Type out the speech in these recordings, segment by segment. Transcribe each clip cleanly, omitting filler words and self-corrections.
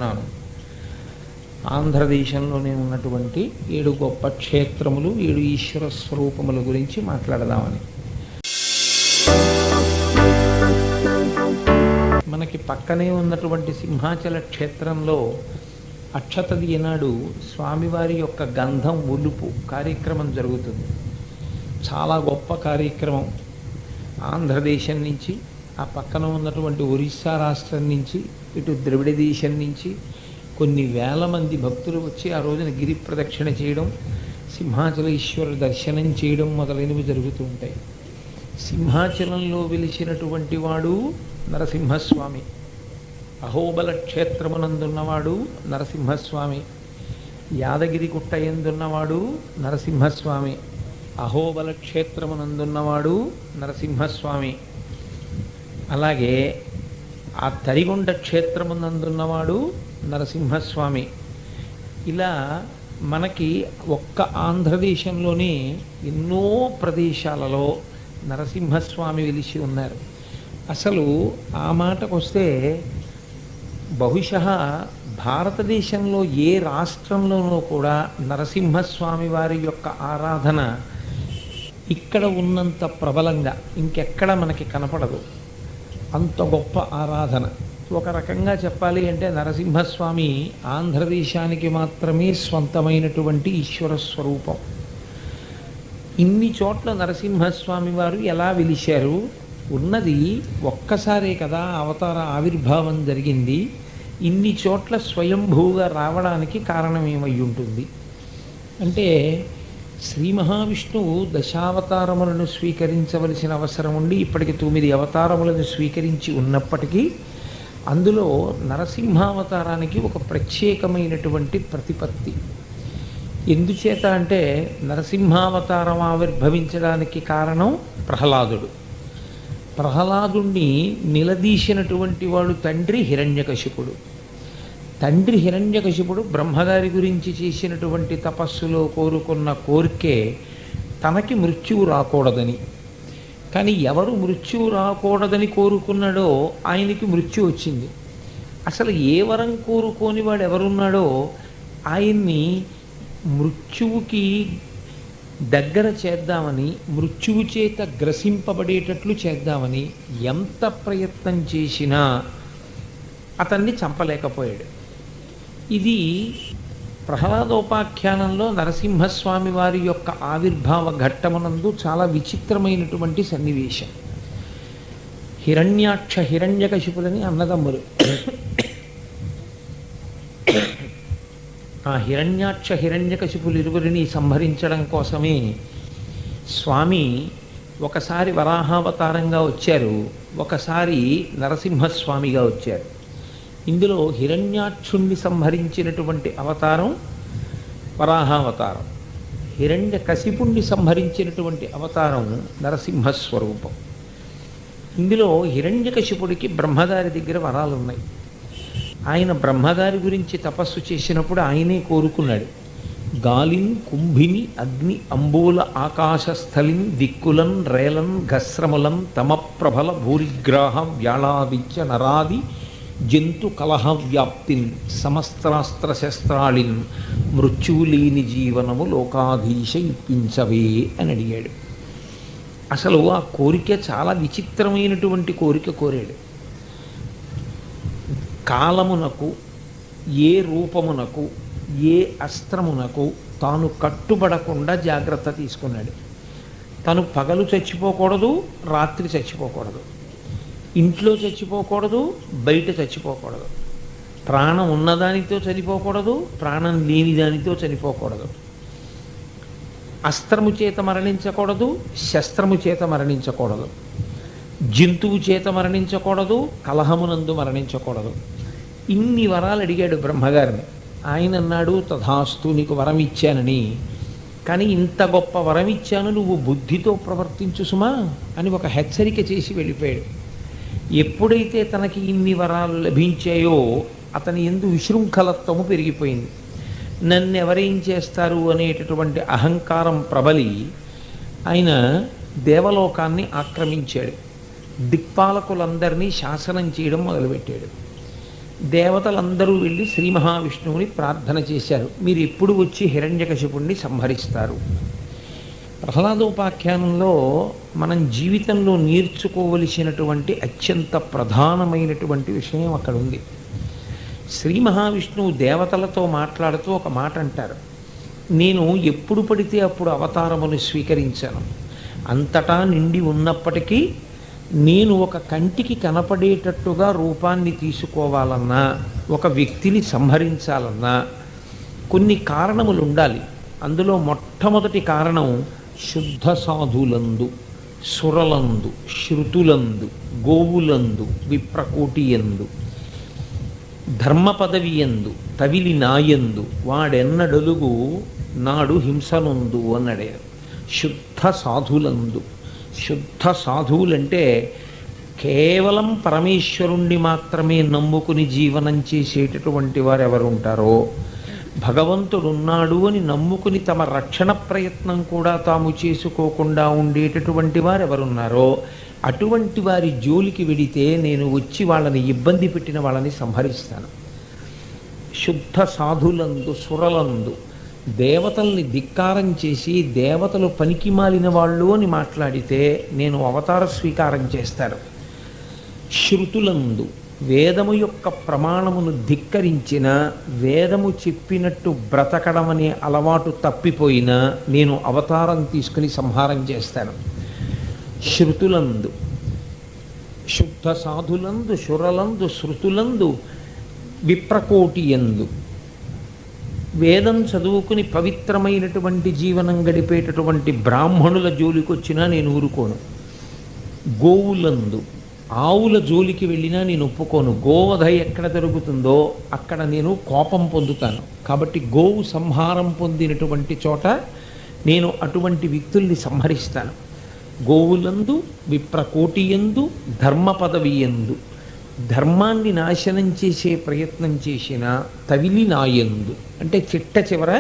అనుకున్నాను. ఆంధ్రదేశంలోనే ఉన్నటువంటి 7 గొప్ప క్షేత్రములు, 7 ఈశ్వర స్వరూపముల గురించి మాట్లాడదామని. మనకి పక్కనే ఉన్నటువంటి సింహాచల క్షేత్రంలో అక్షతది నాడు స్వామివారి యొక్క గంధం ఒలుపు కార్యక్రమం జరుగుతుంది. చాలా గొప్ప కార్యక్రమం. ఆంధ్రదేశం నుంచి, ఆ పక్కన ఉన్నటువంటి ఒరిస్సా రాష్ట్రం నుంచి, ఇటు ద్రవిడ దేశం నుంచి కొన్ని వేల మంది భక్తులు వచ్చి ఆ రోజున గిరి ప్రదక్షిణ చేయడం, సింహాచల ఈశ్వర దర్శనం చేయడం మొదలైనవి జరుగుతూ ఉంటాయి. సింహాచలంలో వెలిసినటువంటి వాడు నరసింహస్వామి, అహోబల క్షేత్రమునందున్నవాడు నరసింహస్వామి, యాదగిరి గుట్ట యందున్నవాడు నరసింహస్వామి, అహోబల క్షేత్రమునందున్నవాడు నరసింహస్వామి, అలాగే ఆ తరిగొండ క్షేత్రమునందున్నవాడు నరసింహస్వామి. ఇలా మనకి ఒక్క ఆంధ్రదేశంలోనే ఎన్నో ప్రదేశాలలో నరసింహస్వామి వెలిసి ఉన్నారు. అసలు ఆ మాటకు వస్తే బహుశः భారతదేశంలో ఏ రాష్ట్రంలోనూ కూడా నరసింహస్వామి వారి యొక్క ఆరాధన ఇక్కడ ఉన్నంత ప్రబలంగా ఇంకెక్కడ మనకి కనపడదు. అంత గొప్ప ఆరాధన. ఒక రకంగా చెప్పాలి అంటే నరసింహస్వామి ఆంధ్రదేశానికి మాత్రమే స్వంతమైనటువంటి ఈశ్వర స్వరూపం. ఇన్ని చోట్ల నరసింహస్వామి వారు ఎలా వెలిశారు? ఉన్నది ఒక్కసారే కదా అవతార ఆవిర్భావం జరిగింది. ఇన్ని చోట్ల స్వయంభూగా రావడానికి కారణం ఏమై ఉంటుంది అంటే, శ్రీ మహావిష్ణువు దశావతారములను స్వీకరించవలసిన అవసరం ఉండి ఇప్పటికి 9 అవతారములను స్వీకరించి ఉన్నప్పటికీ అందులో నరసింహావతారానికి ఒక ప్రత్యేకమైనటువంటి ప్రతిపత్తి. ఎందుచేత అంటే నరసింహావతారం ఆవిర్భవించడానికి కారణం ప్రహ్లాదుడు. ప్రహ్లాదుణ్ణి నిలదీసినటువంటి వాడు తండ్రి హిరణ్యకశిపుడు. తండ్రి హిరణ్యకశిపుడు బ్రహ్మగారి గురించి చేసినటువంటి తపస్సులో కోరుకున్న కోరికే తనకి మృత్యువు రాకూడదని. కానీ ఎవరు మృత్యువు రాకూడదని కోరుకున్నాడో ఆయనకి మృత్యు వచ్చింది. అసలు ఏ వరం కోరుకోని వాడు ఎవరున్నాడో ఆయన్ని మృత్యువుకి దగ్గర చేద్దామని, మృత్యువు చేత గ్రసింపబడేటట్లు చేద్దామని ఎంత ప్రయత్నం చేసినా అతన్ని చంపలేకపోయాడు. ఇది ప్రహ్లాదోపాఖ్యానంలో నరసింహస్వామి వారి యొక్క ఆవిర్భావ ఘట్టమునందు చాలా విచిత్రమైనటువంటి సన్నివేశం. హిరణ్యాక్ష హిరణ్యకశిపులని అన్నదమ్ములు. ఆ హిరణ్యాక్ష హిరణ్యకశిపులు ఇరువురిని సంహరించడం కోసమే స్వామి ఒకసారి వరాహావతారంగా వచ్చారు, ఒకసారి నరసింహస్వామిగా వచ్చారు. ఇందులో హిరణ్యాక్షుణ్ణి సంహరించినటువంటి అవతారం వరాహావతారం, హిరణ్యకశిపుణ్ణి సంహరించినటువంటి అవతారం నరసింహస్వరూపం. ఇందులో హిరణ్యకశిపుడికి బ్రహ్మగారి దగ్గర వరాలు ఉన్నాయి. ఆయన బ్రహ్మగారి గురించి తపస్సు చేసినప్పుడు ఆయనే కోరుకున్నాడు, గాలిన్ కుంభిని అగ్ని అంబూల ఆకాశస్థలిన్ దిక్కులన్ రేలన్ ఘస్రములం తమప్రబల భూరిగ్రాహ వ్యాళాదిత్య నరాది జంతు కలహ వ్యాప్తిన్ సమస్త్రాస్త్ర శస్త్రాళిన్ మృత్యులేని జీవనము లోకాధీశ ఇప్పించవే అని అడిగాడు. అసలు ఆ కోరిక చాలా విచిత్రమైనటువంటి కోరిక కోరాడు. కాలమునకు, ఏ రూపమునకు, ఏ అస్త్రమునకు తాను కట్టుబడకుండా జాగ్రత్త తీసుకున్నాడు. తను పగలు చచ్చిపోకూడదు, రాత్రి చచ్చిపోకూడదు, ఇంట్లో చచ్చిపోకూడదు, బయట చచ్చిపోకూడదు, ప్రాణం ఉన్నదానితో చనిపోకూడదు, ప్రాణం లేని దానితో చనిపోకూడదు, అస్త్రము చేత మరణించకూడదు, శస్త్రము చేత మరణించకూడదు, జంతువు చేత మరణించకూడదు, కలహమునందు మరణించకూడదు. ఇన్ని వరాలు అడిగాడు బ్రహ్మగారిని. ఆయన అన్నాడు, తథాస్తు, నీకు వరం ఇచ్చానని. కానీ ఇంత గొప్ప వరం ఇచ్చాను, నువ్వు బుద్ధితో ప్రవర్తించు సుమా అని ఒక హెచ్చరిక చేసి వెళ్ళిపోయాడు. ఎప్పుడైతే తనకి ఇన్ని వరాలు లభించాయో అతని యందు విశృంఖలత్వము పెరిగిపోయింది. నన్ను ఎవరేం చేస్తారు అనేటటువంటి అహంకారం ప్రబలి ఆయన దేవలోకాన్ని ఆక్రమించాడు. దిక్పాలకులందరినీ శాసనం చేయడం మొదలుపెట్టాడు. దేవతలందరూ వెళ్ళి శ్రీ మహావిష్ణువుని ప్రార్థన చేశారు, మీరు ఎప్పుడు వచ్చి హిరణ్యకశిపుణ్ణి సంహరిస్తారు? ప్రహ్లాదోపాఖ్యానంలో మనం జీవితంలో నేర్చుకోవలసినటువంటి అత్యంత ప్రధానమైనటువంటి విషయం అక్కడ ఉంది. శ్రీ మహావిష్ణువు దేవతలతో మాట్లాడుతూ ఒక మాట అంటారు, నేను ఎప్పుడు పడితే అప్పుడు అవతారమును స్వీకరించాను, అంతటా నిండి ఉన్నప్పటికీ నేను ఒక కంటికి కనపడేటట్టుగా రూపాన్ని తీసుకోవాలన్నా, ఒక వ్యక్తిని సంహరించాలన్నా కొన్ని కారణములు ఉండాలి. అందులో మొట్టమొదటి కారణం శుద్ధ సాధులందు, సురలందు, శృతులందు, గోవులందు, విప్రకోటియందు, ధర్మ పదవియందు, తవిలి నాయందు వాడెన్నడలుగు నాడు హింసనందు అన్నాడే. శుద్ధ సాధులందు, శుద్ధ సాధువులంటే కేవలం పరమేశ్వరుణ్ణి మాత్రమే నమ్ముకుని జీవనం చేసేటటువంటి వారు ఎవరు ఉంటారో, భగవంతుడున్నాడు అని నమ్ముకుని తమ రక్షణ ప్రయత్నం కూడా తాము చేసుకోకుండా ఉండేటటువంటి వారు ఎవరున్నారో అటువంటి వారి జోలికి వెడితే నేను వచ్చి వాళ్ళని ఇబ్బంది పెట్టిన వాళ్ళని సంహరిస్తాను. శుద్ధ సాధులందు, సురలందు, దేవతల్ని ధిక్కారం చేసి దేవతలు పనికి మాలిన వాళ్ళు అని మాట్లాడితే నేను అవతార స్వీకారం చేస్తాను. శృతులందు, వేదము యొక్క ప్రమాణమును ధిక్కరించిన, వేదము చెప్పినట్టు బ్రతకడం అనే అలవాటు తప్పిపోయినా నేను అవతారం తీసుకుని సంహారం చేస్తాను. శృతులందు, శుద్ధ సాధులందు, శురలందు, శృతులందు, విప్రకోటియందు, వేదం చదువుకుని పవిత్రమైనటువంటి జీవనం గడిపేటటువంటి బ్రాహ్మణుల జోలికొచ్చినా నేను ఊరుకోను. గోవులందు, ఆవుల జోలికి వెళ్ళినా నేను ఒప్పుకోను. గోవధ ఎక్కడ జరుగుతుందో అక్కడ నేను కోపం పొందుతాను. కాబట్టి గోవు సంహారం పొందినటువంటి చోట నేను అటువంటి వ్యక్తుల్ని సంహరిస్తాను. గోవులందు, విప్రకోటియందు, ధర్మ పదవియందు, ధర్మాన్ని నాశనం చేసే ప్రయత్నం చేసిన తవిలి నాయందు, అంటే చిట్ట చివర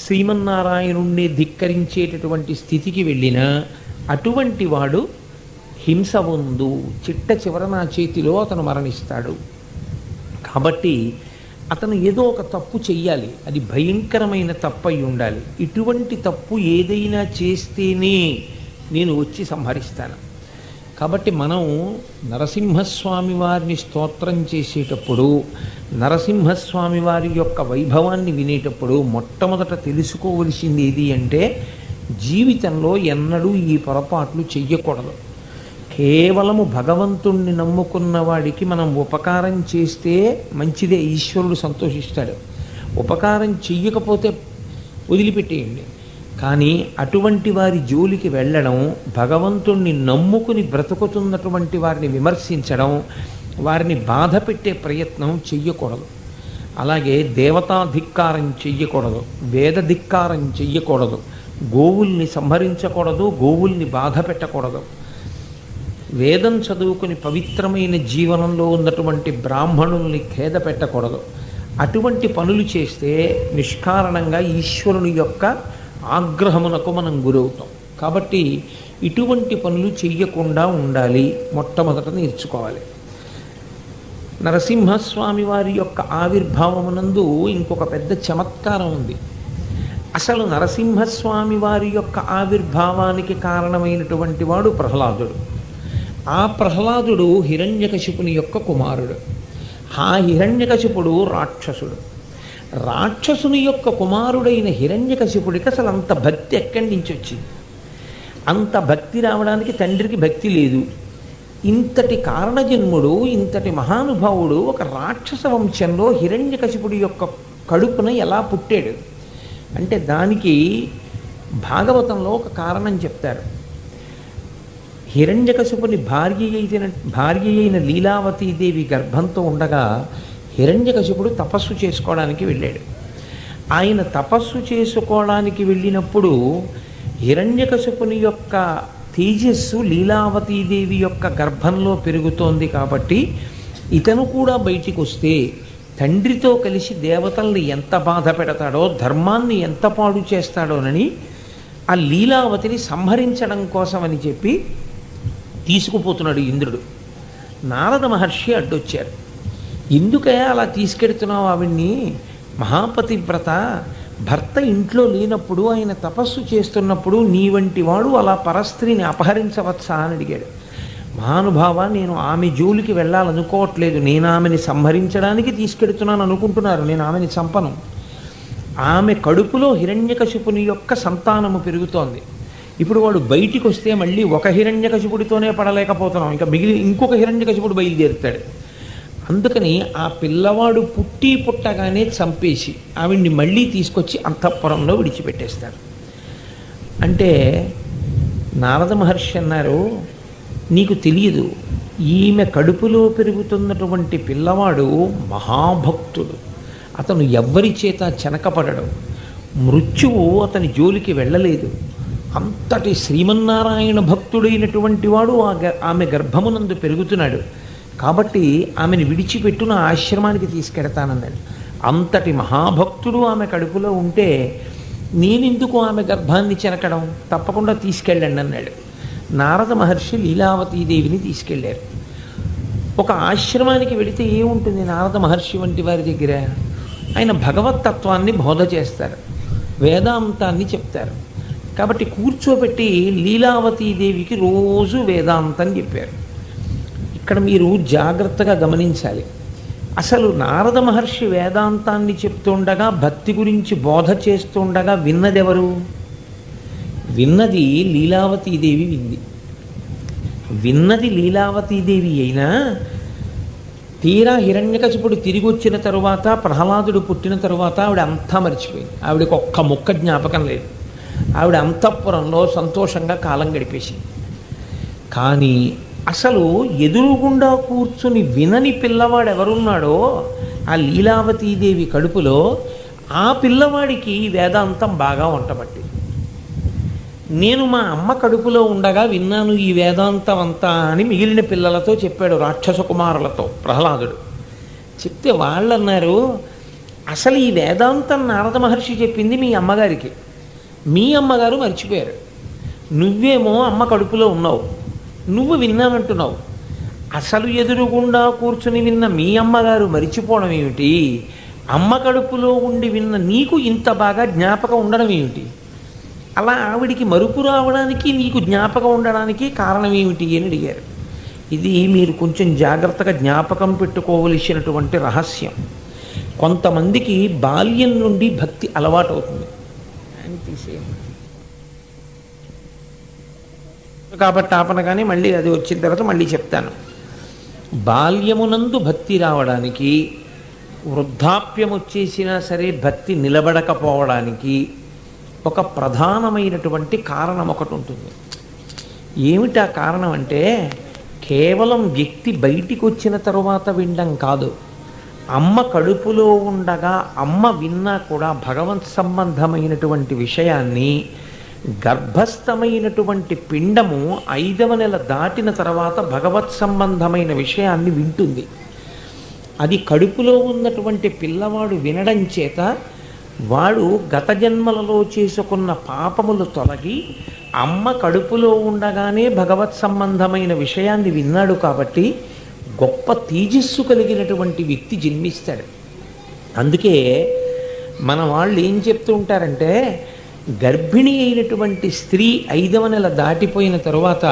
శ్రీమన్నారాయణుణ్ణి ధిక్కరించేటటువంటి స్థితికి వెళ్ళిన అటువంటి వాడు హింస ఉందు, చిట్ట చివర నా చేతిలో అతను మరణిస్తాడు. కాబట్టి అతను ఏదో ఒక తప్పు చెయ్యాలి, అది భయంకరమైన తప్పు అయి ఉండాలి. ఇటువంటి తప్పు ఏదైనా చేస్తేనే నేను వచ్చి సంహరిస్తాను. కాబట్టి మనం నరసింహస్వామి వారిని స్తోత్రం చేసేటప్పుడు, నరసింహస్వామి వారి యొక్క వైభవాన్ని వినేటప్పుడు మొట్టమొదట తెలుసుకోవలసింది ఏది అంటే జీవితంలో ఎన్నడూ ఈ పొరపాట్లు చెయ్యకూడదు. కేవలము భగవంతుణ్ణి నమ్ముకున్న వాడికి మనం ఉపకారం చేస్తే మంచిదే, ఈశ్వరుడు సంతోషిస్తాడు. ఉపకారం చెయ్యకపోతే వదిలిపెట్టేయండి. కానీ అటువంటి వారి జోలికి వెళ్ళడం, భగవంతుణ్ణి నమ్ముకుని బ్రతుకుతున్నటువంటి వారిని విమర్శించడం, వారిని బాధ పెట్టే ప్రయత్నం చెయ్యకూడదు. అలాగే దేవతాధిక్కారం చెయ్యకూడదు, వేదధిక్కారం చెయ్యకూడదు, గోవుల్ని సంహరించకూడదు, గోవుల్ని బాధ పెట్టకూడదు. వేదం చదువుకుని పవిత్రమైన జీవనంలో ఉన్నటువంటి బ్రాహ్మణుల్ని ఖేద పెట్టకూడదు. అటువంటి పనులు చేస్తే నిష్కారణంగా ఈశ్వరుని యొక్క ఆగ్రహమునకు మనం గురవుతాం. కాబట్టి ఇటువంటి పనులు చెయ్యకుండా ఉండాలి, మొట్టమొదట నేర్చుకోవాలి. నరసింహస్వామి వారి యొక్క ఆవిర్భావమునందు ఇంకొక పెద్ద చమత్కారం ఉంది. అసలు నరసింహస్వామి వారి యొక్క ఆవిర్భావానికి కారణమైనటువంటి వాడు ప్రహ్లాదుడు. ఆ ప్రహ్లాదుడు హిరణ్యకశిపుని యొక్క కుమారుడు. ఆ హిరణ్యకశిపుడు రాక్షసుడు. రాక్షసుని యొక్క కుమారుడైన హిరణ్యకశిపుడికి అసలు అంత భక్తి ఎక్కడి నుంచి వచ్చింది? అంత భక్తి రావడానికి తండ్రికి భక్తి లేదు. ఇంతటి కారణజన్ముడు, ఇంతటి మహానుభావుడు ఒక రాక్షస వంశంలో హిరణ్యకశిపుడి యొక్క కడుపున ఎలా పుట్టాడు అంటే దానికి భాగవతంలో ఒక కారణం చెప్తారు. హిరణ్యకశిపుని భార్య అయిన లీలావతీదేవి గర్భంతో ఉండగా హిరణ్యకశిపుడు తపస్సు చేసుకోవడానికి వెళ్ళాడు. ఆయన తపస్సు చేసుకోవడానికి వెళ్ళినప్పుడు హిరణ్యకశిపుని యొక్క తేజస్సు లీలావతీదేవి యొక్క గర్భంలో పెరుగుతోంది. కాబట్టి ఇతను కూడా బయటికి వస్తే తండ్రితో కలిసి దేవతల్ని ఎంత బాధ పెడతాడో, ధర్మాన్ని ఎంత పాడు చేస్తాడోనని ఆ లీలావతిని సంహరించడం కోసమని చెప్పి తీసుకుపోతున్నాడు ఇంద్రుడు. నారద మహర్షి అడ్డొచ్చారు. ఎందుకయ్యా అలా తీసుకెడుతున్నావు ఆవిడ్ని? మహాపతివ్రత, భర్త ఇంట్లో లేనప్పుడు, ఆయన తపస్సు చేస్తున్నప్పుడు నీ వంటి వాడు అలా పరస్త్రీని అపహరించవచ్చా అని అడిగాడు. మహానుభావ, నేను ఆమె జోలికి వెళ్ళాలనుకోవట్లేదు, నేను ఆమెని సంహరించడానికి తీసుకెడుతున్నాను అనుకుంటున్నారు, నేను ఆమెని చంపను. ఆమె కడుపులో హిరణ్యకశిపుని యొక్క సంతానము పెరుగుతోంది. ఇప్పుడు వాడు బయటికి వస్తే మళ్ళీ ఒక హిరణ్యకశిపుడితోనే పడలేకపోతున్నాం, ఇంకా మిగిలి ఇంకొక హిరణ్యకశిపుడు బయలుదేరుతాడు. అందుకని ఆ పిల్లవాడు పుట్టి పుట్టగానే చంపేసి ఆవిడ్ని మళ్ళీ తీసుకొచ్చి అంతఃపురంలో విడిచిపెట్టేస్తాడు. అంటే నారద మహర్షి అన్నారు, నీకు తెలియదు, ఈమె కడుపులో పెరుగుతున్నటువంటి పిల్లవాడు మహాభక్తుడు, అతను ఎవ్వరి చేత చెనకపడడు, మృత్యువు అతని జోలికి వెళ్ళలేదు, అంతటి శ్రీమన్నారాయణ భక్తుడైనటువంటి వాడు ఆమె గర్భమునందు పెరుగుతున్నాడు, కాబట్టి ఆమెను విడిచిపెట్టు నా ఆశ్రమానికి తీసుకెడతానన్నాడు. అంతటి మహాభక్తుడు ఆమె కడుపులో ఉంటే నేనెందుకు ఆమె గర్భాన్ని చెనకడం, తప్పకుండా తీసుకెళ్ళండి అన్నాడు. నారద మహర్షి లీలావతీదేవిని తీసుకెళ్ళారు. ఒక ఆశ్రమానికి వెళితే ఏముంటుంది నారద మహర్షి వంటి వారి దగ్గర? ఆయన భగవత్తత్వాన్ని బోధ చేస్తారు, వేదాంతాన్ని చెప్తారు. కాబట్టి కూర్చోబెట్టి లీలావతీదేవికి రోజు వేదాంతం చెప్పారు. ఇక్కడ మీరు జాగ్రత్తగా గమనించాలి. అసలు నారద మహర్షి వేదాంతాన్ని చెప్తుండగా, భక్తి గురించి బోధ చేస్తుండగా విన్నదెవరు? విన్నది లీలావతీదేవి విన్నది లీలావతీదేవి అయినా తీరా హిరణ్యకశిపుడు తిరిగి వచ్చిన తరువాత, ప్రహ్లాదుడు పుట్టిన తరువాత ఆవిడ అంతా మర్చిపోయింది. ఆవిడకి ఒక్క ముక్క జ్ఞాపకం లేదు. ఆవిడ అంతఃపురంలో సంతోషంగా కాలం గడిపేసింది. కానీ అసలు ఎదురుగుండా కూర్చుని వినని పిల్లవాడు ఎవరున్నాడో ఆ లీలావతీదేవి కడుపులో, ఆ పిల్లవాడికి వేదాంతం బాగా వంటబట్టింది. నేను మా అమ్మ కడుపులో ఉండగా విన్నాను ఈ వేదాంతం అంతా అని మిగిలిన పిల్లలతో చెప్పాడు, రాక్షస కుమారులతో ప్రహ్లాదుడు. చెప్తే వాళ్ళు అన్నారు, అసలు ఈ వేదాంతం నారద మహర్షి చెప్పింది మీ అమ్మగారికి, మీ అమ్మగారు మర్చిపోయారు, నువ్వేమో అమ్మ కడుపులో ఉన్నావు, నువ్వు విన్నానంటున్నావు. అసలు ఎదురుగుండా కూర్చుని విన్న మీ అమ్మగారు మరిచిపోవడం ఏమిటి? అమ్మ కడుపులో ఉండి విన్న నీకు ఇంత బాగా జ్ఞాపకం ఉండడం ఏమిటి? అలా ఆవిడికి మరుపు రావడానికి, నీకు జ్ఞాపకం ఉండడానికి కారణం ఏమిటి అని అడిగారు. ఇది మీరు కొంచెం జాగ్రత్తగా జ్ఞాపకం పెట్టుకోవలసినటువంటి రహస్యం. కొంతమందికి బాల్యం నుండి భక్తి అలవాటు అవుతుంది. కాబట్టి ఆపన కానీ మళ్ళీ అది వచ్చిన తర్వాత మళ్ళీ చెప్తాను. బాల్యమునందు భక్తి రావడానికి, వృద్ధాప్యం వచ్చేసినా సరే భక్తి నిలబడకపోవడానికి ఒక ప్రధానమైనటువంటి కారణం ఒకటి ఉంటుంది. ఏమిటా కారణం అంటే, కేవలం వ్యక్తి బయటికి వచ్చిన తరువాత వినడం కాదు, అమ్మ కడుపులో ఉండగా అమ్మ విన్నా కూడా భగవత్ సంబంధమైనటువంటి విషయాన్ని గర్భస్థమైనటువంటి పిండము 5వ నెల దాటిన తర్వాత భగవత్ సంబంధమైన విషయాన్ని వింటుంది. అది కడుపులో ఉన్నటువంటి పిల్లవాడు వినడం చేత వాడు గత జన్మలలో చేసుకున్న పాపములు తొలగి అమ్మ కడుపులో ఉండగానే భగవత్ సంబంధమైన విషయాన్ని విన్నాడు కాబట్టి గొప్ప తేజస్సు కలిగినటువంటి వ్యక్తి జన్మిస్తాడు. అందుకే మన వాళ్ళు ఏం చెప్తూ ఉంటారంటే, గర్భిణి అయినటువంటి స్త్రీ 5వ నెల దాటిపోయిన తరువాత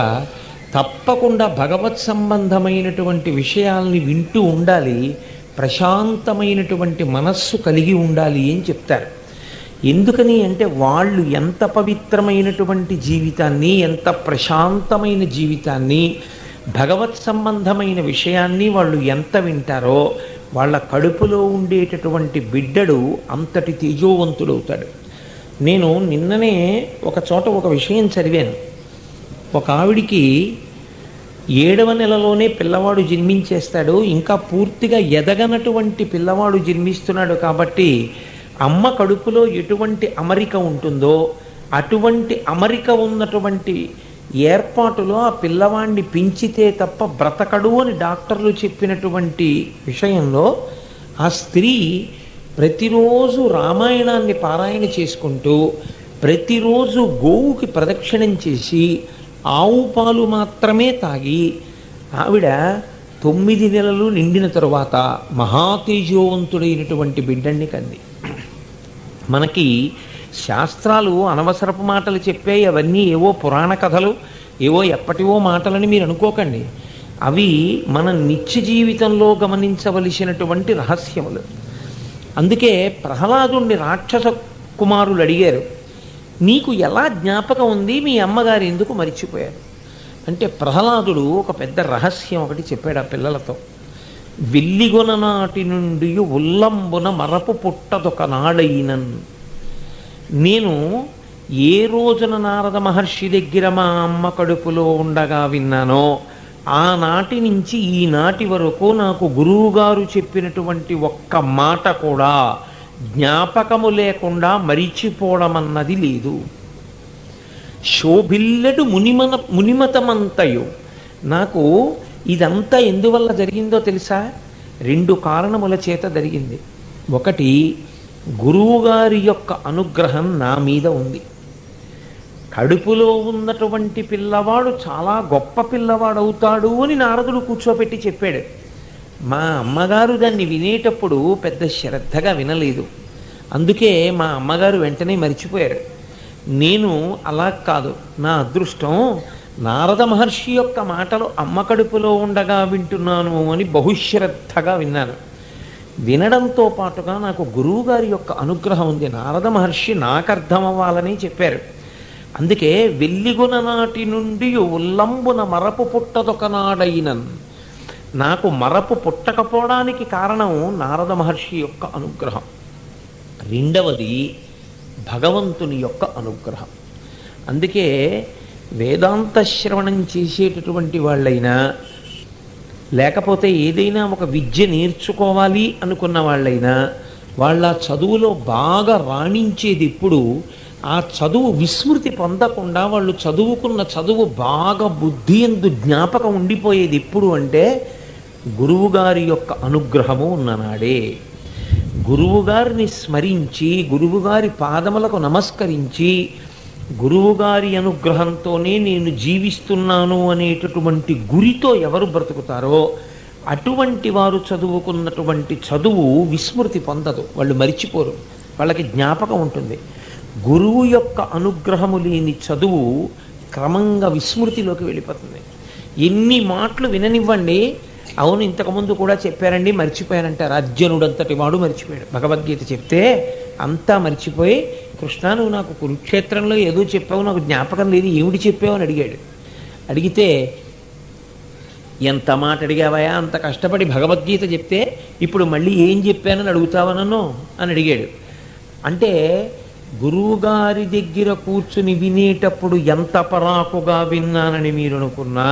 తప్పకుండా భగవత్ సంబంధమైనటువంటి విషయాల్ని వింటూ ఉండాలి, ప్రశాంతమైనటువంటి మనస్సు కలిగి ఉండాలి అని చెప్తారు. ఎందుకని అంటే, వాళ్ళు ఎంత పవిత్రమైనటువంటి జీవితాన్ని, ఎంత ప్రశాంతమైన జీవితాన్ని, భగవత్ సంబంధమైన విషయాన్ని వాళ్ళు ఎంత వింటారో వాళ్ళ కడుపులో ఉండేటటువంటి బిడ్డడు అంతటి తేజోవంతుడవుతాడు. నేను నిన్ననే ఒక చోట ఒక విషయం చదివాను. ఒక ఆవిడికి 7వ నెలలోనే పిల్లవాడు జన్మించేస్తాడు, ఇంకా పూర్తిగా ఎదగనటువంటి పిల్లవాడు జన్మిస్తున్నాడు కాబట్టి అమ్మ కడుపులో ఎటువంటి అమరిక ఉంటుందో అటువంటి అమరిక ఉన్నటువంటి ఏర్పాటులో ఆ పిల్లవాడిని పెంచితే తప్ప బ్రతకడు అని డాక్టర్లు చెప్పినటువంటి విషయంలో ఆ స్త్రీ ప్రతిరోజు రామాయణాన్ని పారాయణ చేసుకుంటూ, ప్రతిరోజు గోవుకి ప్రదక్షిణం చేసి, ఆవు పాలు మాత్రమే తాగి ఆవిడ 9 నెలలు నిండిన తరువాత మహాతేజోవంతుడైనటువంటి బిడ్డన్ని కంది. మనకి శాస్త్రాలు అనవసరపు మాటలు చెప్పాయి, అవన్నీ ఏవో పురాణ కథలు, ఏవో ఎప్పటివో మాటలని మీరు అనుకోకండి. అవి మన నిత్య జీవితంలో గమనించవలసినటువంటి రహస్యములు. అందుకే ప్రహ్లాదుణ్ణి రాక్షస కుమారులు అడిగారు, నీకు ఎలా జ్ఞాపకం ఉంది, మీ అమ్మగారు ఎందుకు మరిచిపోయారు అంటే, ప్రహ్లాదుడు ఒక పెద్ద రహస్యం ఒకటి చెప్పాడు ఆ పిల్లలతో. వెల్లిగొన నాటి నుండి ఉల్లంబున మరపు పుట్టదొక నాడైనన్. నేను ఏ రోజున నారద మహర్షి దగ్గర మా అమ్మ కడుపులో ఉండగా విన్నానో ఆనాటి నుంచి ఈనాటి వరకు నాకు గురువుగారు చెప్పినటువంటి ఒక్క మాట కూడా జ్ఞాపకము లేకుండా మరిచిపోవడం అన్నది లేదు. శోభిల్లడు మునిమతమంతయు. నాకు ఇదంతా ఎందువల్ల జరిగిందో తెలుసా? 2 కారణముల చేత జరిగింది. ఒకటి, గురువుగారి యొక్క అనుగ్రహం నా మీద ఉంది. కడుపులో ఉన్నటువంటి పిల్లవాడు చాలా గొప్ప పిల్లవాడు అవుతాడు అని నారదుడు కూర్చోపెట్టి చెప్పాడు. మా అమ్మగారు దాన్ని వినేటప్పుడు పెద్ద శ్రద్ధగా వినలేదు. అందుకే మా అమ్మగారు వెంటనే మరిచిపోయారు. నేను అలా కాదు, నా అదృష్టం నారద మహర్షి యొక్క మాటలు అమ్మ కడుపులో ఉండగా వింటున్నాను అని బహుశ్రద్ధగా విన్నాను. వినడంతో పాటుగా నాకు గురువుగారి యొక్క అనుగ్రహం ఉంది. నారద మహర్షి నాకు అర్థం అవ్వాలని చెప్పారు. అందుకే వెల్లిగున నాటి నుండి ఉల్లంబున మరపు పుట్టదొకనాడైనన్. నాకు మరపు పుట్టకపోవడానికి కారణం నారద మహర్షి యొక్క అనుగ్రహం. రెండవది, భగవంతుని యొక్క అనుగ్రహం. అందుకే వేదాంత శ్రవణం చేసేటటువంటి వాళ్ళైనా, లేకపోతే ఏదైనా ఒక విద్య నేర్చుకోవాలి అనుకున్న వాళ్ళైనా, వాళ్ళ చదువులో బాగా రాణించేది ఇప్పుడు, ఆ చదువు విస్మృతి పొందకుండా వాళ్ళు చదువుకున్న చదువు బాగా బుద్ధి యందు జ్ఞాపకం ఉండిపోయేది ఎప్పుడు అంటే, గురువుగారి యొక్క అనుగ్రహము ఉన్ననాడే. గురువుగారిని స్మరించి, గురువుగారి పాదములకు నమస్కరించి, గురువుగారి అనుగ్రహంతోనే నేను జీవిస్తున్నాను అనేటటువంటి గురితో ఎవరు బ్రతుకుతారో అటువంటి వారు చదువుకున్నటువంటి చదువు విస్మృతి పొందదు, వాళ్ళు మరిచిపోరు, వాళ్ళకి జ్ఞాపకం ఉంటుంది. గురువు యొక్క అనుగ్రహము లేని చదువు క్రమంగా విస్మృతిలోకి వెళ్ళిపోతుంది. ఎన్ని మాటలు విననివ్వండి, అవును ఇంతకుముందు కూడా చెప్పారండి మర్చిపోయానంటారు. అర్జునుడంతటి వాడు మర్చిపోయాడు. భగవద్గీత చెప్తే అంతా మర్చిపోయి, కృష్ణ నువ్వు నాకు కురుక్షేత్రంలో ఏదో చెప్పావు, నాకు జ్ఞాపకం లేదు, ఏమిటి చెప్పావు అని అడిగాడు. అడిగితే, ఎంత మాట అడిగావయా, అంత కష్టపడి భగవద్గీత చెప్తే ఇప్పుడు మళ్ళీ ఏం చెప్పానని అడుగుతావా నన్ను అని అడిగాడు. అంటే గురువుగారి దగ్గర కూర్చుని వినేటప్పుడు ఎంత పరాకుగా విన్నానని మీరు అనుకున్నా,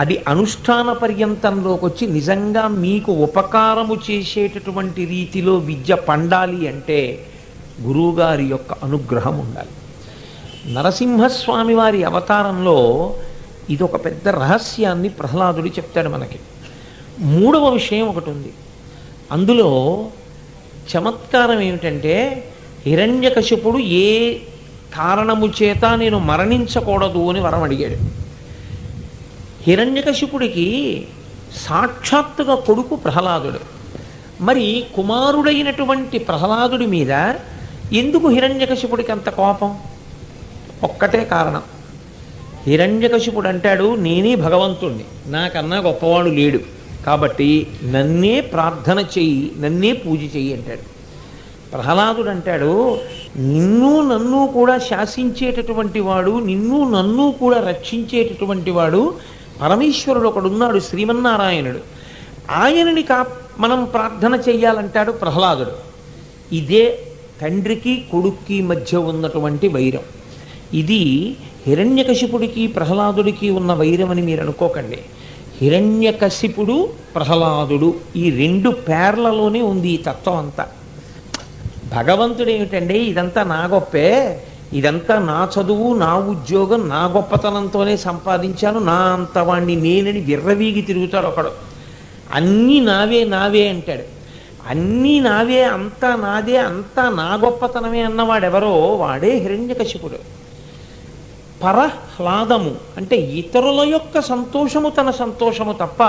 అది అనుష్ఠాన పర్యంతంలోకి వచ్చి నిజంగా మీకు ఉపకారము చేసేటటువంటి రీతిలో విద్య పండాలి అంటే గురువుగారి యొక్క అనుగ్రహం ఉండాలి. నరసింహస్వామి వారి అవతారంలో ఇదొక పెద్ద రహస్యాన్ని ప్రహ్లాదుడు చెప్తాడు మనకి. మూడవ విషయం ఒకటి ఉంది అందులో. చమత్కారం ఏమిటంటే, హిరణ్యకశిపుడు ఏ కారణము చేత నేను మరణించకూడదు అని వరం అడిగాడు. హిరణ్యకశిపుడికి సాక్షాత్తుగా కొడుకు ప్రహ్లాదుడు. మరి కుమారుడైనటువంటి ప్రహ్లాదుడి మీద ఎందుకు హిరణ్యకశిపుడికి అంత కోపం? ఒక్కటే కారణం. హిరణ్యకశిపుడు అంటాడు, నేనే భగవంతుణ్ణి, నాకన్నా గొప్పవాడు లేడు, కాబట్టి నన్నే ప్రార్థన చెయ్యి, నన్నే పూజ చెయ్యి అంటాడు. ప్రహ్లాదుడు అంటాడు, నిన్ను నన్ను కూడా శాసించేటటువంటి వాడు, నిన్ను నన్ను కూడా రక్షించేటటువంటి వాడు పరమేశ్వరుడు ఒకడున్నాడు, శ్రీమన్నారాయణుడు, ఆయనని మనం ప్రార్థన చెయ్యాలంటాడు ప్రహ్లాదుడు. ఇదే తండ్రికి కొడుక్కి మధ్య ఉన్నటువంటి వైరం. ఇది హిరణ్యకశిపుడికి ప్రహ్లాదుడికి ఉన్న వైరం అని మీరు అనుకోకండి. హిరణ్యకశిపుడు ప్రహ్లాదుడు ఈ 2 పేర్లలోనే ఉంది ఈ తత్వం అంతా. భగవంతుడు ఏమిటండి, ఇదంతా నా గొప్పే, ఇదంతా నా చదువు, నా ఉద్యోగం, నా గొప్పతనంతోనే సంపాదించాను, నా అంతవాణ్ణి నేనని విర్రవీగి తిరుగుతాడు ఒకడు. అన్నీ నావే నావే అంటాడు. అన్నీ నావే, అంతా నాదే, అంతా నా గొప్పతనమే అన్నవాడెవరో వాడే హిరణ్యకశిపుడు. పరహ్లాదము అంటే ఇతరుల యొక్క సంతోషము తన సంతోషము తప్ప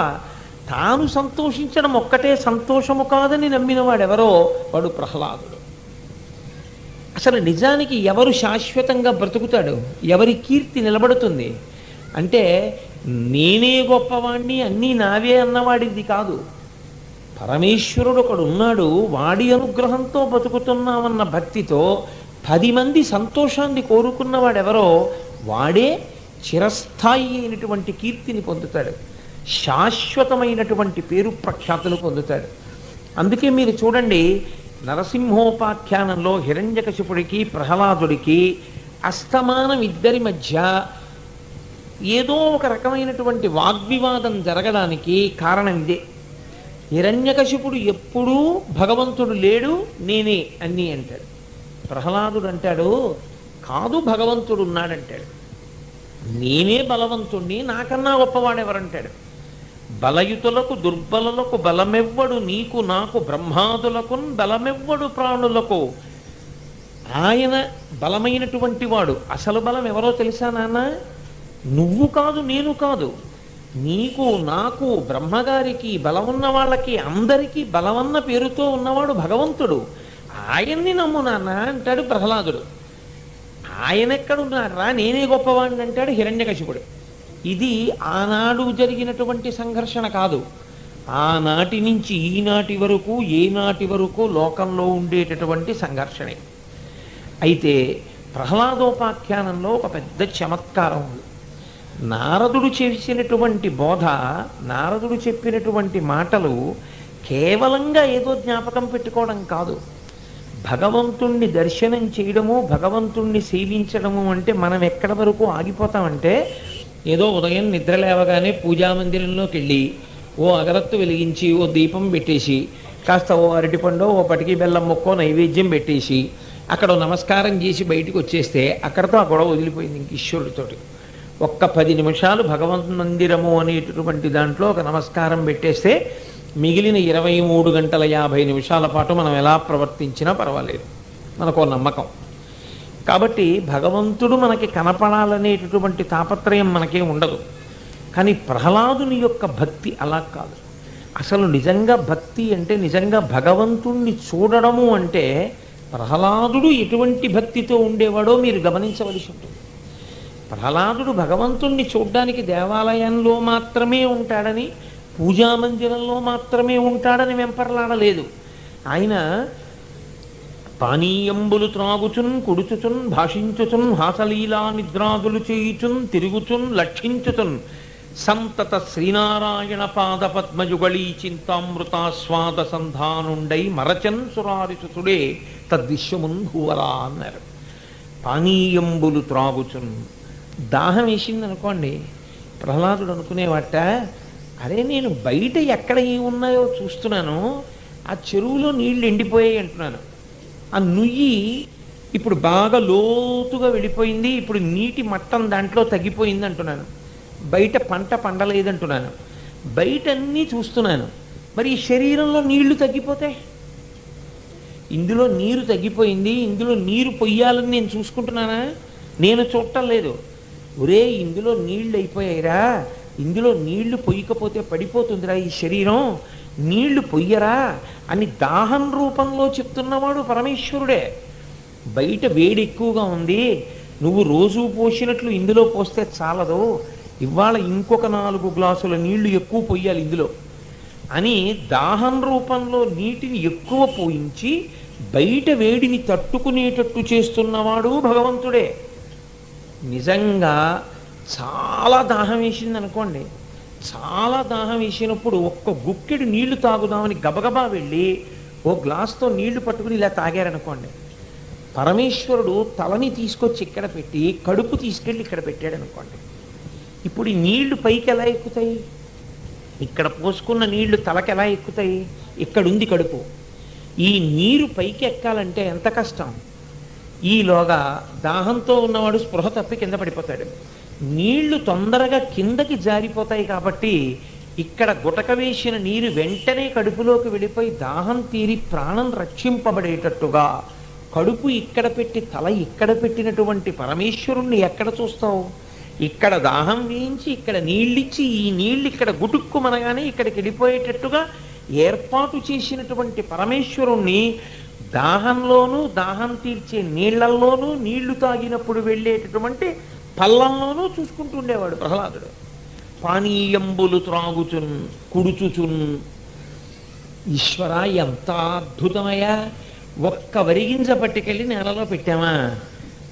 తాను సంతోషించడం ఒక్కటే సంతోషము కాదని నమ్మిన వాడెవరో వాడు ప్రహ్లాదుడు. అసలు నిజానికి ఎవరు శాశ్వతంగా బ్రతుకుతాడు, ఎవరి కీర్తి నిలబడుతుంది అంటే నేనే గొప్పవాణ్ణి అన్నీ నావే అన్నవాడిది కాదు. పరమేశ్వరుడు ఒకడు ఉన్నాడు, వాడి అనుగ్రహంతో బతుకుతున్నామన్న భక్తితో 10 మంది సంతోషాన్ని కోరుకున్నవాడెవరో వాడే చిరస్థాయి అయినటువంటి కీర్తిని పొందుతాడు, శాశ్వతమైనటువంటి పేరు ప్రఖ్యాతులు పొందుతాడు. అందుకే మీరు చూడండి, నరసింహోపాఖ్యానంలో హిరణ్యకశిపుడికి ప్రహ్లాదుడికి అస్తమానం ఇద్దరి మధ్య ఏదో ఒక రకమైనటువంటి వాగ్వివాదం జరగడానికి కారణం ఇదే. హిరణ్యకశిపుడు ఎప్పుడూ భగవంతుడు లేడు, నేనే అన్నీ అంటాడు. ప్రహ్లాదుడు అంటాడు, కాదు భగవంతుడు ఉన్నాడంటాడు. నేనే బలవంతుణ్ణి, నాకన్నా గొప్పవాడెవరంటాడు. బలయుతులకు దుర్బలులకు బలమెవ్వడు నీకు నాకు బ్రహ్మాదులకు బలమెవ్వడు ప్రాణులకు. ఆయన బలమైనటువంటి వాడు. అసలు బలం ఎవరో తెలుసా నాన్న? నువ్వు కాదు, నేను కాదు. నీకు నాకు బ్రహ్మగారికి బలమున్న వాళ్ళకి అందరికీ బలమన్న పేరుతో ఉన్నవాడు భగవంతుడు. ఆయన్ని నమ్ము నాన్న అంటాడు ప్రహ్లాదుడు. ఆయన ఎక్కడున్నారా, నేనే గొప్పవాడిని అంటాడు హిరణ్యకశిపుడు. ఇది ఆనాడు జరిగినటువంటి సంఘర్షణ కాదు, ఆనాటి నుంచి ఈనాటి వరకు ఏనాటి వరకు లోకంలో ఉండేటటువంటి సంఘర్షణే. అయితే ప్రహ్లాదోపాఖ్యానంలో ఒక పెద్ద చమత్కారం ఉంది. నారదుడు చేసినటువంటి బోధ, నారదుడు చెప్పినటువంటి మాటలు కేవలంగా ఏదో జ్ఞాపకం పెట్టుకోవడం కాదు. భగవంతుణ్ణి దర్శనం చేయడము, భగవంతుణ్ణి సేవించడము అంటే మనం ఎక్కడి వరకు ఆగిపోతామంటే, ఏదో ఉదయం నిద్ర లేవగానే పూజామందిరంలోకి వెళ్ళి ఓ అగరత్తు వెలిగించి ఓ దీపం పెట్టేసి కాస్త ఓ అరటిపండో ఓ పటికి బెల్లం ముక్కో నైవేద్యం పెట్టేసి అక్కడ నమస్కారం చేసి బయటికి వచ్చేస్తే అక్కడతో ఆ గొడవ వదిలిపోయింది. ఇంక ఈశ్వరుడితోటి ఒక్క 10 నిమిషాలు భగవంతు మందిరము అనేటటువంటి దాంట్లో ఒక నమస్కారం పెట్టేస్తే మిగిలిన 23 గంటల 50 నిమిషాల పాటు మనం ఎలా ప్రవర్తించినా పర్వాలేదు, మనకు నమ్మకం. కాబట్టి భగవంతుడు మనకి కనపడాలనేటటువంటి తాపత్రయం మనకే ఉండదు. కానీ ప్రహ్లాదుని యొక్క భక్తి అలా కాదు. అసలు నిజంగా భక్తి అంటే, నిజంగా భగవంతుణ్ణి చూడడము అంటే ప్రహ్లాదుడు ఎటువంటి భక్తితో ఉండేవాడో మీరు గమనించవలసి ఉంటుంది. ప్రహ్లాదుడు భగవంతుణ్ణి చూడ్డానికి దేవాలయంలో మాత్రమే ఉంటాడని, పూజామందిరంలో మాత్రమే ఉంటాడని వెంపర్లాడలేదు. ఆయన పానీయంబులు త్రాగుచున్ కుడుచుచున్ భాషించుచున్ హాసలీలా నిద్రాదులు చేయుచున్ తిరుగుచున్ లక్షించుచున్ సంతత శ్రీనారాయణ పాద పద్మయుగళీ చింతామృతాస్వాద సంధానుండై మరచన్ సురారిసుతుడే తద్విశ్వమున్ భూవరా అన్నారు. పానీయంబులు త్రాగుచున్, దాహం వేసింది అనుకోండి, ప్రహ్లాదుడు అనుకునేవాట, అరే నేను బయట ఎక్కడ ఏమున్నాయో చూస్తున్నాను, ఆ చెరువులో నీళ్లు ఎండిపోయాయి అంటున్నాను, ఆ నుయ్యి ఇప్పుడు బాగా లోతుగా వెళ్ళిపోయింది, ఇప్పుడు నీటి మట్టం దాంట్లో తగ్గిపోయింది అంటున్నాను, బయట పంట పండలేదంటున్నాను, బయట అన్నీ చూస్తున్నాను, మరి ఈ శరీరంలో నీళ్లు తగ్గిపోతే, ఇందులో నీరు తగ్గిపోయింది, ఇందులో నీరు పొయ్యాలని నేను చూసుకుంటున్నానా? నేను చూడటం లేదు. ఒరే ఇందులో నీళ్లు అయిపోయాయిరా, ఇందులో నీళ్లు పొయ్యకపోతే పడిపోతుందిరా ఈ శరీరం, నీళ్లు పొయ్యరా అని దాహం రూపంలో చెప్తున్నవాడు పరమేశ్వరుడే. బయట వేడి ఎక్కువగా ఉంది, నువ్వు రోజు పోసినట్లు ఇందులో పోస్తే చాలదు, ఇవాళ ఇంకొక 4 గ్లాసుల నీళ్లు ఎక్కువ పొయ్యాలి ఇందులో అని దాహం రూపంలో నీటిని ఎక్కువ పోయించి బయట వేడిని తట్టుకునేటట్టు చేస్తున్నవాడు భగవంతుడే. నిజంగా చాలా దాహం వేసింది అనుకోండి, చాలా దాహం వేసినప్పుడు ఒక్క గుక్కెడు నీళ్లు తాగుదామని గబగబా వెళ్ళి ఓ గ్లాస్తో నీళ్లు పట్టుకుని ఇలా తాగారనుకోండి, పరమేశ్వరుడు తలని తీసుకొచ్చి ఇక్కడ పెట్టి కడుపు తీసుకెళ్ళి ఇక్కడ పెట్టాడు అనుకోండి, ఇప్పుడు ఈ నీళ్లు పైకి ఎలా ఎక్కుతాయి? ఇక్కడ పోసుకున్న నీళ్లు తలకి ఎలా ఎక్కుతాయి? ఇక్కడుంది కడుపు. ఈ నీరు పైకి ఎక్కాలంటే ఎంత కష్టం. ఈలోగా దాహంతో ఉన్నవాడు స్పృహ తప్పి కింద పడిపోతాడు. నీళ్లు తొందరగా కిందకి జారిపోతాయి కాబట్టి ఇక్కడ గుటక వేసిన నీరు వెంటనే కడుపులోకి వెళ్ళిపోయి దాహం తీరి ప్రాణం రక్షింపబడేటట్టుగా కడుపు ఇక్కడ పెట్టి తల ఇక్కడ పెట్టినటువంటి పరమేశ్వరుణ్ణి ఎక్కడ చూస్తావు? ఇక్కడ దాహం వేయించి ఇక్కడ నీళ్ళిచ్చి ఈ నీళ్ళు ఇక్కడ గుటుక్కుమనగానే ఇక్కడికి వెళ్ళిపోయేటట్టుగా ఏర్పాటు చేసినటువంటి పరమేశ్వరుణ్ణి దాహంలోనూ దాహం తీర్చే నీళ్లల్లోనూ నీళ్లు తాగినప్పుడు వెళ్ళేటటువంటి పల్లంలోనూ చూసుకుంటూ ఉండేవాడు ప్రహ్లాదుడు. పానీయంబులు త్రాగుచున్ కుడుచుచున్. ఈశ్వర ఎంత అద్భుతమయ్యా! ఒక్క వరిగింజ పట్టుకెళ్ళి నేలలో పెట్టామా,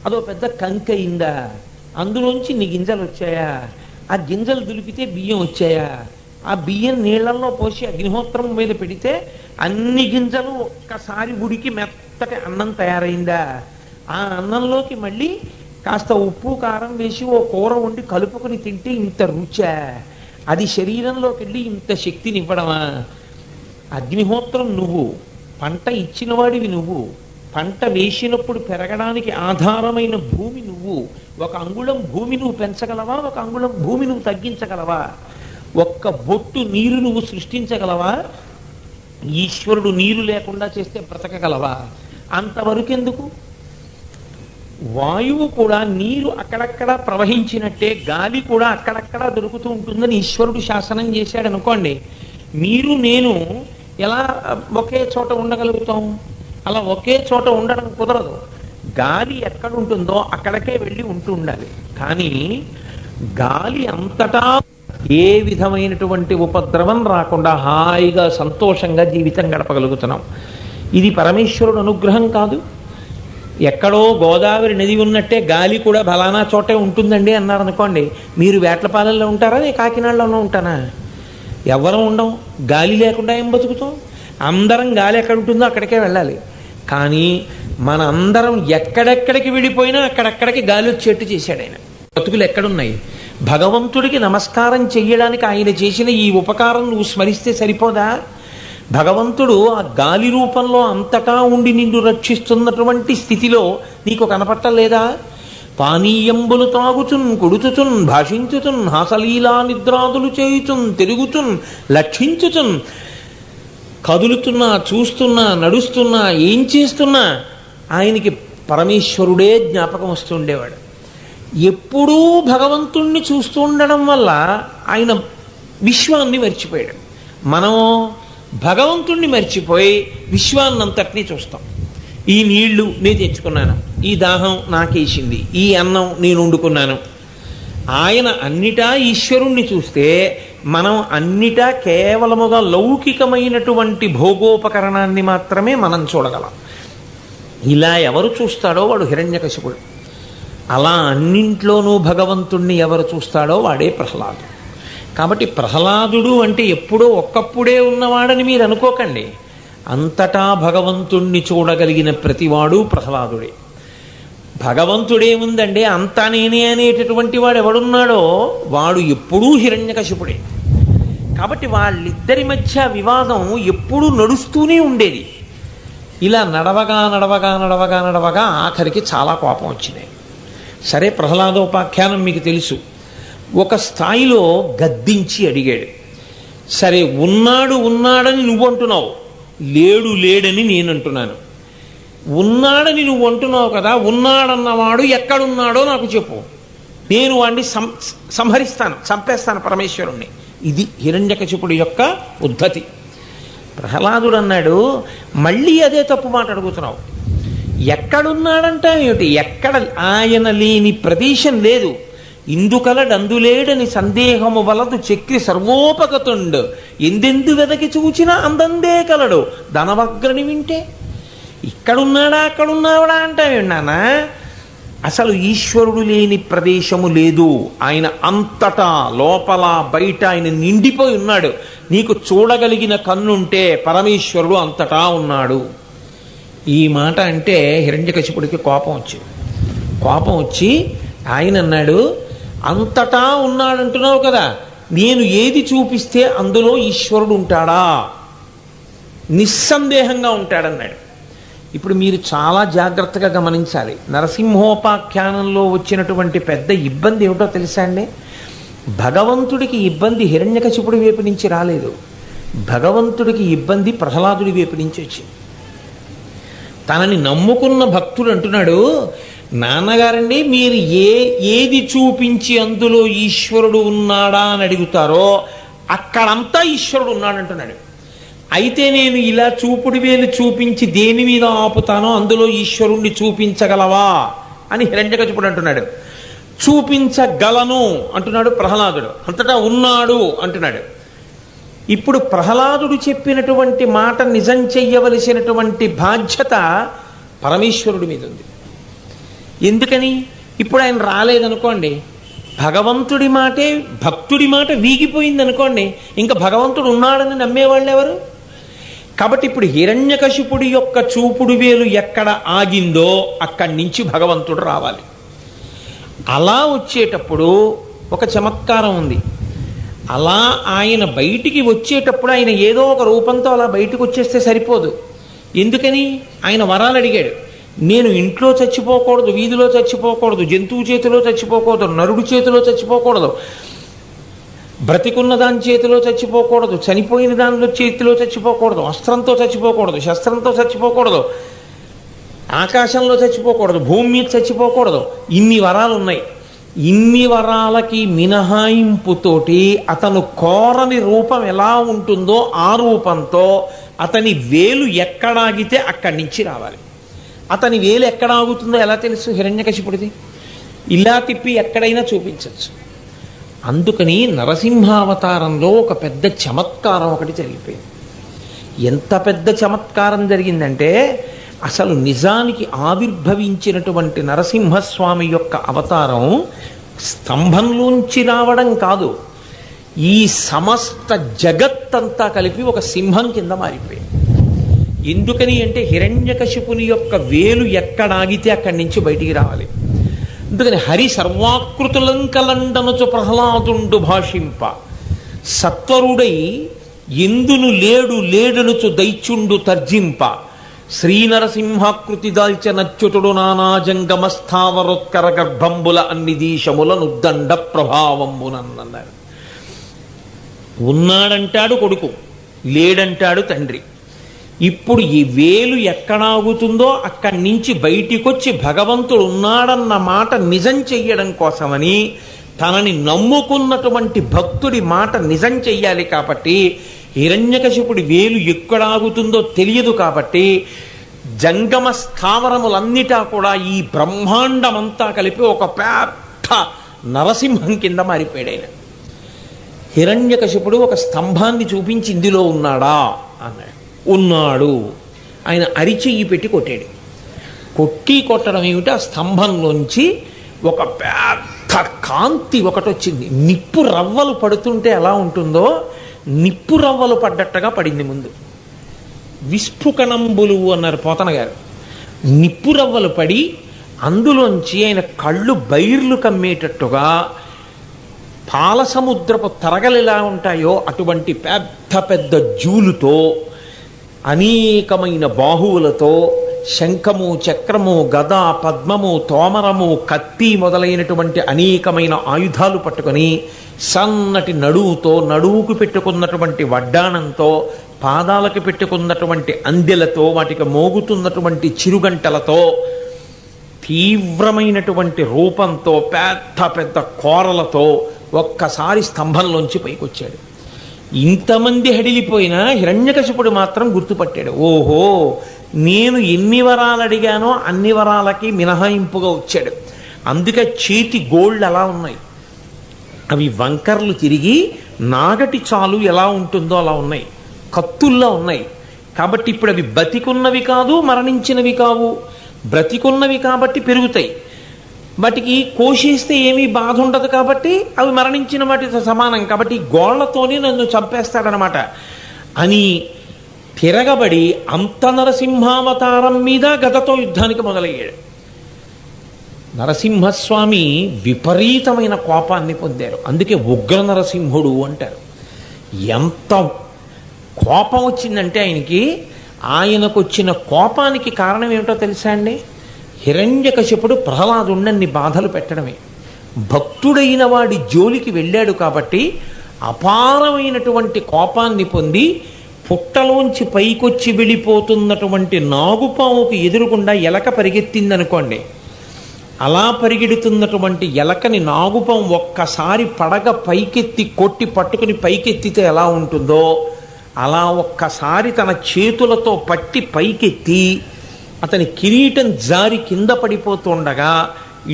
అదో పెద్ద కంకయిందా, అందులోంచి నీ గింజలు వచ్చాయా, ఆ గింజలు దులిపితే బియ్యం వచ్చాయా, ఆ బియ్యం నీళ్లలో పోసి అగ్నిహోత్రం మీద పెడితే అన్ని గింజలు ఒక్కసారి ఉడికి మెత్తటి అన్నం తయారైందా, ఆ అన్నంలోకి మళ్ళీ కాస్త ఉప్పు కారం వేసి ఓ కూర వండి కలుపుకొని తింటే ఇంత రుచా, అది శరీరంలోకి వెళ్ళి ఇంత శక్తినివ్వడమా. అగ్నిహోత్రం నువ్వు, పంట ఇచ్చినవాడివి నువ్వు, పంట వేసినప్పుడు పెరగడానికి ఆధారమైన భూమి నువ్వు. ఒక అంగుళం భూమి నువ్వు పెంచగలవా, ఒక అంగుళం భూమి నువ్వు తగ్గించగలవా, ఒక్క బొట్టు నీరు నువ్వు సృష్టించగలవా, ఈశ్వరుడు నీరు లేకుండా చేస్తే బ్రతకగలవా? అంతవరకెందుకు? వాయువు కూడా నీరు అక్కడక్కడ ప్రవహించినట్టే గాలి కూడా అక్కడక్కడ దొరుకుతూ ఉంటుందని ఈశ్వరుడు శాసనం చేశాడు అనుకోండి. మీరు నేను ఎలా ఒకే చోట ఉండగలుగుతాం? అలా ఒకే చోట ఉండడం కుదరదు. గాలి ఎక్కడ ఉంటుందో అక్కడికే వెళ్ళి ఉంటూ ఉండాలి. కానీ గాలి అంతటా ఏ విధమైనటువంటి ఉపద్రవం రాకుండా హాయిగా సంతోషంగా జీవితం గడపగలుగుతున్నాం. ఇది పరమేశ్వరుడు అనుగ్రహం కాదు. ఎక్కడో గోదావరి నది ఉన్నట్టే గాలి కూడా బలానా చోటే ఉంటుందండి అన్నారు అనుకోండి, మీరు వేట్లపాలెంలో ఉంటారా, నేను కాకినాడలోనే ఉంటానా? ఎవరం ఉండం. గాలి లేకుండా ఏం బతుకుతాం? అందరం గాలి ఎక్కడ ఉంటుందో అక్కడికే వెళ్ళాలి. కానీ మన అందరం ఎక్కడెక్కడికి వెళ్ళిపోయినా అక్కడెక్కడికి గాలి వచ్చేట్టు చేశాడు ఆయన. బతుకులు ఎక్కడున్నాయి? భగవంతుడికి నమస్కారం చెయ్యడానికి ఆయన చేసిన ఈ ఉపకారం నువ్వు స్మరిస్తే సరిపోదా? భగవంతుడు ఆ గాలి రూపంలో అంతటా ఉండి నిన్ను రక్షిస్తున్నటువంటి స్థితిలో నీకు కనపట్టలేదా? పానీయంబులు తాగుచున్ కొడుచుచున్ భాషించుచున్ హాసలీలా నిద్రాదులు చేయుచున్ తిరుగుచున్ లక్షించుచున్, కదులుతున్నా చూస్తున్నా నడుస్తున్నా ఏం చేస్తున్నా ఆయనకి పరమేశ్వరుడే జ్ఞాపకం వస్తుండేవాడు. ఎప్పుడూ భగవంతుణ్ణి చూస్తూ ఉండడం వల్ల ఆయన విశ్వాన్ని మర్చిపోయాడు. మనం భగవంతుణ్ణి మర్చిపోయి విశ్వాన్నంతటినీ చూస్తాం. ఈ నీళ్లు నేను తెచ్చుకున్నాను, ఈ దాహం నాకేసింది, ఈ అన్నం నేను వండుకున్నాను. ఆయన అన్నిటా ఈశ్వరుణ్ణి చూస్తే మనం అన్నిటా కేవలముగా లౌకికమైనటువంటి భోగోపకరణాన్ని మాత్రమే మనం చూడగలం. ఇలా ఎవరు చూస్తాడో వాడు హిరణ్యకశిపుడు. అలా అన్నింట్లోనూ భగవంతుణ్ణి ఎవరు చూస్తాడో వాడే ప్రహ్లాదుడు. కాబట్టి ప్రహ్లాదుడు అంటే ఎప్పుడో ఒక్కప్పుడే ఉన్నవాడని మీరు అనుకోకండి. అంతటా భగవంతుణ్ణి చూడగలిగిన ప్రతివాడు ప్రహ్లాదుడే. భగవంతుడేముందండి, అంతా నేనే అనేటటువంటి వాడు ఎవడున్నాడో వాడు ఎప్పుడూ హిరణ్యకశిపుడే. కాబట్టి వాళ్ళిద్దరి మధ్య వివాదం ఎప్పుడూ నడుస్తూనే ఉండేది. ఇలా నడవగా నడవగా నడవగా నడవగా ఆఖరికి చాలా కోపం వచ్చినాయి. సరే, ప్రహ్లాదోపాఖ్యానం మీకు తెలుసు. ఒక స్థాయిలో గద్దించి అడిగాడు. సరే, ఉన్నాడు ఉన్నాడని నువ్వు అంటున్నావు, లేడు లేడని నేను అంటున్నాను. ఉన్నాడని నువ్వు అంటున్నావు కదా, ఉన్నాడన్నవాడు ఎక్కడున్నాడో నాకు చెప్పు, నేను వాడిని సంహరిస్తాను, చంపేస్తాను పరమేశ్వరుణ్ణి. ఇది హిరణ్యకశిపుడి యొక్క ఉద్ధతి. ప్రహ్లాదుడు అన్నాడు, మళ్ళీ అదే తప్పు మాట అడుగుతున్నావు. ఎక్కడున్నాడంటే ఏమిటి? ఎక్కడ ఆయన లేని ప్రదేశం లేదు. ఇందుకలడందులేడని సందేహము వలదు చక్రి సర్వోపగతుండు, ఎందెందు వెదకి చూచినా అందందే కలడు ధనవగ్రని వింటే. ఇక్కడున్నాడా అక్కడున్నాడా అంటావు నాన్న? అసలు ఈశ్వరుడు లేని ప్రదేశము లేదు. ఆయన అంతటా లోపల బయట ఆయన నిండిపోయి ఉన్నాడు. నీకు చూడగలిగిన కన్నుంటే పరమేశ్వరుడు అంతటా ఉన్నాడు. ఈ మాట అంటే హిరణ్యకశిపుడికి కోపం వచ్చింది. కోపం వచ్చి ఆయన అన్నాడు, అంతటా ఉన్నాడంటున్నావు కదా, నేను ఏది చూపిస్తే అందులో ఈశ్వరుడు ఉంటాడా? నిస్సందేహంగా ఉంటాడన్నాడు. ఇప్పుడు మీరు చాలా జాగ్రత్తగా గమనించాలి. నరసింహోపాఖ్యానంలో వచ్చినటువంటి పెద్ద ఇబ్బంది ఏమిటో తెలుసా అండి? భగవంతుడికి ఇబ్బంది హిరణ్యకశిపుడి వైపు నుంచి రాలేదు. భగవంతుడికి ఇబ్బంది ప్రహ్లాదుడి వైపు నుంచి వచ్చింది. తనని నమ్ముకున్న భక్తుడు అంటున్నాడు, నాన్నగారండి మీరు ఏది చూపించి అందులో ఈశ్వరుడు ఉన్నాడా అని అడుగుతారో అక్కడంతా ఈశ్వరుడు ఉన్నాడంటున్నాడు. అయితే నేను ఇలా చూపుడు వేలు చూపించి దేని మీద ఆపుతానో అందులో ఈశ్వరుణ్ణి చూపించగలవా అని హిరణ్యకశిపుడు అంటున్నాడు. చూపించగలను అంటున్నాడు ప్రహ్లాదుడు. అంతటా ఉన్నాడు అంటున్నాడు. ఇప్పుడు ప్రహ్లాదుడు చెప్పినటువంటి మాట నిజం చెయ్యవలసినటువంటి బాధ్యత పరమేశ్వరుడి మీద ఉంది. ఎందుకని? ఇప్పుడు ఆయన రాలేదనుకోండి, భగవంతుడి మాటే భక్తుడి మాట వీగిపోయింది అనుకోండి, ఇంకా భగవంతుడు ఉన్నాడని నమ్మేవాళ్ళు ఎవరు? కాబట్టి ఇప్పుడు హిరణ్యకశిపుడి యొక్క చూపుడు వేలు ఎక్కడ ఆగిందో అక్కడి నుంచి భగవంతుడు రావాలి. అలా వచ్చేటప్పుడు ఒక చమత్కారం ఉంది. అలా ఆయన బయటికి వచ్చేటప్పుడు ఆయన ఏదో ఒక రూపంతో అలా బయటకు వచ్చేస్తే సరిపోదు. ఎందుకని? ఆయన వరాలు అడిగాడు. నేను ఇంట్లో చచ్చిపోకూడదు, వీధిలో చచ్చిపోకూడదు, జంతువు చేతిలో చచ్చిపోకూడదు, నరుడి చేతిలో చచ్చిపోకూడదు, బ్రతికున్న దాని చేతిలో చచ్చిపోకూడదు, చనిపోయిన దానిలో చేతిలో చచ్చిపోకూడదు, అస్త్రంతో చచ్చిపోకూడదు, శస్త్రంతో చచ్చిపోకూడదు, ఆకాశంలో చచ్చిపోకూడదు, భూమి మీద చచ్చిపోకూడదు. ఇన్ని వరాలు ఉన్నాయి. ఇన్ని వరాలకి మినహాయింపుతోటి అతను కోరని రూపం ఎలా ఉంటుందో ఆ రూపంతో అతని వేలు ఎక్కడాగితే అక్కడి నుంచి రావాలి. అతని వేలు ఎక్కడ ఆగుతుందో ఎలా తెలుసు హిరణ్యకశిపుడిది? ఇలా తిప్పి ఎక్కడైనా చూపించవచ్చు. అందుకని నరసింహావతారంలో ఒక పెద్ద చమత్కారం ఒకటి జరిగిపోయింది. ఎంత పెద్ద చమత్కారం జరిగిందంటే అసలు నిజానికి ఆవిర్భవించినటువంటి నరసింహస్వామి యొక్క అవతారం స్తంభంలోంచి రావడం కాదు, ఈ సమస్త జగత్తంతా కలిపి ఒక సింహం కింద మారిపోయింది. ఎందుకని అంటే హిరణ్యకశిపుని యొక్క వేలు ఎక్కడాగితే అక్కడి నుంచి బయటికి రావాలి. అందుకని హరి సర్వాకృతులంకలండనుచు ప్రహ్లాదుండు భాషింప సత్వరుడై ఎందును లేడు లేడనుచు దైత్యుండు తర్జింప శ్రీనరసింహాకృతి దాల్చనచ్యుతుడు నానాజంగమస్థావరోత్కర గర్భంబుల అన్ని దీశముల నుద్దండ ప్రభావంబునన్నారు. ఉన్నాడంటాడు కొడుకు, లేడంటాడు తండ్రి. ఇప్పుడు ఈ వేలు ఎక్కడాగుతుందో అక్కడి నుంచి బయటికొచ్చి భగవంతుడు ఉన్నాడన్న మాట నిజం చెయ్యడం కోసమని తనని నమ్ముకున్నటువంటి భక్తుడి మాట నిజం చెయ్యాలి. కాబట్టి హిరణ్యకశిపుడి వేలు ఎక్కడాగుతుందో తెలియదు. కాబట్టి జంగమ స్థావరములన్నిటా కూడా ఈ బ్రహ్మాండమంతా కలిపి ఒక పెద్ద నరసింహం కింద మారిపోయాడు ఆయన. హిరణ్యకశిపుడు ఒక స్తంభాన్ని చూపించి ఇందులో ఉన్నాడా అన్నాడు. ఉన్నాడు. ఆయన అరిచెయ్యి పెట్టి కొట్టాడు. కొట్టడం ఏమిటి? ఆ స్తంభంలోంచి ఒక పెద్ద కాంతి ఒకటి వచ్చింది. నిప్పు రవ్వలు పడుతుంటే ఎలా ఉంటుందో నిప్పు రవ్వలు పడ్డట్టుగా పడింది. ముందు విస్ఫుకణంబులు అన్నారు పోతన గారు. నిప్పు రవ్వలు పడి అందులోంచి ఆయన కళ్ళు బైర్లు కమ్మేటట్టుగా పాలసముద్రపు తరగలు ఎలా ఉంటాయో అటువంటి పెద్ద పెద్ద జూలుతో అనేకమైన బాహువులతో శంఖము, చక్రము, గద, పద్మము, తోమరము, కత్తి మొదలైనటువంటి అనేకమైన ఆయుధాలు పట్టుకొని సన్నటి నడువుతో, నడువుకు పెట్టుకున్నటువంటి వడ్డాణంతో, పాదాలకు పెట్టుకున్నటువంటి అందెలతో, వాటికి మోగుతున్నటువంటి చిరుగంటలతో, తీవ్రమైనటువంటి రూపంతో, పెద్ద పెద్ద కోరలతో ఒక్కసారి స్తంభంలోంచి పైకొచ్చాడు. ఇంతమంది హడిలిపోయినా హిరణ్యకశిపుడు మాత్రం గుర్తుపట్టాడు. ఓహో, నేను ఎన్ని వరాలు అడిగానో అన్ని వరాలకి మినహాయింపుగా వచ్చాడు. అందుకే చేతి గోళ్ళు అలా ఉన్నాయి, అవి వంకర్లు తిరిగి నాగటి చాలు ఎలా ఉంటుందో అలా ఉన్నాయి, కత్తుల్లా ఉన్నాయి. కాబట్టి ఇప్పుడు అవి బతికున్నవి కాదు, మరణించినవి కావు. బ్రతికున్నవి కాబట్టి పెరుగుతాయి, వాటికి కోసేస్తే ఏమీ బాధ ఉండదు కాబట్టి అవి మరణించిన వాటితో సమానం. కాబట్టి గోళ్లతోనే నన్ను చంపేస్తాడనమాట అని తిరగబడి అంత నరసింహావతారం మీద గదతో యుద్ధానికి మొదలయ్యాడు. నరసింహస్వామి విపరీతమైన కోపాన్ని పొందారు. అందుకే ఉగ్ర నరసింహుడు అంటారు. ఎంత కోపం వచ్చిందంటే ఆయనకు వచ్చిన కోపానికి కారణం ఏమిటో తెలుసా అండి? హిరణ్యకశిపుడు ప్రహ్లాదుణ్ణి బాధలు పెట్టడమే. భక్తుడైన వాడి జోలికి వెళ్ళాడు కాబట్టి అపారమైనటువంటి కోపాన్ని పొంది పుట్టలోంచి పైకొచ్చి వెళ్ళిపోతున్నటువంటి నాగుపాముకు ఎదురుగుండా ఎలక పరిగెత్తిందనుకోండి, అలా పరిగెడుతున్నటువంటి ఎలకని నాగుపం ఒక్కసారి పడగ పైకెత్తి కొట్టి పట్టుకుని పైకెత్తితే ఎలా ఉంటుందో అలా ఒక్కసారి తన చేతులతో పట్టి పైకెత్తి అతని కిరీటం జారి కింద పడిపోతుండగా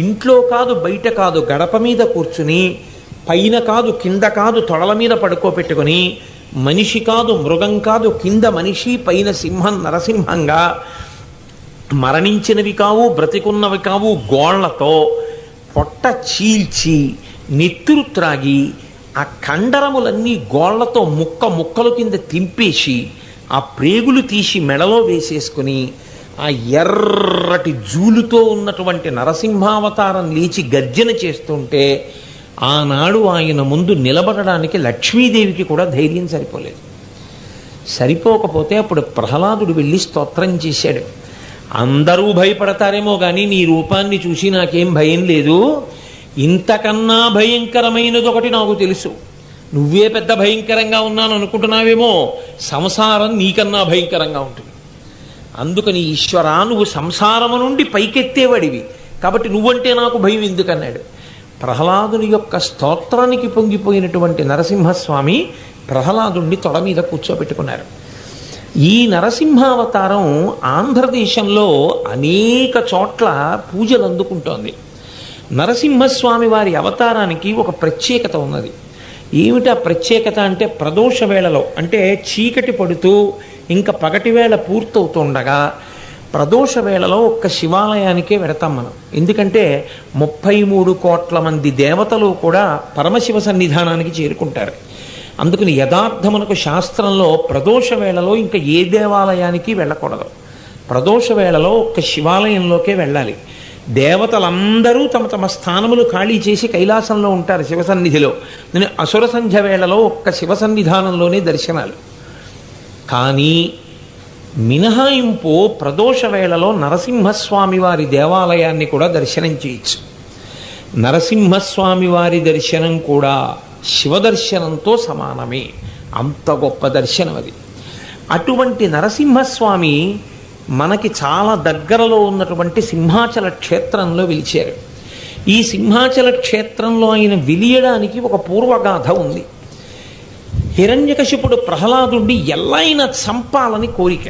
ఇంట్లో కాదు బయట కాదు గడప మీద కూర్చుని పైన కాదు కింద కాదు తొడల మీద పడుకోబెట్టుకుని మనిషి కాదు మృగం కాదు కింద మనిషి పైన సింహం నరసింహంగా మరణించినవి కావు బ్రతికున్నవి కావు గోళ్లతో పొట్ట చీల్చి నెత్తురు త్రాగి ఆ కండరములన్నీ గోళ్లతో ముక్కలు కింద తింపేసి ఆ ప్రేగులు తీసి మెడలో వేసేసుకుని ఆ ఎర్రటి జూలుతో ఉన్నటువంటి నరసింహావతారం లేచి గర్జన చేస్తుంటే ఆనాడు ఆయన ముందు నిలబడడానికి లక్ష్మీదేవికి కూడా ధైర్యం సరిపోలేదు. సరిపోకపోతే అప్పుడు ప్రహ్లాదుడు వెళ్ళి స్తోత్రం చేశాడు. అందరూ భయపడతారేమో కానీ నీ రూపాన్ని చూసి నాకేం భయం లేదు, ఇంతకన్నా భయంకరమైనది ఒకటి నాకు తెలుసు. నువ్వే పెద్ద భయంకరంగా ఉన్నాను అనుకుంటున్నావేమో, సంసారం నీకన్నా భయంకరంగా ఉంటుంది. అందుకని ఈశ్వరా నువ్వు సంసారము నుండి పైకెత్తేవాడివి కాబట్టి నువ్వంటే నాకు భయం ఎందుకన్నాడు. ప్రహ్లాదుని యొక్క స్తోత్రానికి పొంగిపోయినటువంటి నరసింహస్వామి ప్రహ్లాదుణ్ణి తొడ మీద కూర్చోబెట్టుకున్నారు. ఈ నరసింహావతారం ఆంధ్రదేశంలో అనేక చోట్ల పూజలు అందుకుంటోంది. నరసింహస్వామి వారి అవతారానికి ఒక ప్రత్యేకత ఉన్నది. ఏమిటా ప్రత్యేకత అంటే ప్రదోష వేళలో అంటే చీకటి పడుతూ ఇంకా పగటి వేళ పూర్తవుతుండగా ప్రదోష వేళలో ఒక్క శివాలయానికే వెడతాం మనం. ఎందుకంటే 33 కోట్ల మంది దేవతలు కూడా పరమశివ సన్నిధానానికి చేరుకుంటారు. అందుకని యథార్థమునకు శాస్త్రంలో ప్రదోష వేళలో ఇంకా ఏ దేవాలయానికి వెళ్ళకూడదు. ప్రదోష వేళలో ఒక్క శివాలయంలోకే వెళ్ళాలి. దేవతలందరూ తమ తమ స్థానములు ఖాళీ చేసి కైలాసంలో ఉంటారు శివ సన్నిధిలో. నేను అసుర సంధ్య వేళలో ఒక్క శివ సన్నిధానంలోనే దర్శనాలు. కానీ మినహాయింపు ప్రదోష వేళలో నరసింహస్వామి వారి దేవాలయాన్ని కూడా దర్శనం చేయొచ్చు. నరసింహస్వామి వారి దర్శనం కూడా శివదర్శనంతో సమానమే, అంత గొప్ప దర్శనం అది. అటువంటి నరసింహస్వామి మనకి చాలా దగ్గరలో ఉన్నటువంటి సింహాచల క్షేత్రంలో వెలిచారు. ఈ సింహాచల క్షేత్రంలో ఆయన వెలియడానికి ఒక పూర్వగాథ ఉంది. హిరణ్యకశిపుడు ప్రహ్లాదుడిని ఎల్లైనా చంపాలని కోరిక.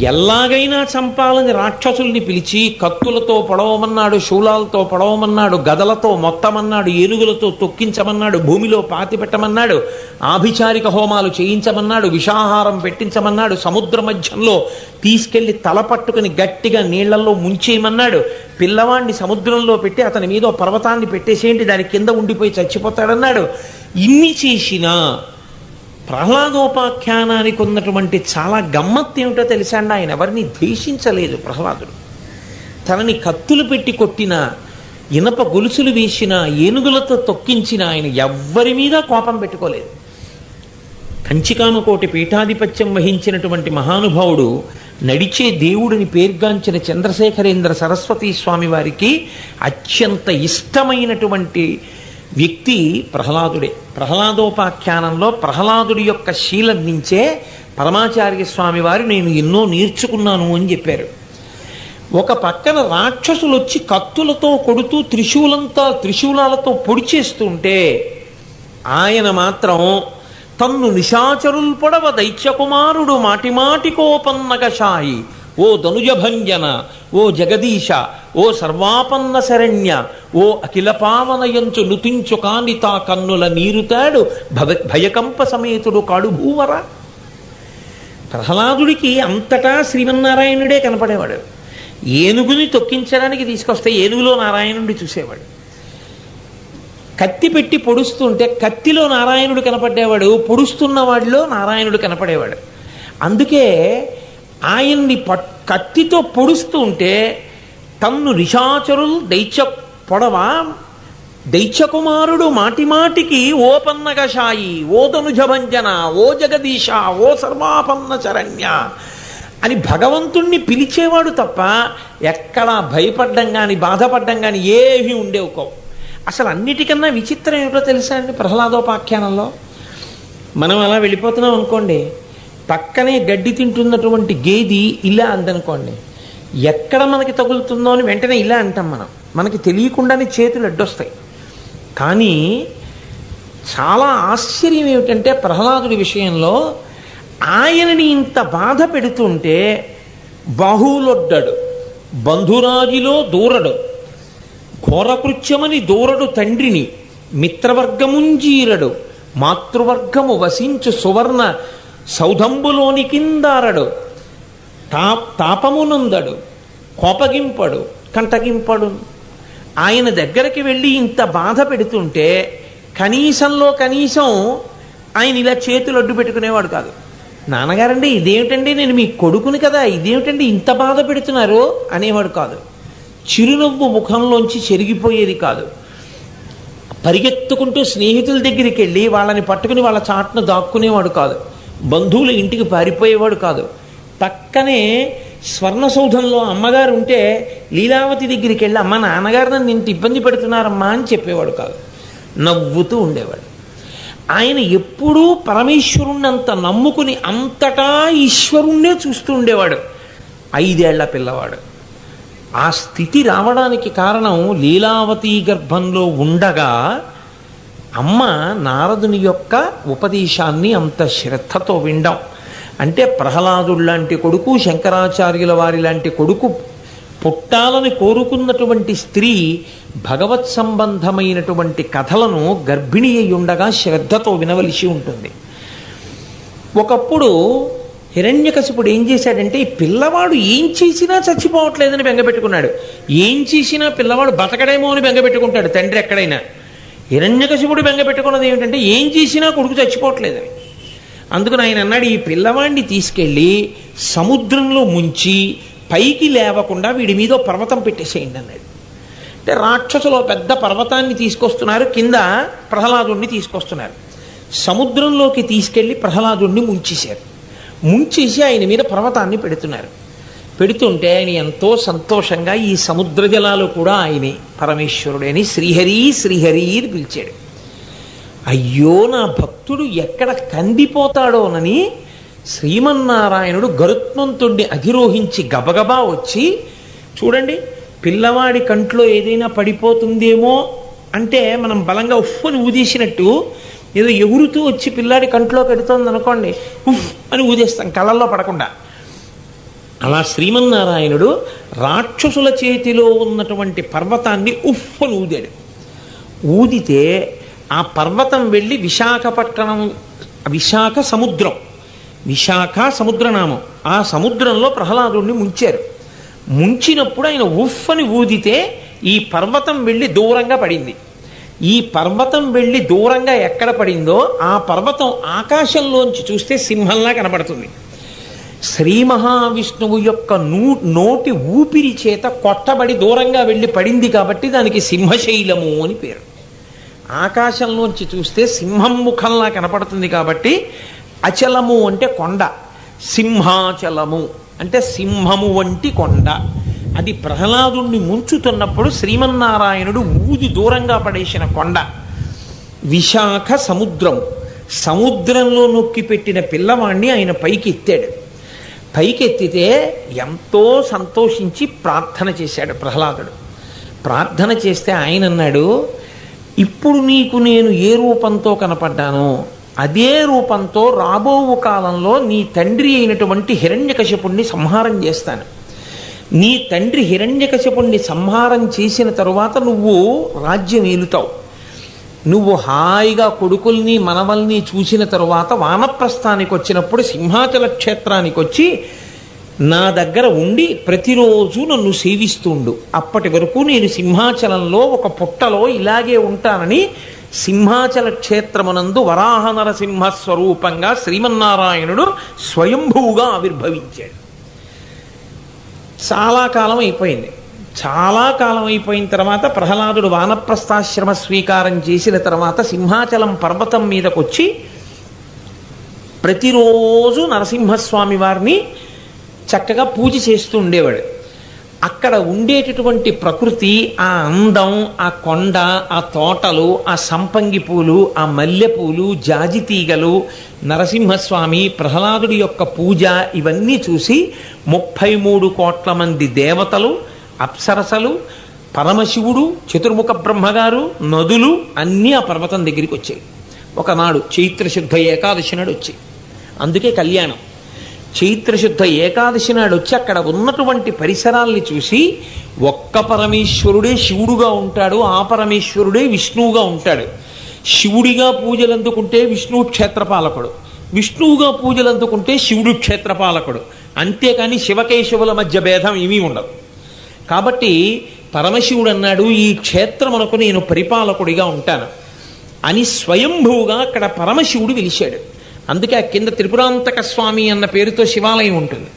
ఎలాగైనా చంపాలని రాక్షసుల్ని పిలిచి కత్తులతో పొడవమన్నాడు, శూలాలతో పొడవమన్నాడు, గదలతో మొత్తమన్నాడు, ఏనుగులతో తొక్కించమన్నాడు, భూమిలో పాతిపెట్టమన్నాడు, ఆభిచారిక హోమాలు చేయించమన్నాడు, విషాహారం పెట్టించమన్నాడు, సముద్ర మధ్యంలో తీసుకెళ్లి తల పట్టుకుని గట్టిగా నీళ్లలో ముంచేయమన్నాడు, పిల్లవాడిని సముద్రంలో పెట్టి అతని మీద పర్వతాన్ని పెట్టేసేయండి దాని కింద ఉండిపోయి చచ్చిపోతాడన్నాడు. ఇన్ని చేసినా ప్రహ్లాదోపాఖ్యానానికి ఉన్నటువంటి చాలా గమ్మత్తు ఏమిటో తెలుసా అండి, ఆయన ఎవరిని ద్వేషించలేదు. ప్రహ్లాదుడు తనని కత్తులు పెట్టి కొట్టిన, ఇనప గొలుసులు వేసిన, ఏనుగులతో తొక్కించిన ఆయన ఎవ్వరి మీద కోపం పెట్టుకోలేదు. కంచికామకోటి పీఠాధిపత్యం వహించినటువంటి మహానుభావుడు, నడిచే దేవుడిని పేర్గాంచిన చంద్రశేఖరేంద్ర సరస్వతీ స్వామి వారికి అత్యంత ఇష్టమైనటువంటి వ్యక్తి ప్రహ్లాదుడే. ప్రహ్లాదోపాఖ్యానంలో ప్రహ్లాదుడి యొక్క శీలం నుంచే పరమాచార్య స్వామి వారు నేను ఎన్నో నేర్చుకున్నాను అని చెప్పారు. ఒక పక్కన రాక్షసులు వచ్చి కత్తులతో కొడుతూ త్రిశూలాలతో పొడి చేస్తుంటే ఆయన మాత్రం తన్ను నిశాచరుల్ పొడవ దైత్యకుమారుడు మాటిమాటికోపన్నగశాయి, ఓ ధనుజభంజన, ఓ జగదీశ, ఓ సర్వాపన్న శరణ్య, ఓ అఖిల పావనయంచు నుతించు కానితా కన్నుల నీరుతాడు భయకంప సమేతుడు కాడు భూవర. ప్రహ్లాదుడికి అంతటా శ్రీమన్నారాయణుడే కనపడేవాడు. ఏనుగుని తొక్కించడానికి తీసుకొస్తే ఏనుగులో నారాయణుడి చూసేవాడు. కత్తి పెట్టి పొడుస్తుంటే కత్తిలో నారాయణుడు కనపడేవాడు, పొడుస్తున్న వాడిలో నారాయణుడు కనపడేవాడు. అందుకే ఆయన్ని కత్తితో పొడుస్తూ ఉంటే తన్ను నిశాచరులు దైత్యకుమారుడు మాటిమాటికి ఓ పన్నగశాయి, ఓ తనుజభంజన, ఓ జగదీశ, ఓ సర్వాపన్న శరణ్య అని భగవంతుణ్ణి పిలిచేవాడు తప్ప ఎక్కడా భయపడ్డం కానీ బాధపడ్డం కానీ ఏమీ ఉండేవి కావు. అసలు అన్నిటికన్నా విచిత్రం ఏమిటో తెలుసా అండి, ప్రహ్లాదోపాఖ్యానంలో మనం అలా వెళ్ళిపోతున్నాం అనుకోండి, పక్కనే గడ్డి తింటున్నటువంటి గేది ఇలా అందనుకోండి, ఎక్కడ మనకి తగులుతుందో అని వెంటనే ఇలా అంటాం మనం, మనకి తెలియకుండానే చేతులు అడ్డొస్తాయి. కానీ చాలా ఆశ్చర్యం ఏమిటంటే ప్రహ్లాదుడి విషయంలో ఆయనని ఇంత బాధ పెడుతుంటే బాహువులొడ్డాడు, బంధురాజిలో దూరడు, ఘోరకృత్యమని దూరడు తండ్రిని, మిత్రవర్గముంజీరడు, మాతృవర్గము వసించు సువర్ణ సౌధంబులోని కిందారడు, తాపమునందడు, కోపగింపడు, కంటగింపడు. ఆయన దగ్గరికి వెళ్ళి ఇంత బాధ పెడుతుంటే కనీసంలో కనీసం ఆయన ఇలా చేతులు అడ్డు పెట్టుకునేవాడు కాదు. నాన్నగారండి ఇదేమిటండి, నేను మీ కొడుకుని కదా, ఇదేమిటండి ఇంత బాధ పెడుతున్నారు అనేవాడు కాదు. చిరునవ్వు ముఖంలోంచి చెరిగిపోయేది కాదు. పరిగెత్తుకుంటూ స్నేహితుల దగ్గరికి వెళ్ళి వాళ్ళని పట్టుకుని వాళ్ళ చాటును దాక్కునేవాడు కాదు. బంధువుల ఇంటికి పారిపోయేవాడు కాదు. పక్కనే స్వర్ణసౌధంలో అమ్మగారు ఉంటే లీలావతి దగ్గరికి వెళ్ళి అమ్మ నాన్నగారు నన్ను ఇంత ఇబ్బంది పెడుతున్నారమ్మా అని చెప్పేవాడు కాదు. నవ్వుతూ ఉండేవాడు. ఆయన ఎప్పుడూ పరమేశ్వరుణ్ణంత నమ్ముకుని అంతటా ఈశ్వరుణ్ణే చూస్తూ ఉండేవాడు. 5 ఏళ్ల పిల్లవాడు. ఆ స్థితి రావడానికి కారణం లీలావతి గర్భంలో ఉండగా అమ్మ నారదుని యొక్క ఉపదేశాన్ని అంత శ్రద్ధతో వినడం. అంటే ప్రహ్లాదుడు లాంటి కొడుకు, శంకరాచార్యుల వారి లాంటి కొడుకు పుట్టాలని కోరుకున్నటువంటి స్త్రీ భగవత్ సంబంధమైనటువంటి కథలను గర్భిణి అయి ఉండగా శ్రద్ధతో వినవలసి ఉంటుంది. ఒకప్పుడు హిరణ్యకశిపుడు ఏం చేశాడంటే ఈ పిల్లవాడు ఏం చేసినా చచ్చిపోవట్లేదని బెంగపెట్టుకున్నాడు. ఏం చేసినా పిల్లవాడు బతకడేమో అని బెంగపెట్టుకుంటాడు తండ్రి ఎక్కడైనా. హిరణ్యకశిపుడు బెంగపెట్టుకున్నది ఏమిటంటే ఏం చేసినా కొడుకు చచ్చిపోవట్లేదని. అందుకని ఆయన అన్నాడు ఈ పిల్లవాడిని తీసుకెళ్ళి సముద్రంలో ముంచి పైకి లేవకుండా వీడి మీద పర్వతం పెట్టేసేయండి అన్నాడు. అంటే రాక్షసులో పెద్ద పర్వతాన్ని తీసుకొస్తున్నారు, కింద ప్రహ్లాదుడిని తీసుకొస్తున్నారు. సముద్రంలోకి తీసుకెళ్ళి ప్రహ్లాదుడిని ముంచేశారు. ముంచేసి ఆయన మీద పర్వతాన్ని పెడుతున్నారు. పెడుతుంటే ఆయన ఎంతో సంతోషంగా ఈ సముద్ర జలాలు కూడా ఆయనే పరమేశ్వరుడని శ్రీహరి శ్రీహరి అని పిలిచాడు. అయ్యో నా భక్తుడు ఎక్కడ కందిపోతాడోనని శ్రీమన్నారాయణుడు గరుత్మంతుణ్ణి అధిరోహించి గబగబా వచ్చి, చూడండి పిల్లవాడి కంట్లో ఏదైనా పడిపోతుందేమో అంటే మనం బలంగా ఉఫ్ఫని ఊదేసినట్టు ఏదో ఎగురుతూ వచ్చి పిల్లాడి కంట్లో పెడుతోంది అనుకోండి, ఉఫ్ అని ఊదేస్తాం కళ్ళల్లో పడకుండా. అలా శ్రీమన్నారాయణుడు రాక్షసుల చేతిలో ఉన్నటువంటి పర్వతాన్ని ఉఫ్ అని ఊదాడు. ఊదితే ఆ పర్వతం వెళ్ళి విశాఖపట్నం, విశాఖ సముద్రం, విశాఖ సముద్రనామం, ఆ సముద్రంలో ప్రహ్లాదుడిని ముంచారు. ముంచినప్పుడు ఆయన ఉఫ్ అని ఊదితే ఈ పర్వతం వెళ్ళి దూరంగా పడింది. ఈ పర్వతం వెళ్ళి దూరంగా ఎక్కడ పడిందో ఆ పర్వతం ఆకాశంలోంచి చూస్తే సింహంలా కనబడుతుంది. శ్రీ మహావిష్ణువు యొక్క నోటి ఊపిరి చేత కొట్టబడి దూరంగా వెళ్ళి పడింది కాబట్టి దానికి సింహశైలము అని పేరు. ఆకాశంలోంచి చూస్తే సింహం ముఖంలా కనపడుతుంది కాబట్టి అచలము అంటే కొండ, సింహాచలము అంటే సింహము వంటి కొండ. అది ప్రహ్లాదుణ్ణి ముంచుతున్నప్పుడు శ్రీమన్నారాయణుడు ఊది దూరంగా పడేసిన కొండ. విశాఖ సముద్రం, సముద్రంలో నొక్కి పెట్టిన పిల్లవాణ్ణి ఆయన పైకి ఎత్తాడు. పైకెత్తితే ఎంతో సంతోషించి ప్రార్థన చేశాడు ప్రహ్లాదుడు. ప్రార్థన చేస్తే ఆయన అన్నాడు, ఇప్పుడు నీకు నేను ఏ రూపంతో కనపడ్డానో అదే రూపంతో రాబో కాలంలో నీ తండ్రి అయినటువంటి హిరణ్యకశిపుణ్ణి సంహారం చేస్తాను. నీ తండ్రి హిరణ్యకశిపుణ్ణి సంహారం చేసిన తరువాత నువ్వు రాజ్యం ఏలుతావు. నువ్వు హాయిగా కొడుకుల్ని మనవల్ని చూసిన తరువాత వానప్రస్థానికి వచ్చినప్పుడు సింహాచల క్షేత్రానికి వచ్చి నా దగ్గర ఉండి ప్రతిరోజు నన్ను సేవిస్తుండు. అప్పటి వరకు నేను సింహాచలంలో ఒక పుట్టలో ఇలాగే ఉంటానని సింహాచల క్షేత్రమునందు వరాహ నరసింహ స్వరూపంగా శ్రీమన్నారాయణుడు స్వయంభూగా ఆవిర్భవించాడు. చాలా కాలం అయిపోయింది. చాలా కాలం అయిపోయిన తర్వాత ప్రహ్లాదుడు వానప్రస్థాశ్రమ స్వీకారం చేసిన తర్వాత సింహాచలం పర్వతం మీదకు వచ్చి ప్రతిరోజు నరసింహస్వామి వారిని చక్కగా పూజ చేస్తూ ఉండేవాడు. అక్కడ ఉండేటటువంటి ప్రకృతి, ఆ అందం, ఆ కొండ, ఆ తోటలు, ఆ సంపంగి పూలు, ఆ మల్లెపూలు, జాజి తీగలు, నరసింహస్వామి, ప్రహ్లాదుడి యొక్క పూజ, ఇవన్నీ చూసి 33 కోట్ల మంది దేవతలు, అప్సరసలు, పరమశివుడు, చతుర్ముఖ బ్రహ్మగారు, నదులు అన్నీ ఆ పర్వతం దగ్గరికి వచ్చాయి. ఒకనాడు చైత్రశుద్ధ ఏకాదశి నాడు వచ్చాయి. అందుకే కళ్యాణం. చైత్రశుద్ధ ఏకాదశి నాడు వచ్చి అక్కడ ఉన్నటువంటి పరిసరాల్ని చూసి, ఒక్క పరమేశ్వరుడే శివుడుగా ఉంటాడు, ఆ పరమేశ్వరుడే విష్ణువుగా ఉంటాడు. శివుడిగా పూజలు అందుకుంటే విష్ణువు క్షేత్రపాలకుడు, విష్ణువుగా పూజలు అందుకుంటే శివుడు క్షేత్రపాలకుడు. అంతేకాని శివకేశవుల మధ్య భేదం ఏమీ ఉండదు. కాబట్టి పరమశివుడు అన్నాడు, ఈ క్షేత్రమునకు నేను పరిపాలకుడిగా ఉంటాను అని స్వయంభూగా అక్కడ పరమశివుడు వెలిశాడు. అందుకే ఆ కింద త్రిపురాంతక స్వామి అన్న పేరుతో శివాలయం ఉంటుంది.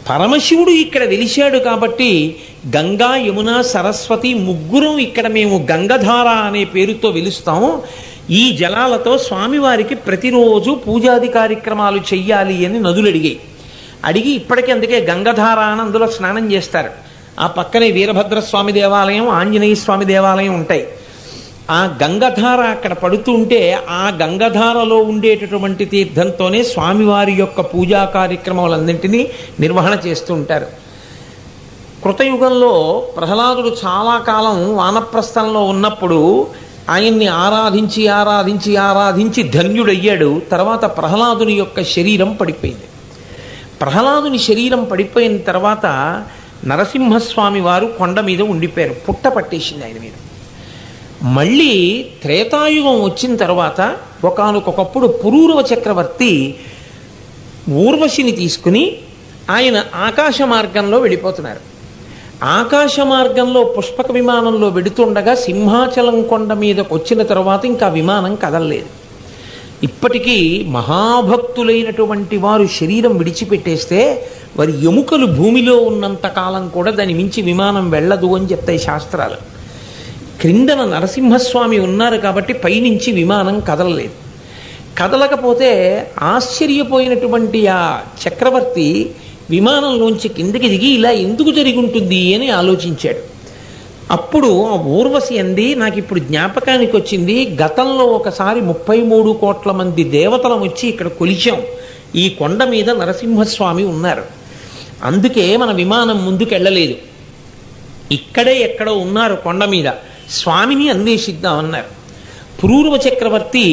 పరమశివుడు ఇక్కడ వెలిశాడు కాబట్టి గంగా, యమున, సరస్వతి ముగ్గురం ఇక్కడ మేము గంగధార అనే పేరుతో వెలుస్తాము. ఈ జలాలతో స్వామివారికి ప్రతిరోజు పూజాది కార్యక్రమాలు చెయ్యాలి అని నదులు అడిగి ఇప్పటికీ అందుకే గంగధార అని అందులో స్నానం చేస్తారు. ఆ పక్కనే వీరభద్రస్వామి దేవాలయం, ఆంజనేయ స్వామి దేవాలయం ఉంటాయి. ఆ గంగధార అక్కడ పడుతుంటే ఆ గంగధారలో ఉండేటటువంటి తీర్థంతోనే స్వామివారి యొక్క పూజా కార్యక్రమాలన్నింటినీ నిర్వహణ చేస్తూ ఉంటారు. కృతయుగంలో ప్రహ్లాదుడు చాలా కాలం వానప్రస్థంలో ఉన్నప్పుడు ఆయన్ని ఆరాధించి ఆరాధించి ఆరాధించి ధన్యుడయ్యాడు. తర్వాత ప్రహ్లాదుని యొక్క శరీరం పడిపోయింది. ప్రహ్లాదుని శరీరం పడిపోయిన తర్వాత నరసింహస్వామి వారు కొండ మీద ఉండిపోయారు. పుట్ట పట్టేసింది ఆయన మీద. మళ్ళీ త్రేతాయుగం వచ్చిన తర్వాత ఒకానొకప్పుడు పురూరవ చక్రవర్తి ఊర్వశిని తీసుకుని ఆయన ఆకాశ మార్గంలో వెళ్ళిపోతున్నారు. ఆకాశ మార్గంలో పుష్పక విమానంలో వెడుతుండగా సింహాచలం కొండ మీదకు వచ్చిన తర్వాత ఇంకా విమానం కదలలేదు. ఇప్పటికీ మహాభక్తులైనటువంటి వారు శరీరం విడిచిపెట్టేస్తే వారి ఎముకలు భూమిలో ఉన్నంత కాలం కూడా దాని మించి విమానం వెళ్ళదు అని చెప్తాయి శాస్త్రాలు. క్రిందన నరసింహస్వామి ఉన్నారు కాబట్టి పైనుంచి విమానం కదలలేదు. కదలకపోతే ఆశ్చర్యపోయినటువంటి ఆ చక్రవర్తి విమానంలోంచి కిందకి దిగి ఇలా ఎందుకు జరిగి ఉంటుంది అని ఆలోచించాడు. అప్పుడు ఆ ఊర్వశి అంది, నాకు ఇప్పుడు జ్ఞాపకానికి వచ్చింది, గతంలో ఒకసారి 33 కోట్ల మంది దేవతలం వచ్చి ఇక్కడ కొలిచాం. ఈ కొండ మీద నరసింహస్వామి ఉన్నారు, అందుకే మన విమానం ముందుకెళ్ళలేదు. ఇక్కడే ఎక్కడో ఉన్నారు కొండ మీద, స్వామిని అన్వేషిద్దామన్నారు. పురూరవ చక్రవర్తి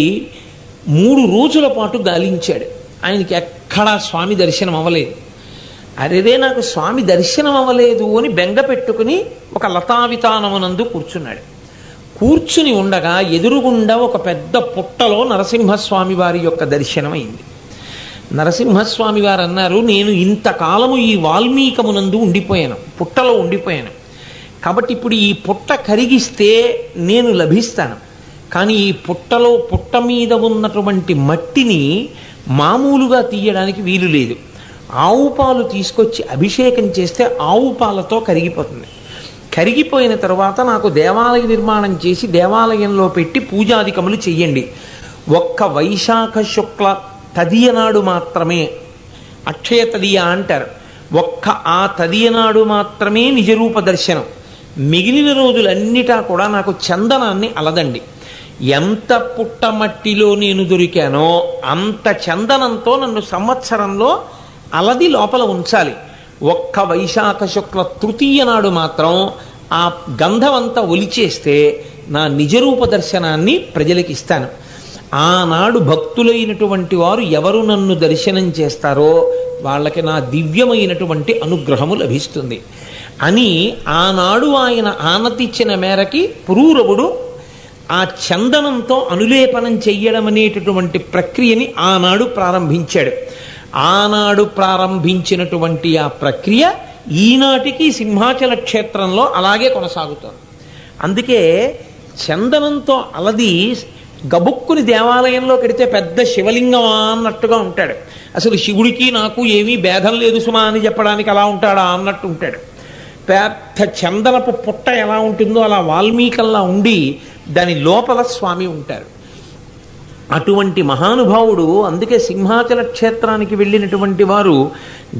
3 రోజుల పాటు గాలించాడు. ఆయనకి ఎక్కడా స్వామి దర్శనం అవ్వలేదు. అరేదే నాకు స్వామి దర్శనం అవ్వలేదు అని బెంగ పెట్టుకుని ఒక లతావితానమునందు కూర్చున్నాడు. కూర్చుని ఉండగా ఎదురుగుండా ఒక పెద్ద పుట్టలో నరసింహస్వామి వారి యొక్క దర్శనం అయింది. నరసింహస్వామి వారు అన్నారు, నేను ఇంతకాలము ఈ వాల్మీకమునందు ఉండిపోయాను, పుట్టలో ఉండిపోయాను. కాబట్టి ఇప్పుడు ఈ పుట్ట కరిగిస్తే నేను లభిస్తాను. కానీ ఈ పుట్ట మీద ఉన్నటువంటి మట్టిని మామూలుగా తీయడానికి వీలు లేదు. ఆవు పాలు తీసుకొచ్చి అభిషేకం చేస్తే ఆవు పాలతో కరిగిపోతుంది. కరిగిపోయిన తర్వాత నాకు దేవాలయ నిర్మాణం చేసి దేవాలయంలో పెట్టి పూజాధికములు చెయ్యండి. ఒక్క వైశాఖ శుక్ల తదియనాడు మాత్రమే, అక్షయ తదియ అంటారు, ఒక్క ఆ తదియనాడు మాత్రమే నిజరూప దర్శనం. మిగిలిన రోజులన్నిటా కూడా నాకు చందనాన్ని అలదండి. ఎంత పుట్టమట్టిలో నేను దొరికానో అంత చందనంతో నన్ను సంవత్సరంలో అలది లోపల ఉంచాలి. ఒక్క వైశాఖ శుక్ల తృతీయ నాడు మాత్రం ఆ గంధమంతా ఒలిచేస్తే నా నిజరూప దర్శనాన్ని ప్రజలకు ఇస్తాను. ఆనాడు భక్తులైనటువంటి వారు ఎవరు నన్ను దర్శనం చేస్తారో వాళ్ళకి నా దివ్యమైనటువంటి అనుగ్రహము లభిస్తుంది అని ఆనాడు ఆయన ఆనతిచ్చిన మేరకి పురూరవుడు ఆ చందనంతో అనులేపనం చెయ్యడం అనేటటువంటి ప్రక్రియని ఆనాడు ప్రారంభించాడు. ఆనాడు ప్రారంభించినటువంటి ఆ ప్రక్రియ ఈనాటికి సింహాచల క్షేత్రంలో అలాగే కొనసాగుతుంది. అందుకే చందనంతో అలది గబుక్కుని దేవాలయంలో కడితే పెద్ద శివలింగం అన్నట్టుగా ఉంటాడు. అసలు శివుడికి నాకు ఏమీ భేదం లేదు సుమా అని చెప్పడానికి అలా ఉంటాడా అన్నట్టు ఉంటాడు. పెద్ద చందనపు పుట్ట ఎలా ఉంటుందో అలా వాల్మీకల్లా ఉండి దాని లోపల స్వామి ఉంటారు. అటువంటి మహానుభావుడు, అందుకే సింహాచల క్షేత్రానికి వెళ్ళినటువంటి వారు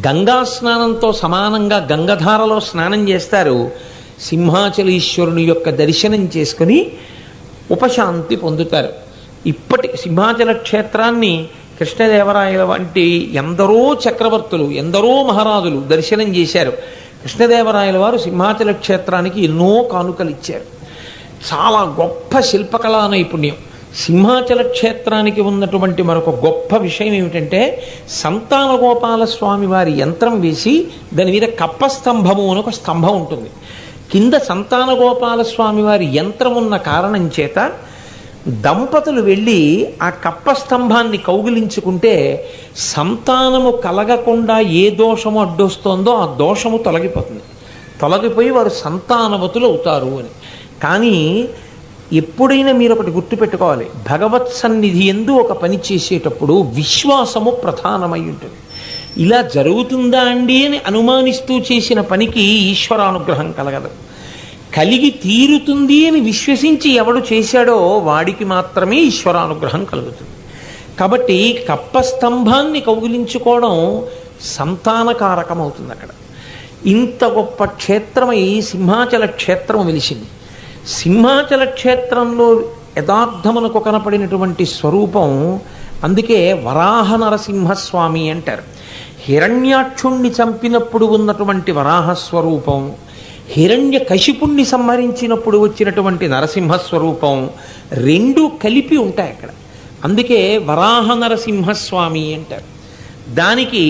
గంగా స్నానంతో సమానంగా గంగధారలో స్నానం చేస్తారు. సింహాచలేశ్వరుని యొక్క దర్శనం చేసుకుని ఉపశాంతి పొందుతారు. ఇప్పటి సింహాచల క్షేత్రాన్ని కృష్ణదేవరాయల వంటి ఎందరో చక్రవర్తులు, ఎందరో మహారాజులు దర్శనం చేశారు. కృష్ణదేవరాయల వారు సింహాచల క్షేత్రానికి ఎన్నో కానుకలు ఇచ్చారు. చాలా గొప్ప శిల్పకళా నైపుణ్యం. సింహాచల క్షేత్రానికి ఉన్నటువంటి మరొక గొప్ప విషయం ఏమిటంటే, సంతాన గోపాల స్వామి వారి యంత్రం వేసి దాని మీద కప్పస్తంభము అని ఒక స్తంభం ఉంటుంది. కింద సంతాన గోపాల స్వామి వారి యంత్రం ఉన్న కారణం చేత దంపతులు వెళ్ళి ఆ కప్పస్తంభాన్ని కౌగిలించుకుంటే సంతానము కలగకుండా ఏ దోషము అడ్డొస్తోందో ఆ దోషము తొలగిపోతుంది. తొలగిపోయి వారు సంతానవతులు అవుతారు అని. కానీ ఎప్పుడైనా మీరు ఒకటి గుర్తుపెట్టుకోవాలి, భగవత్ సన్నిధి యందు ఒక పని చేసేటప్పుడు విశ్వాసము ప్రధానమై ఉంటుంది. ఇలా జరుగుతుందా అండి అని అనుమానిస్తూ చేసిన పనికి ఈశ్వరానుగ్రహం కలగదు. కలిగి తీరుతుంది అని విశ్వసించి ఎవడు చేశాడో వాడికి మాత్రమే ఈశ్వరానుగ్రహం కలుగుతుంది. కాబట్టి కప్పస్తంభాన్ని కౌగిలించుకోవడం సంతానకారకం అవుతుంది. అక్కడ ఇంత గొప్ప క్షేత్రమై సింహాచల క్షేత్రం వెలిసింది. సింహాచల క్షేత్రంలో యథార్థమునకు కనపడినటువంటి స్వరూపం, అందుకే వరాహ నరసింహస్వామి అంటారు. హిరణ్యాక్షుణ్ణి చంపినప్పుడు ఉన్నటువంటి వరాహ స్వరూపం, హిరణ్య కశిపుణ్ణి సంహరించినప్పుడు వచ్చినటువంటి నరసింహస్వరూపం రెండు కలిపి ఉంటాయి అక్కడ. అందుకే వరాహ నరసింహస్వామి అంటారు. దానికి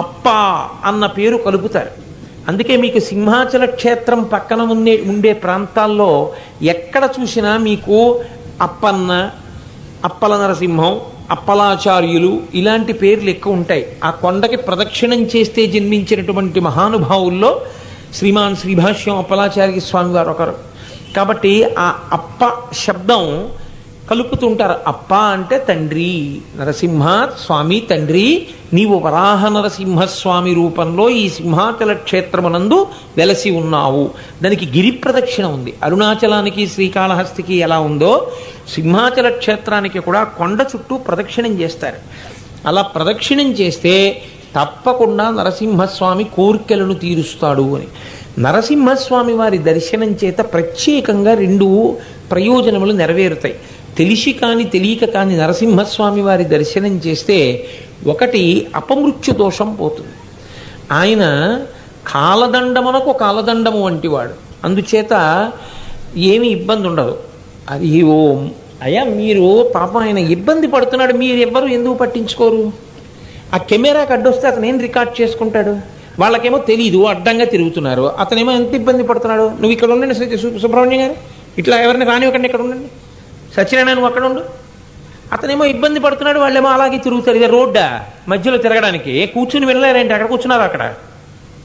అప్ప అన్న పేరు కలుపుతారు. అందుకే మీకు సింహాచల క్షేత్రం పక్కన ఉండే ప్రాంతాల్లో ఎక్కడ చూసినా మీకు అప్పన్న, అప్పల నరసింహం, అప్పలాచార్యులు ఇలాంటి పేర్లు ఎక్కువ ఉంటాయి. ఆ కొండకి ప్రదక్షిణం చేస్తే జన్మించినటువంటి మహానుభావుల్లో శ్రీమాన్ శ్రీభాష్యం అప్పలాచార్య స్వామి వారు ఒకరు. కాబట్టి ఆ అప్ప శబ్దం కలుపుతుంటారు. అప్ప అంటే తండ్రి, నరసింహ స్వామి తండ్రి, నీవు వరాహ నరసింహస్వామి రూపంలో ఈ సింహాచల క్షేత్రమునందు వెలసి ఉన్నావు. దానికి గిరి ప్రదక్షిణ ఉంది. అరుణాచలానికి శ్రీకాళహస్తికి ఎలా ఉందో సింహాచల క్షేత్రానికి కూడా కొండ చుట్టూ ప్రదక్షిణం చేస్తారు. అలా ప్రదక్షిణం చేస్తే తప్పకుండా నరసింహస్వామి కోరికలను తీరుస్తాడు అని. నరసింహస్వామి వారి దర్శనం చేత ప్రత్యేకంగా రెండు ప్రయోజనములు నెరవేరుతాయి. తెలిసి కానీ తెలియక కానీ నరసింహస్వామి వారి దర్శనం చేస్తే ఒకటి అపమృత్యు దోషం పోతుంది. ఆయన కాలదండమునకు కాలదండము వంటివాడు. అందుచేత ఏమి ఇబ్బంది ఉండదు. అది ఓం అయ్యా మీరు పాపం ఆయన ఇబ్బంది పడుతున్నాడు, మీరు ఎవ్వరు ఎందుకు పట్టించుకోరు? ఆ కెమెరాకి అడ్డొస్తే అతను ఏం రికార్డ్ చేసుకుంటాడు? వాళ్ళకేమో తెలీదు, అడ్డంగా తిరుగుతున్నారు. అతనేమో ఎంత ఇబ్బంది పడుతున్నాడు. నువ్వు ఇక్కడ ఉండండి సుబ్రహ్మణ్యం గారు, ఇట్లా ఎవరిని రానివ్వకండి, ఇక్కడ ఉండండి. సత్యనారాయణ నువ్వు అక్కడ ఉండు. అతనేమో ఇబ్బంది పడుతున్నాడు, వాళ్ళేమో అలాగే తిరుగుతారు. ఇదే రోడ్డా మధ్యలో తిరగడానికి? కూర్చుని వెళ్ళలేరేంటి? అక్కడ కూర్చున్నారు, అక్కడ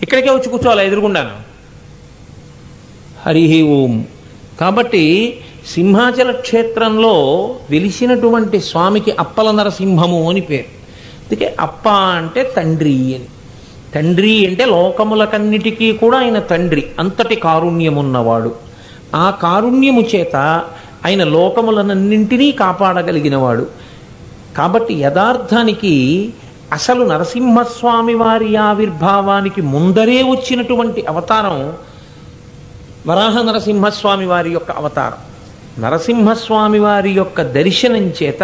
ఇక్కడికే వచ్చి కూర్చోవాలి ఎదురుగుండాను. హరి ఓం. కాబట్టి సింహాచల క్షేత్రంలో వెలిసినటువంటి స్వామికి అప్పల నరసింహము అని పేరు. అందుకే అప్ప అంటే తండ్రి అని. తండ్రి అంటే లోకములకన్నిటికీ కూడా ఆయన తండ్రి, అంతటి కారుణ్యమున్నవాడు. ఆ కారుణ్యము చేత ఆయన లోకములనన్నింటినీ కాపాడగలిగినవాడు. కాబట్టి యథార్థానికి అసలు నరసింహస్వామి వారి ఆవిర్భావానికి ముందరే వచ్చినటువంటి అవతారం వరాహ నరసింహస్వామి వారి యొక్క అవతారం. నరసింహస్వామి వారి యొక్క దర్శనం చేత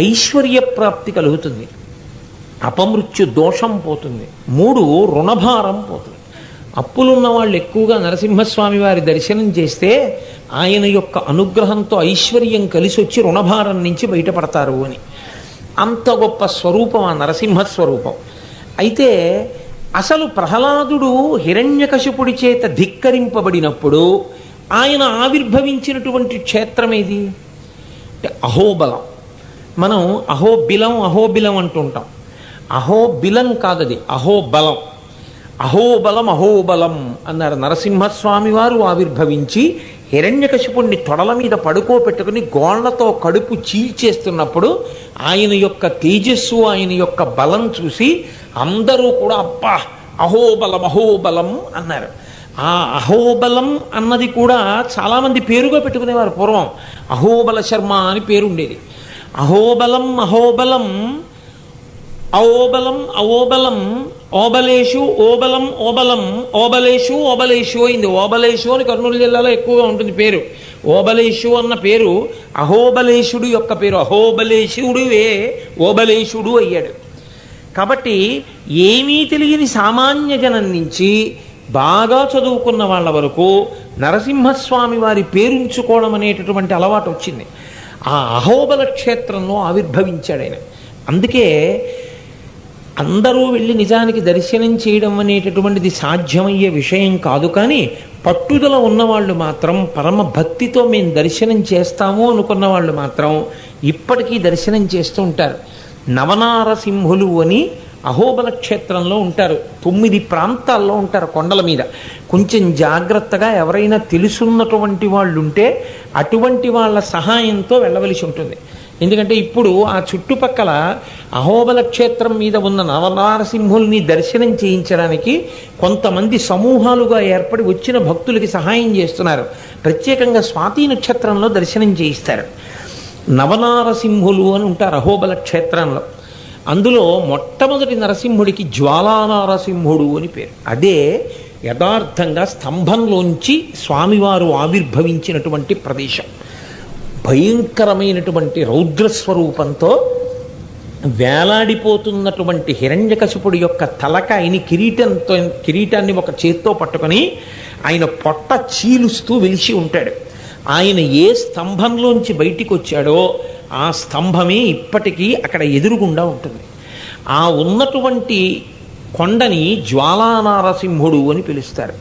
ఐశ్వర్య ప్రాప్తి కలుగుతుంది, అపమృత్యు దోషం పోతుంది, 3 రుణభారం పోతుంది. అప్పులున్న వాళ్ళు ఎక్కువగా నరసింహస్వామి వారి దర్శనం చేస్తే ఆయన యొక్క అనుగ్రహంతో ఐశ్వర్యం కలిసి వచ్చి రుణభారం నుంచి బయటపడతారు అని. అంత గొప్ప స్వరూపం ఆ నరసింహస్వరూపం. అయితే అసలు ప్రహ్లాదుడు హిరణ్యకశిపుడి చేత ధిక్కరింపబడినప్పుడు ఆయన ఆవిర్భవించినటువంటి క్షేత్రం ఏది అంటే అహోబలం. మనం అహోబిలం అంటుంటాం. అహోబిలం కాదది, అహోబలం. అహోబలం అన్నారు. నరసింహస్వామి వారు ఆవిర్భవించి హిరణ్యకశిపుణ్ణి తొడల మీద పడుకోబెట్టుకుని గోళ్లతో కడుపు చీల్చేస్తున్నప్పుడు ఆయన యొక్క తేజస్సు, ఆయన యొక్క బలం చూసి అందరూ కూడా అబ్బా అహోబలం అన్నారు. ఆ అహోబలం అన్నది కూడా చాలామంది పేరుగా పెట్టుకునేవారు పూర్వం. అహోబల శర్మ అని పేరుండేది. అహోబలం అహోబలం అఓబలం అఓబలం ఓబలేషు ఓబలం ఓబలం ఓబలేషు ఓబలేషు అయింది. ఓబలేషు అని కర్నూలు జిల్లాలో ఎక్కువగా ఉంటుంది పేరు. ఓబలేషు అన్న పేరు అహోబలేషుడు యొక్క పేరు. అహోబలేషుడువే ఓబలేషుడు అయ్యాడు. కాబట్టి ఏమీ తెలియని సామాన్య జనం నుంచి బాగా చదువుకున్న వాళ్ళ వరకు నరసింహస్వామి వారి పేరుంచుకోవడం అనేటటువంటి అలవాటు వచ్చింది. ఆ అహోబల క్షేత్రంలో ఆవిర్భవించాడు ఆయన. అందుకే అందరూ వెళ్ళి నిజానికి దర్శనం చేయడం అనేటటువంటిది సాధ్యమయ్యే విషయం కాదు. కానీ పట్టుదల ఉన్నవాళ్ళు మాత్రం, పరమ భక్తితో మేము దర్శనం చేస్తాము అనుకున్న వాళ్ళు మాత్రం ఇప్పటికీ దర్శనం చేస్తూ ఉంటారు. నవనారసింహులు అని అహోబల క్షేత్రంలో ఉంటారు. 9 ప్రాంతాల్లో ఉంటారు కొండల మీద. కొంచెం జాగ్రత్తగా ఎవరైనా తెలుసున్నటువంటి వాళ్ళు ఉంటే అటువంటి వాళ్ళ సహాయంతో వెళ్ళవలసి ఉంటుంది. ఎందుకంటే ఇప్పుడు ఆ చుట్టుపక్కల అహోబల క్షేత్రం మీద ఉన్న నవనారసింహుల్ని దర్శనం చేయించడానికి కొంతమంది సమూహాలుగా ఏర్పడి వచ్చిన భక్తులకి సహాయం చేస్తున్నారు. ప్రత్యేకంగా స్వాతి నక్షత్రంలో దర్శనం చేయిస్తారు. నవనారసింహులు అని ఉంటారు అహోబల క్షేత్రంలో. అందులో మొట్టమొదటి నరసింహుడికి జ్వాలానారసింహుడు అని పేరు. అదే యథార్థంగా స్తంభంలోంచి స్వామివారు ఆవిర్భవించినటువంటి ప్రదేశం. భయంకరమైనటువంటి రౌద్రస్వరూపంతో వేలాడిపోతున్నటువంటి హిరణ్యకశిపుడి యొక్క తలకాయని కిరీటాన్ని ఒక చేత్తో పట్టుకొని ఆయన పొట్ట చీలుస్తూ వెలిసి ఉంటాడు. ఆయన ఏ స్తంభంలోంచి బయటికి వచ్చాడో ఆ స్తంభమే ఇప్పటికీ అక్కడ ఎదురుగుండా ఉంటుంది. ఆ ఉన్నటువంటి కొండని జ్వాలానారసింహుడు అని పిలుస్తారు.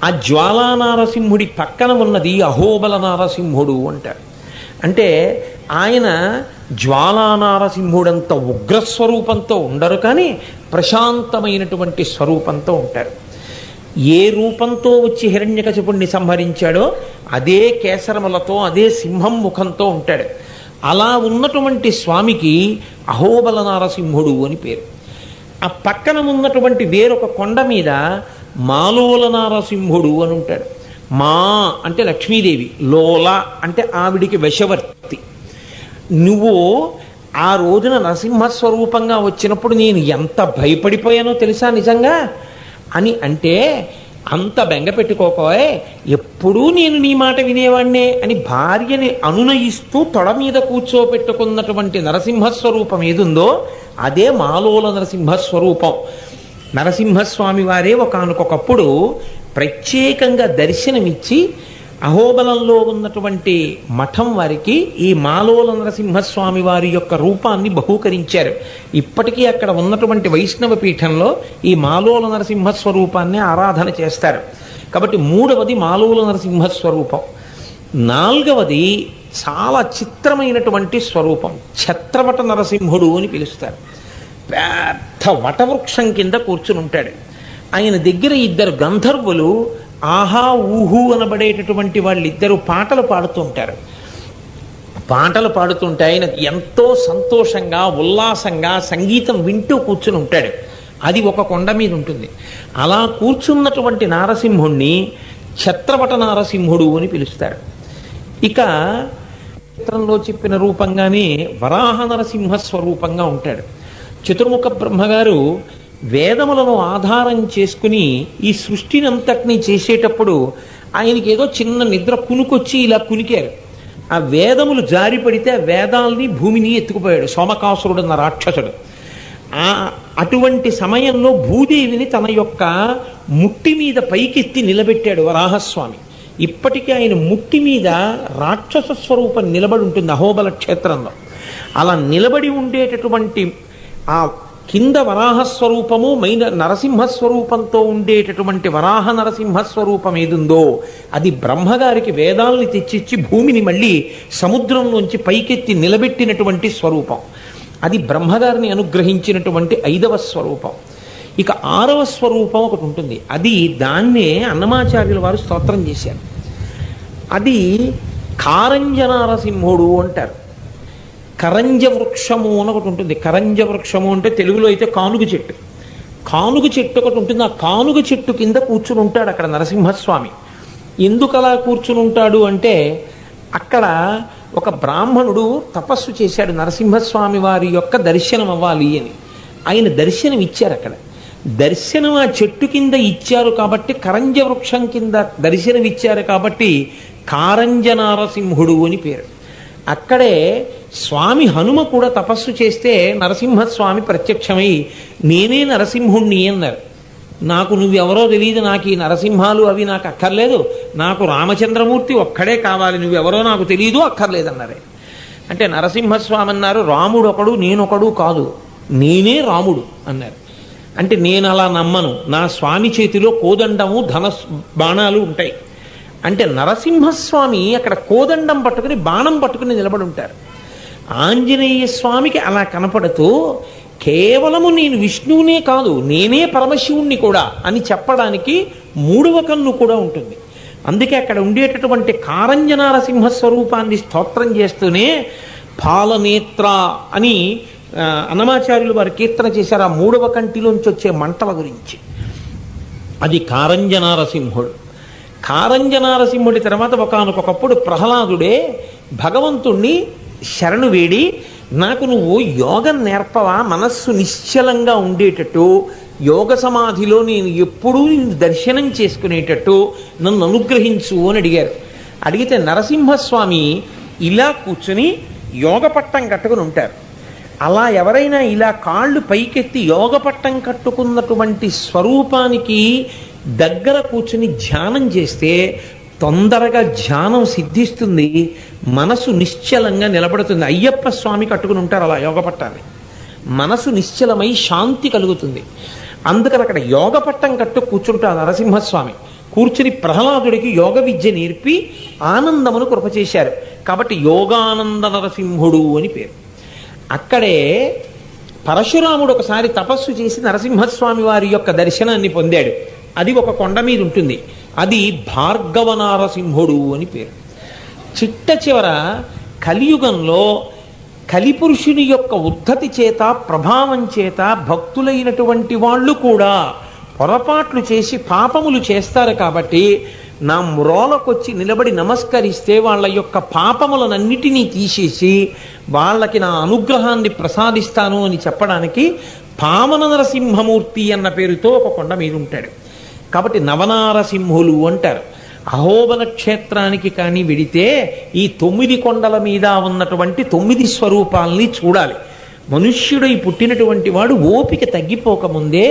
ఆ జ్వాలానారసింహుడి పక్కన ఉన్నది అహోబల నారసింహుడు అంటారు. అంటే ఆయన జ్వాలానారసింహుడంత ఉగ్రస్వరూపంతో ఉండరు, కానీ ప్రశాంతమైనటువంటి స్వరూపంతో ఉంటారు. ఏ రూపంతో వచ్చి హిరణ్యకశిపుణ్ణి సంహరించాడో అదే కేసరములతో, అదే సింహం ముఖంతో ఉంటాడు. అలా ఉన్నటువంటి స్వామికి అహోబల నారసింహుడు అని పేరు. ఆ పక్కన ఉన్నటువంటి వేరొక కొండ మీద మాలోల నారసింహుడు అని ఉంటాడు. మా అంటే లక్ష్మీదేవి, లోల అంటే ఆవిడికి వశవర్తి. నువ్వు ఆ రోజున నరసింహస్వరూపంగా వచ్చినప్పుడు నేను ఎంత భయపడిపోయానో తెలుసా నిజంగా అని అంటే, అంత బెంగ పెట్టుకోకోయ్, ఎప్పుడూ నేను నీ మాట వినేవాణ్ణే అని భార్యని అనునయిస్తూ తొడ మీద కూర్చోపెట్టుకున్నటువంటి నరసింహస్వరూపం ఏదుందో అదే మాలోల నరసింహస్వరూపం. నరసింహస్వామి వారే ఒకానొకప్పుడు ప్రత్యేకంగా దర్శనమిచ్చి అహోబలంలో ఉన్నటువంటి మఠం వారికి ఈ మాలోల నరసింహస్వామి వారి యొక్క రూపాన్ని బహూకరించారు. ఇప్పటికీ అక్కడ ఉన్నటువంటి వైష్ణవ పీఠంలో ఈ మాలోల నరసింహస్వరూపాన్ని ఆరాధన చేస్తారు. కాబట్టి 3వది మాలోల నరసింహస్వరూపం. 4వది చాలా చిత్రమైనటువంటి స్వరూపం, ఛత్రవట నరసింహుడు అని పిలుస్తారు. పెద్ద వటవృక్షం కింద కూర్చుని ఉంటాడు. ఆయన దగ్గర 2 గంధర్వులు ఆహా ఊహు అనబడేటటువంటి వాళ్ళిద్దరూ పాటలు పాడుతుంటారు. పాటలు పాడుతుంటే ఆయన ఎంతో సంతోషంగా ఉల్లాసంగా సంగీతం వింటూ కూర్చుని ఉంటాడు. అది ఒక కొండ మీద ఉంటుంది. అలా కూర్చున్నటువంటి నారసింహుణ్ణి ఛత్రవట నారసింహుడు అని పిలుస్తారు. ఇక చిత్రంలో చెప్పిన రూపంగానే వరాహ నరసింహ స్వరూపంగా ఉంటాడు. చతుర్ముఖ బ్రహ్మగారు వేదములను ఆధారం చేసుకుని ఈ సృష్టిని అంతటినీ చేసేటప్పుడు ఆయనకి ఏదో చిన్న నిద్ర కునుకొచ్చి ఇలా కునికారు. ఆ వేదములు జారి పడితే ఆ వేదాల్ని భూమిని ఎత్తుకుపోయాడు సోమకాసురుడు అన్న రాక్షసుడు. అటువంటి సమయంలో భూదేవిని తన యొక్క ముట్టి మీద పైకెత్తి నిలబెట్టాడు వరాహస్వామి. ఇప్పటికీ ఆయన ముట్టి మీద రాక్షస స్వరూపం నిలబడి ఉంటుంది అహోబల క్షేత్రంలో. అలా నిలబడి ఉండేటటువంటి ఆ కింద వరాహస్వరూపము నరసింహస్వరూపంతో ఉండేటటువంటి వరాహ నరసింహస్వరూపం ఏదుందో అది బ్రహ్మగారికి వేదాల్ని తెచ్చిచ్చి భూమిని మళ్ళీ సముద్రంలోంచి పైకెత్తి నిలబెట్టినటువంటి స్వరూపం. అది బ్రహ్మగారిని అనుగ్రహించినటువంటి 5వ స్వరూపం. ఇక 6వ స్వరూపం ఒకటి ఉంటుంది. దాన్నే అన్నమాచార్యుల వారు స్తోత్రం చేశారు. అది కారంజనారసింహుడు అంటారు. కరంజ వృక్షము అని ఒకటి ఉంటుంది. కరంజ వృక్షము అంటే తెలుగులో అయితే కానుగ చెట్టు. కానుగ చెట్టు ఒకటి ఉంటుంది. ఆ కానుగ చెట్టు కింద కూర్చుని ఉంటాడు అక్కడ నరసింహస్వామి. ఎందుకు అలా కూర్చుని ఉంటాడు అంటే అక్కడ ఒక బ్రాహ్మణుడు తపస్సు చేశాడు నరసింహస్వామి వారి యొక్క దర్శనం అవ్వాలి అని. ఆయన దర్శనం ఇచ్చారు అక్కడ. దర్శనం ఆ చెట్టు కింద ఇచ్చారు కాబట్టి, కరంజ వృక్షం కింద దర్శనం ఇచ్చారు కాబట్టి కారంజ నారసింహుడు అని పేరు. అక్కడే స్వామి హనుమ కూడా తపస్సు చేస్తే నరసింహస్వామి ప్రత్యక్షమై నేనే నరసింహుణ్ణి అన్నారు. నాకు నువ్వెవరో తెలియదు, నాకు ఈ నరసింహాలు అవి నాకు అక్కర్లేదు, నాకు రామచంద్రమూర్తి ఒక్కడే కావాలి, నువ్వెవరో నాకు తెలియదు అక్కర్లేదన్నారే. అంటే నరసింహస్వామి అన్నారు, రాముడు ఒకడు నేనొకడు కాదు, నేనే రాముడు అన్నారు. అంటే నేను అలా నమ్మను, నా స్వామి చేతిలో కోదండము బాణాలు ఉంటాయి. అంటే నరసింహస్వామి అక్కడ కోదండం పట్టుకుని బాణం పట్టుకుని నిలబడి ఉంటారు. ఆంజనేయ స్వామికి అలా కనపడుతూ కేవలము నేను విష్ణువునే కాదు నేనే పరమశివుణ్ణి కూడా అని చెప్పడానికి మూడవ కన్ను కూడా ఉంటుంది. అందుకే అక్కడ ఉండేటటువంటి కారంజనారసింహ స్వరూపాన్ని స్తోత్రం చేస్తూనే పాలనేత్ర అని అన్నమాచార్యులు వారు కీర్తన చేశారు ఆ మూడవ కంటిలోంచి వచ్చే మంటల గురించి. అది కారంజనారసింహుడు. కారంజనారసింహుడి తర్వాత ఒకానొకప్పుడు ప్రహ్లాదుడే భగవంతుణ్ణి శరణు వేడి, నాకు నువ్వు యోగం నేర్పవా, మనస్సు నిశ్చలంగా ఉండేటట్టు, యోగ సమాధిలో నేను ఎప్పుడూ దర్శనం చేసుకునేటట్టు నన్ను అనుగ్రహించు అని అడిగారు. అడిగితే నరసింహస్వామి ఇలా కూర్చుని యోగ పట్టం కట్టుకుని ఉంటారు. అలా ఎవరైనా ఇలా కాళ్ళు పైకెత్తి యోగ పట్టం కట్టుకున్నటువంటి స్వరూపానికి దగ్గర కూర్చుని ధ్యానం చేస్తే తొందరగా ధ్యానం సిద్ధిస్తుంది, మనసు నిశ్చలంగా నిలబడుతుంది. అయ్యప్ప స్వామి కట్టుకుని ఉంటారు అలా యోగ పట్టాన్ని, మనసు నిశ్చలమై శాంతి కలుగుతుంది. అందుకని అక్కడ యోగ పట్టం కట్టు కూర్చుంటారు నరసింహస్వామి. కూర్చుని ప్రహ్లాదుడికి యోగ విద్య నేర్పి ఆనందమును కృప చేశారు కాబట్టి యోగానంద నరసింహుడు అని పేరు. అక్కడే పరశురాముడు ఒకసారి తపస్సు చేసి నరసింహస్వామి వారి యొక్క దర్శనాన్ని పొందాడు. అది ఒక కొండ మీద ఉంటుంది, అది భార్గవ నారసింహుడు అని పేరు. చిట్ట చివర కలియుగంలో కలిపురుషుని యొక్క ఉద్ధతి చేత ప్రభావం చేత భక్తులైనటువంటి వాళ్ళు కూడా పొరపాట్లు చేసి పాపములు చేస్తారు కాబట్టి నా మ్రోలకొచ్చి నిలబడి నమస్కరిస్తే వాళ్ళ యొక్క పాపములనన్నిటినీ తీసేసి వాళ్ళకి నా అనుగ్రహాన్ని ప్రసాదిస్తాను అని చెప్పడానికి పావన నరసింహమూర్తి అన్న పేరుతో ఒక కొండ మీద ఉంటాడు. కాబట్టి నవనారసింహులు అంటారు. అహోబల క్షేత్రానికి కానీ వెడితే ఈ 9 కొండల మీద ఉన్నటువంటి 9 స్వరూపాలని చూడాలి. మనుష్యుడై పుట్టినటువంటి వాడు ఓపిక తగ్గిపోకముందే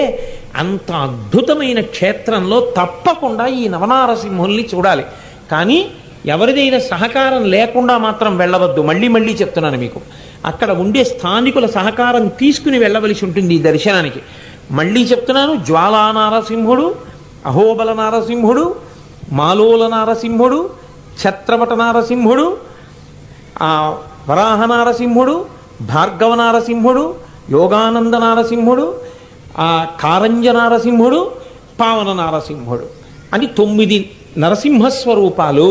అంత అద్భుతమైన క్షేత్రంలో తప్పకుండా ఈ నవనారసింహుల్ని చూడాలి. కానీ ఎవరిదైనా సహకారం లేకుండా మాత్రం వెళ్ళవద్దు. మళ్ళీ మళ్ళీ చెప్తున్నాను మీకు, అక్కడ ఉండే స్థానికుల సహకారం తీసుకుని వెళ్ళవలసి ఉంటుంది ఈ దర్శనానికి. మళ్ళీ చెప్తున్నాను, జ్వాలా నారసింహుడు, అహోబల నారసింహుడు, మాలోల నారసింహుడు, ఛత్రవట నారసింహుడు, వరాహ నారసింహుడు, భార్గవ నారసింహుడు, యోగానంద నారసింహుడు, కారంజ నారసింహుడు, పావన నారసింహుడు అని 9 నరసింహస్వరూపాలు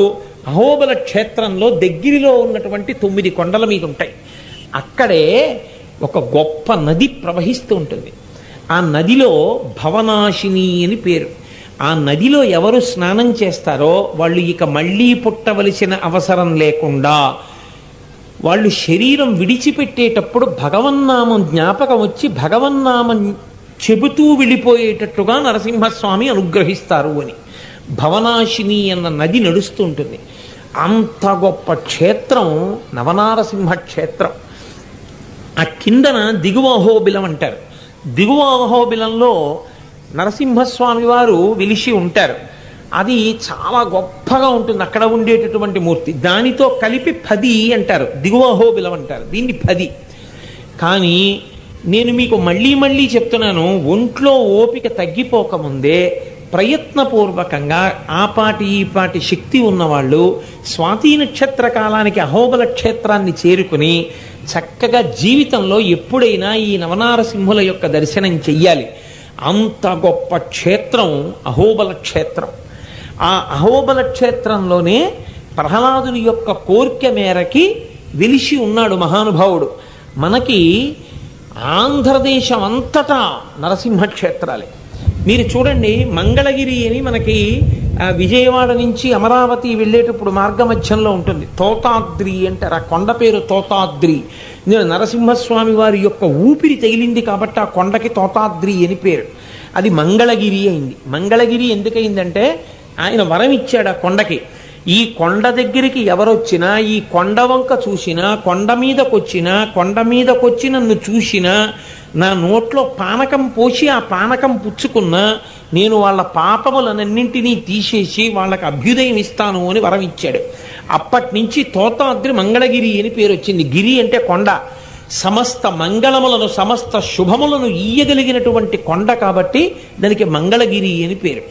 అహోబల క్షేత్రంలో దగ్గరలో ఉన్నటువంటి 9 కొండల మీద ఉంటాయి. అక్కడే ఒక గొప్ప నది ప్రవహిస్తూ ఉంటుంది. ఆ నదిలో భవనాశిని అని పేరు. ఆ నదిలో ఎవరు స్నానం చేస్తారో వాళ్ళు ఇక మళ్ళీ పుట్టవలసిన అవసరం లేకుండా వాళ్ళు శరీరం విడిచిపెట్టేటప్పుడు భగవన్నామం జ్ఞాపకం వచ్చి భగవన్నామం చెబుతూ వెళ్ళిపోయేటట్టుగా నరసింహస్వామి అనుగ్రహిస్తారు అని. భవనాశిని అన్న నది నడుస్తూ ఉంటుంది. అంత గొప్ప క్షేత్రం నవనారసింహ క్షేత్రం. ఆ కిందన దిగువ అహోబిలం అంటారు. దిగువ అహోబిలంలో నరసింహస్వామి వారు వెలిసి ఉంటారు. అది చాలా గొప్పగా ఉంటుంది అక్కడ ఉండేటటువంటి మూర్తి. దానితో కలిపి 10 అంటారు, దిగువ అహోబిలం అంటారు, దీన్ని 10. కానీ నేను మీకు మళ్ళీ మళ్ళీ చెప్తున్నాను, ఒంట్లో ఓపిక తగ్గిపోకముందే ప్రయత్నపూర్వకంగా ఆపాటి ఈపాటి శక్తి ఉన్నవాళ్ళు స్వాతి నక్షత్ర కాలానికి అహోబల క్షేత్రాన్ని చేరుకుని చక్కగా జీవితంలో ఎప్పుడైనా ఈ నవనారసింహుల యొక్క దర్శనం చెయ్యాలి. అంత గొప్ప క్షేత్రం అహోబల క్షేత్రం. ఆ అహోబల క్షేత్రంలోనే ప్రహ్లాదుని యొక్క కోరిక మేరకి వెలిసి ఉన్నాడు మహానుభావుడు. మనకి ఆంధ్రదేశం అంతటా నరసింహ క్షేత్రాలే. మీరు చూడండి, మంగళగిరి అని మనకి విజయవాడ నుంచి అమరావతి వెళ్ళేటప్పుడు మార్గమధ్యంలో ఉంటుంది, తోతాద్రి అంటారు. ఆ కొండ పేరు తోతాద్రి. నేను నరసింహస్వామి వారి యొక్క ఊపిరి తగిలింది కాబట్టి ఆ కొండకి తోతాద్రి అని పేరు. అది మంగళగిరి అయింది. మంగళగిరి ఎందుకయిందంటే ఆయన వరం ఇచ్చాడు ఆ కొండకి. ఈ కొండ దగ్గరికి ఎవరొచ్చినా, ఈ కొండ వంక చూసినా, కొండ మీదకొచ్చి నన్ను చూసినా, నా నోట్లో పానకం పోసి ఆ పానకం పుచ్చుకున్నా, నేను వాళ్ళ పాపములనన్నింటినీ తీసేసి వాళ్ళకి అభ్యుదయం ఇస్తాను అని వరం ఇచ్చాడు. అప్పటి నుంచి తోతాద్రి మంగళగిరి అని పేరు వచ్చింది. గిరి అంటే కొండ. సమస్త మంగళములను, సమస్త శుభములను ఇయ్యగలిగినటువంటి కొండ కాబట్టి దానికి మంగళగిరి అని పేరు.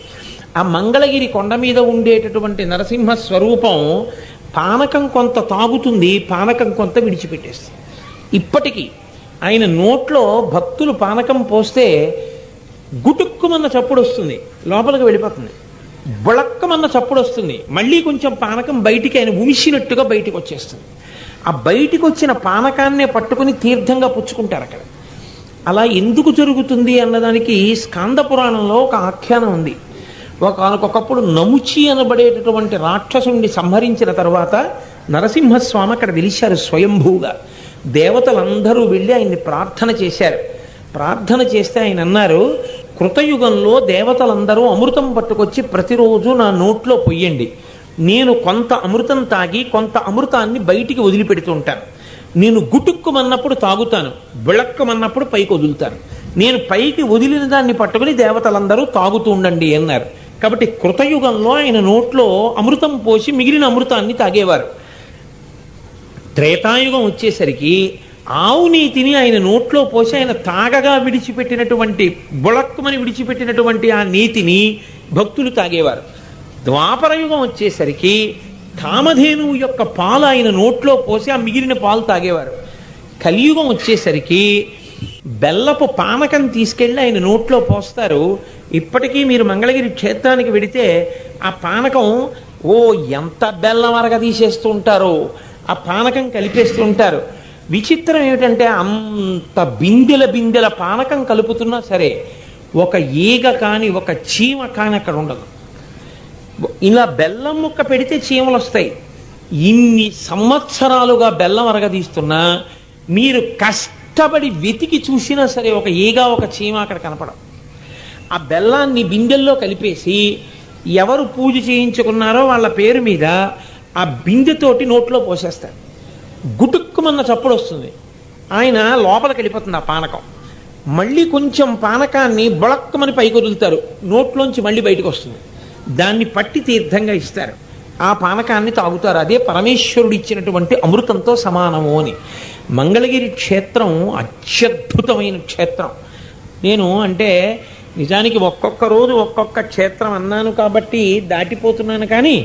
ఆ మంగళగిరి కొండ మీద ఉండేటటువంటి నరసింహ స్వరూపం పానకం కొంత తాగుతుంది, పానకం కొంత విడిచిపెట్టేస్తుంది. ఇప్పటికీ ఆయన నోట్లో భక్తులు పానకం పోస్తే గుటుక్కుమన్న చప్పుడు వస్తుంది, లోపలికి వెళ్ళిపోతుంది. బొళక్కమన్న చప్పుడు వస్తుంది, మళ్ళీ కొంచెం పానకం బయటికి ఆయన ఉమిసినట్టుగా బయటికి వచ్చేస్తుంది. ఆ బయటికి వచ్చిన పానకాన్నే పట్టుకుని తీర్థంగా పుచ్చుకుంటారు అక్కడ. అలా ఎందుకు జరుగుతుంది అన్నదానికి స్కాంద పురాణంలో ఒక ఆఖ్యానం ఉంది. ఒకనకొకప్పుడు నముచి అనబడేటటువంటి రాక్షసుని సంహరించిన తర్వాత నరసింహస్వామి అక్కడ వెలిశారు స్వయంభూగా. దేవతలందరూ వెళ్ళి ఆయన్ని ప్రార్థన చేశారు. ప్రార్థన చేస్తే ఆయన అన్నారు, కృతయుగంలో దేవతలందరూ అమృతం పట్టుకొచ్చి ప్రతిరోజు నా నోట్లో పొయ్యండి. నేను కొంత అమృతం తాగి కొంత అమృతాన్ని బయటికి వదిలిపెడుతుంటాను. నేను గుటుక్కుమన్నప్పుడు తాగుతాను, బిళక్కమన్నప్పుడు పైకి వదులుతాను. నేను పైకి వదిలిన దాన్ని పట్టుకుని దేవతలందరూ తాగుతూ ఉండండి అన్నారు. కాబట్టి కృతయుగంలో ఆయన నోట్లో అమృతం పోసి మిగిలిన అమృతాన్ని తాగేవారు. త్రేతాయుగం వచ్చేసరికి ఆవు నీతిని ఆయన నోట్లో పోసి ఆయన తాగగా విడిచిపెట్టినటువంటి బుళక్కుమని విడిచిపెట్టినటువంటి ఆ నీతిని భక్తులు తాగేవారు. ద్వాపరయుగం వచ్చేసరికి కామధేనువు యొక్క పాలు ఆయన నోట్లో పోసి ఆ మిగిలిన పాలు తాగేవారు. కలియుగం వచ్చేసరికి బెల్లపు పానకం తీసుకెళ్ళి ఆయన నోట్లో పోస్తారు. ఇప్పటికీ మీరు మంగళగిరి క్షేత్రానికి వెడితే ఆ పానకం ఎంత బెల్లం అరగ తీసేస్తూ ఉంటారో, ఆ పానకం కలిపేస్తూ ఉంటారు. విచిత్రం ఏమిటంటే అంత బిందెల పానకం కలుపుతున్నా సరే ఒక ఈగ కానీ ఒక చీమ కానీ అక్కడ ఉండదు. ఇలా బెల్లం ముక్క పెడితే చీమలు వస్తాయి. ఇన్ని సంవత్సరాలుగా బెల్లం అరగదీస్తున్నా మీరు కష్టపడి వెతికి చూసినా సరే ఒక ఈగ ఒక చీమ అక్కడ కనపడం. ఆ బెల్లాన్ని బిందెల్లో కలిపేసి ఎవరు పూజ చేయించుకున్నారో వాళ్ళ పేరు మీద ఆ బిందెతోటి నోట్లో పోసేస్తారు. గుటుక్కుమన్న చప్పుడు వస్తుంది, ఆయన లోపలికి వెళ్ళిపోతుంది ఆ పానకం. మళ్ళీ కొంచెం పానకాన్ని బొళక్కమని పైకి వదులుతారు, నోట్లోంచి మళ్ళీ బయటకు వస్తుంది. దాన్ని పట్టి తీర్థంగా ఇస్తారు, ఆ పానకాన్ని తాగుతారు. అదే పరమేశ్వరుడు ఇచ్చినటువంటి అమృతంతో సమానము అని. మంగళగిరి క్షేత్రం అత్యద్భుతమైన క్షేత్రం. నేను అంటే నిజానికి ఒక్కొక్క రోజు ఒక్కొక్క క్షేత్రం అన్నాను కాబట్టి దాటిపోతున్నాను, కానీ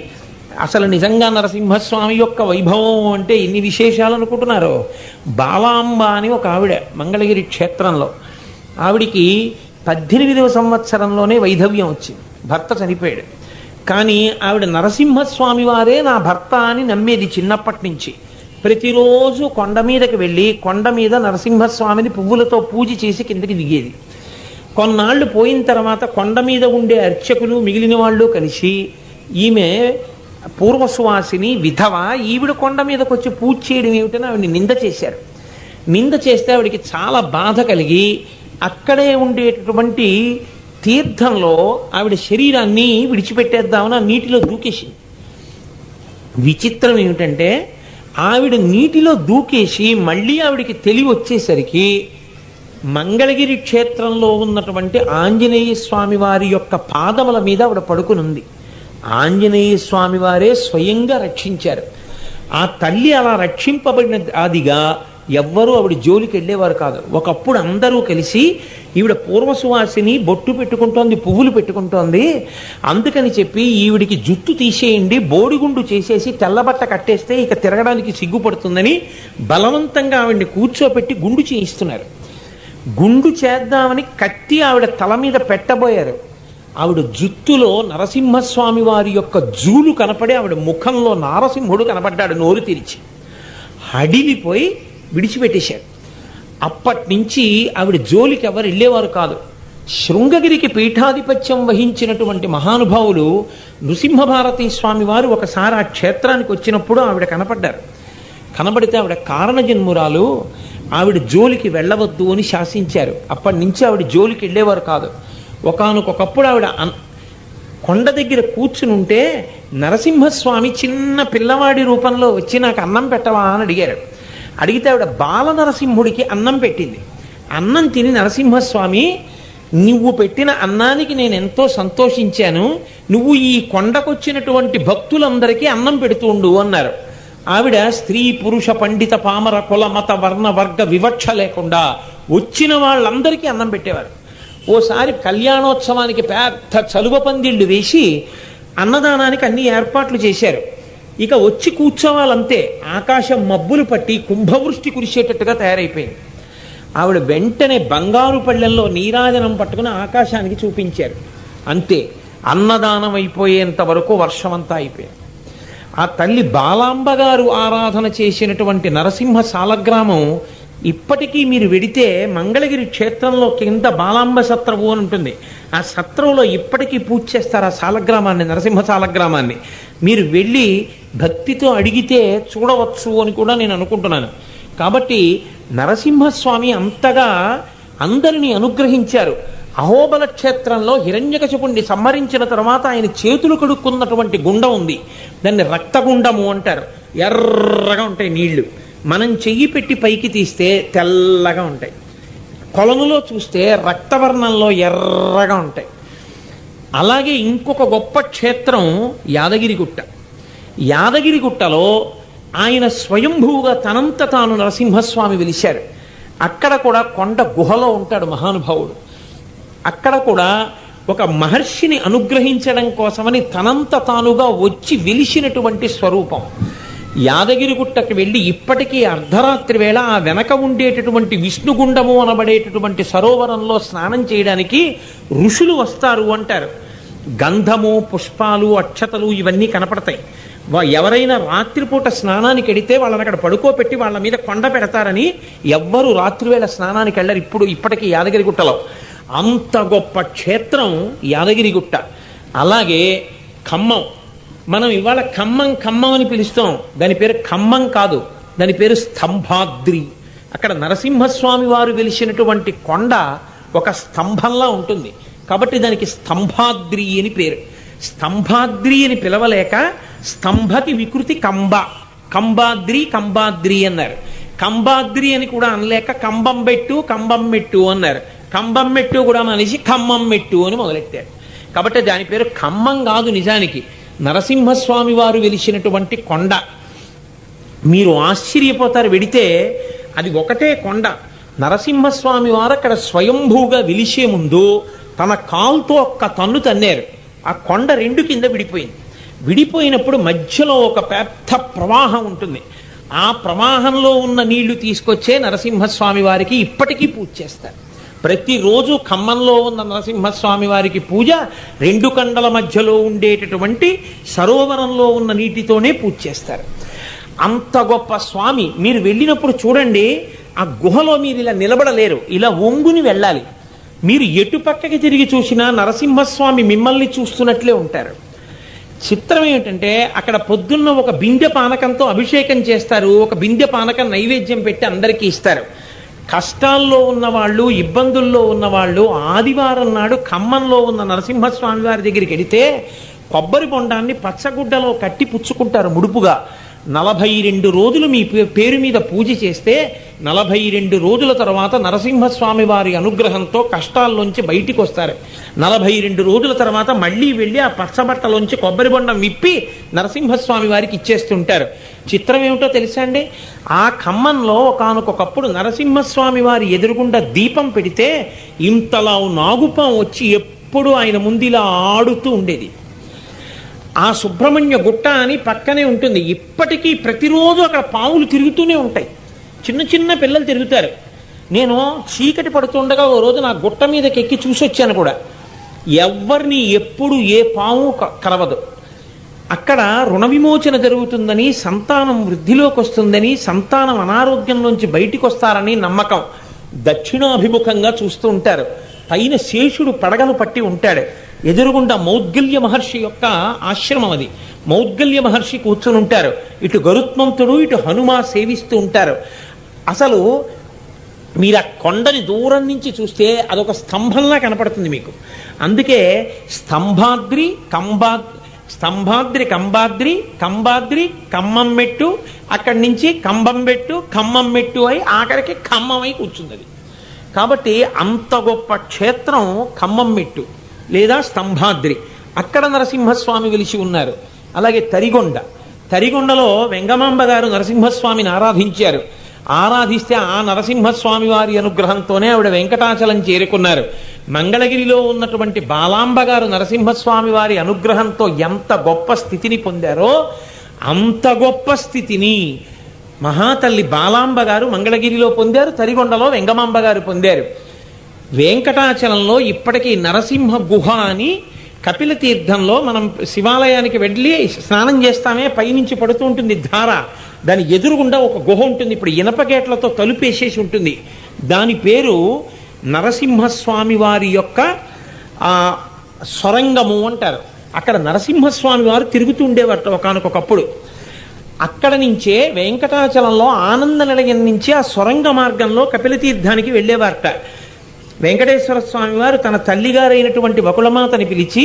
అసలు నిజంగా నరసింహస్వామి యొక్క వైభవం అంటే ఎన్ని విశేషాలు అనుకుంటున్నారో. బాలాంబ అని ఒక ఆవిడ మంగళగిరి క్షేత్రంలో, ఆవిడికి 18వ సంవత్సరంలోనే వైధవ్యం వచ్చింది, భర్త చనిపోయాడు. కానీ ఆవిడ నరసింహస్వామి వారే నా భర్త అని నమ్మేది చిన్నప్పటి నుంచి. ప్రతిరోజు కొండ మీదకి వెళ్ళి కొండ మీద నరసింహస్వామిని పువ్వులతో పూజ చేసి కిందకి దిగేది. కొన్నాళ్ళు పోయిన తర్వాత కొండ మీద ఉండే అర్చకులు మిగిలిన వాళ్ళు కలిసి ఈమె పూర్వసువాసిని విధవ, ఈవిడ కొండ మీదకి వచ్చి పూజ చేయడం ఏమిటని ఆవిడని నింద చేశారు. నింద చేస్తే ఆవిడికి చాలా బాధ కలిగి అక్కడే ఉండేటటువంటి తీర్థంలో ఆవిడ శరీరాన్ని విడిచిపెట్టేద్దామని ఆ నీటిలో దూకేసింది. విచిత్రం ఏమిటంటే ఆవిడ నీటిలో దూకేసి మళ్ళీ ఆవిడికి తెలివి వచ్చేసరికి మంగళగిరి క్షేత్రంలో ఉన్నటువంటి ఆంజనేయ స్వామి వారి యొక్క పాదముల మీద ఆవిడ పడుకునుంది. ఆంజనేయ స్వామి వారే స్వయంగా రక్షించారు. ఆ తల్లి అలా రక్షింపబడిన ఆదిగా ఎవ్వరూ ఆవిడ జోలికి వెళ్ళేవారు కాదు. ఒకప్పుడు అందరూ కలిసి ఈవిడ పూర్వసువాసిని బొట్టు పెట్టుకుంటోంది, పువ్వులు పెట్టుకుంటోంది, అందుకని చెప్పి ఈవిడికి జుట్టు తీసేయండి, బోడిగుండు చేసేసి తెల్లబట్ట కట్టేస్తే ఇక తిరగడానికి సిగ్గుపడుతుందని బలవంతంగా ఆవిడ్ని కూర్చోపెట్టి గుండు చేయిస్తున్నారు. గుండు చేద్దామని కత్తి ఆవిడ తల మీద పెట్టబోయారు. ఆవిడ జుత్తులో నరసింహస్వామి వారి యొక్క జూలు కనపడి ఆవిడ ముఖంలో నారసింహుడు కనపడ్డాడు నోరు తెరిచి. హడిలిపోయి విడిచిపెట్టేశాడు. అప్పటి నుంచి ఆవిడ జోలికి ఎవరు వెళ్ళేవారు కాదు. శృంగగిరికి పీఠాధిపత్యం వహించినటువంటి మహానుభావులు నృసింహభారతీ స్వామి వారు ఒకసారి ఆ క్షేత్రానికి వచ్చినప్పుడు ఆవిడ కనపడ్డారు. కనబడితే ఆవిడ కారణజన్మురాలు, ఆవిడ జోలికి వెళ్ళవద్దు అని శాసించారు. అప్పటి నుంచి ఆవిడ జోలికి వెళ్ళేవారు కాదు. ఒకానొకప్పుడు ఆవిడ కొండ దగ్గర కూర్చుని ఉంటే నరసింహస్వామి చిన్న పిల్లవాడి రూపంలో వచ్చి నాకు అన్నం పెట్టవా అని అడిగారు. అడిగితే ఆవిడ బాల నరసింహుడికి అన్నం పెట్టింది. అన్నం తిని నరసింహస్వామి, నువ్వు పెట్టిన అన్నానికి నేను ఎంతో సంతోషించాను, నువ్వు ఈ కొండకొచ్చినటువంటి భక్తులందరికీ అన్నం పెడుతూ ఉండు అన్నారు. ఆవిడ స్త్రీ పురుష పండిత పామర కుల మత వర్ణ వర్గ వివక్ష లేకుండా వచ్చిన వాళ్ళందరికీ అన్నం పెట్టేవారు. ఓసారి కళ్యాణోత్సవానికి పెద్ద చలువ పందిళ్ళు వేసి అన్నదానానికి అన్ని ఏర్పాట్లు చేశారు. ఇక వచ్చి కూర్చోవాలంతే, ఆకాశం మబ్బులు పట్టి కుంభవృష్టి కురిసేటట్టుగా తయారైపోయింది. ఆవిడ వెంటనే బంగారు పళ్ళెంలో నీరాజనం పట్టుకుని ఆకాశానికి చూపించారు. అంతే, అన్నదానం అయిపోయేంత వరకు వర్షమంతా అయిపోయింది. ఆ తల్లి బాలాంబ గారు ఆరాధన చేసినటువంటి నరసింహ సాలగ్రామం ఇప్పటికీ మీరు వెడితే మంగళగిరి క్షేత్రంలో కింద బాలాంబ సత్రవు అని ఉంటుంది. ఆ సత్రంలో ఇప్పటికీ పూజ చేస్తారు ఆ సాలగ్రామాన్ని, నరసింహ సాలగ్రామాన్ని. మీరు వెళ్ళి భక్తితో అడిగితే చూడవచ్చు అని కూడా నేను అనుకుంటున్నాను. కాబట్టి నరసింహస్వామి అంతగా అందరినీ అనుగ్రహించారు. అహోబల క్షేత్రంలో హిరణ్యకశిపుణ్ణి సంహరించిన తర్వాత ఆయన చేతులు కడుక్కున్నటువంటి గుండం ఉంది. దాన్ని రక్తగుండము అంటారు. ఎర్రగా ఉంటాయి నీళ్లు. మనం చెయ్యి పెట్టి పైకి తీస్తే తెల్లగా ఉంటాయి. కొలనులో చూస్తే రక్తవర్ణంలో ఎర్రగా ఉంటాయి. అలాగే ఇంకొక గొప్ప క్షేత్రం యాదగిరిగుట్ట. యాదగిరిగుట్టలో ఆయన స్వయంభూగా తనంత తాను నరసింహస్వామి వెలిశారు. అక్కడ కూడా కొండ గుహలో ఉంటాడు మహానుభావుడు. అక్కడ కూడా ఒక మహర్షిని అనుగ్రహించడం కోసమని తనంత తానుగా వచ్చి వెలిసినటువంటి స్వరూపం. యాదగిరిగుట్టకు వెళ్ళి ఇప్పటికీ అర్ధరాత్రి వేళ ఆ వెనక ఉండేటటువంటి విష్ణుగుండము అనబడేటటువంటి సరోవరంలో స్నానం చేయడానికి ఋషులు వస్తారు అంటారు. గంధము, పుష్పాలు, అక్షతలు ఇవన్నీ కనపడతాయి. ఎవరైనా రాత్రిపూట స్నానానికి వెడితే వాళ్ళని అక్కడ పడుకోబెట్టి వాళ్ళ మీద కొండ పెడతారని ఎవ్వరూ రాత్రివేళ స్నానానికి వెళ్ళరు ఇప్పటికీ యాదగిరిగుట్టలో. అంత గొప్ప క్షేత్రం యాదగిరిగుట్ట. అలాగే ఖమ్మం. మనం ఇవాళ ఖమ్మం అని పిలుస్తాం. దాని పేరు ఖమ్మం కాదు, దాని పేరు స్తంభాద్రి. అక్కడ నరసింహస్వామి వారు వెలిసినటువంటి కొండ ఒక స్తంభంలా ఉంటుంది కాబట్టి దానికి స్తంభాద్రి అని పేరు. స్తంభాద్రి అని పిలవలేక స్తంభకి వికృతి కంబాద్రి అన్నారు. కంబాద్రి అని కూడా అనలేక కంబం మెట్టు అన్నారు. కంబం మెట్టు కూడా మనిషి ఖమ్మం మెట్టు అని మొదలెట్టారు. కాబట్టి దాని పేరు ఖమ్మం కాదు, నిజానికి నరసింహస్వామి వారు వెలిసినటువంటి కొండ. మీరు ఆశ్చర్యపోతారు, వెడితే అది ఒకటే కొండ. నరసింహస్వామి వారు అక్కడ స్వయంభూగా వెలిసే ముందు తన కాలుతో ఒక్క తన్ను తన్నారు. ఆ కొండ రెండు కింద విడిపోయింది. విడిపోయినప్పుడు మధ్యలో ఒక పెద్ద ప్రవాహం ఉంటుంది. ఆ ప్రవాహంలో ఉన్న నీళ్లు తీసుకొచ్చే నరసింహస్వామి వారికి ఇప్పటికీ పూజ చేస్తారు. ప్రతిరోజు ఖమ్మంలో ఉన్న నరసింహస్వామి వారికి పూజ రెండు కండల మధ్యలో ఉండేటటువంటి సరోవరంలో ఉన్న నీటితోనే పూజ చేస్తారు. అంత గొప్ప స్వామి. మీరు వెళ్ళినప్పుడు చూడండి, ఆ గుహలో మీరు ఇలా నిలబడలేరు, ఇలా ఒంగుని వెళ్ళాలి. మీరు ఎటు పక్కకి తిరిగి చూసినా నరసింహస్వామి మిమ్మల్ని చూస్తున్నట్లే ఉంటారు. చిత్రం ఏమిటంటే అక్కడ పొద్దున్న ఒక బిందె పానకంతో అభిషేకం చేస్తారు. ఒక బిందె పానకం నైవేద్యం పెట్టి అందరికీ ఇస్తారు. కష్టాల్లో ఉన్నవాళ్ళు, ఇబ్బందుల్లో ఉన్నవాళ్ళు ఆదివారం నాడు ఖమ్మంలో ఉన్న నరసింహస్వామి వారి దగ్గరికి వెడితే కొబ్బరి బొండాన్ని పచ్చగుడ్డలో కట్టి పుచ్చుకుంటారు ముడుపుగా. 42 రోజులు మీ పేరు మీద పూజ చేస్తే 42 రోజుల తర్వాత నరసింహస్వామి వారి అనుగ్రహంతో కష్టాల్లోంచి బయటికి వస్తారు. 42 రోజుల తర్వాత మళ్ళీ వెళ్ళి ఆ పచ్చబట్టలోంచి కొబ్బరి బొండం విప్పి నరసింహస్వామి వారికి ఇచ్చేస్తుంటారు. చిత్రం ఏమిటో తెలుసా అండి? ఆ ఖమ్మంలో ఒకానొకప్పుడు నరసింహస్వామి వారి ఎదురుగుండా దీపం పెడితే ఇంతలా నాగుపాం వచ్చి ఎప్పుడు ఆయన ముందిలా ఆడుతూ ఉండేది. ఆ సుబ్రహ్మణ్య గుట్ట అని పక్కనే ఉంటుంది. ఇప్పటికీ ప్రతిరోజు అక్కడ పావులు తిరుగుతూనే ఉంటాయి. చిన్న చిన్న పిల్లలు తిరుగుతారు. నేను చీకటి పడుతుండగా ఓ రోజు నా గుట్ట మీదకి ఎక్కి చూసి వచ్చాను కూడా. ఎవరిని ఎప్పుడు ఏ పాము కలవదు. అక్కడ రుణ విమోచన జరుగుతుందని, సంతానం వృద్ధిలోకి వస్తుందని, సంతానం అనారోగ్యంలోంచి బయటికి వస్తారని నమ్మకం. దక్షిణాభిముఖంగా చూస్తూ ఉంటారు. పైన శేషుడు పడగను పట్టి ఉంటాడు. ఎదురుగుండా మౌద్గల్య మహర్షి యొక్క ఆశ్రమం అది. మౌద్గల్య మహర్షి కూర్చుని ఉంటారు. ఇటు గరుత్మంతుడు ఇటు హనుమ సేవిస్తూ ఉంటారు. అసలు మీరు ఆ కొండని దూరం నుంచి చూస్తే అదొక స్తంభంలా కనపడుతుంది మీకు. అందుకే స్తంభాద్రి కంబాద్రి కంబాద్రి కమ్మం మెట్టు, అక్కడి నుంచి కంబం మెట్టు, ఖమ్మం మెట్టు అయి ఆఖరికి ఖమ్మమై కూర్చుంది అది. కాబట్టి అంత గొప్ప క్షేత్రం ఖమ్మం మెట్టు లేదా స్తంభాద్రి. అక్కడ నరసింహస్వామి వెలిసి ఉన్నారు. అలాగే తరిగొండలో వెంగమాంబ గారు నరసింహస్వామిని ఆరాధించారు. ఆరాధిస్తే ఆ నరసింహస్వామి వారి అనుగ్రహంతోనే ఆవిడ వెంకటాచలం చేరుకున్నారు. మంగళగిరిలో ఉన్నటువంటి బాలాంబ గారు నరసింహస్వామి వారి అనుగ్రహంతో ఎంత గొప్ప స్థితిని పొందారో అంత గొప్ప స్థితిని మహాతల్లి బాలాంబ గారు మంగళగిరిలో పొందారు, తరిగొండలో వెంగమాంబ గారు పొందారు. వెంకటాచలంలో ఇప్పటికీ నరసింహ గుహ అని కపిల తీర్థంలో మనం శివాలయానికి వెళ్ళి స్నానం చేస్తామే, పైనుంచి పడుతూ ఉంటుంది ధార. దాని ఎదురుగుండా ఒక గుహ ఉంటుంది. ఇప్పుడు ఇనప గేట్లతో తలుపేసేసి ఉంటుంది. దాని పేరు నరసింహస్వామి వారి యొక్క సొరంగము అంటారు. అక్కడ నరసింహస్వామి వారు తిరుగుతూ ఉండేవారట ఒకానొకప్పుడు. అక్కడ నుంచే వెంకటాచలంలో ఆనంద నిలయం నుంచి ఆ సొరంగ మార్గంలో కపిలతీర్థానికి వెళ్ళేవారట. వెంకటేశ్వర స్వామి వారు తన తల్లిగారైనటువంటి వకుళమాతని పిలిచి,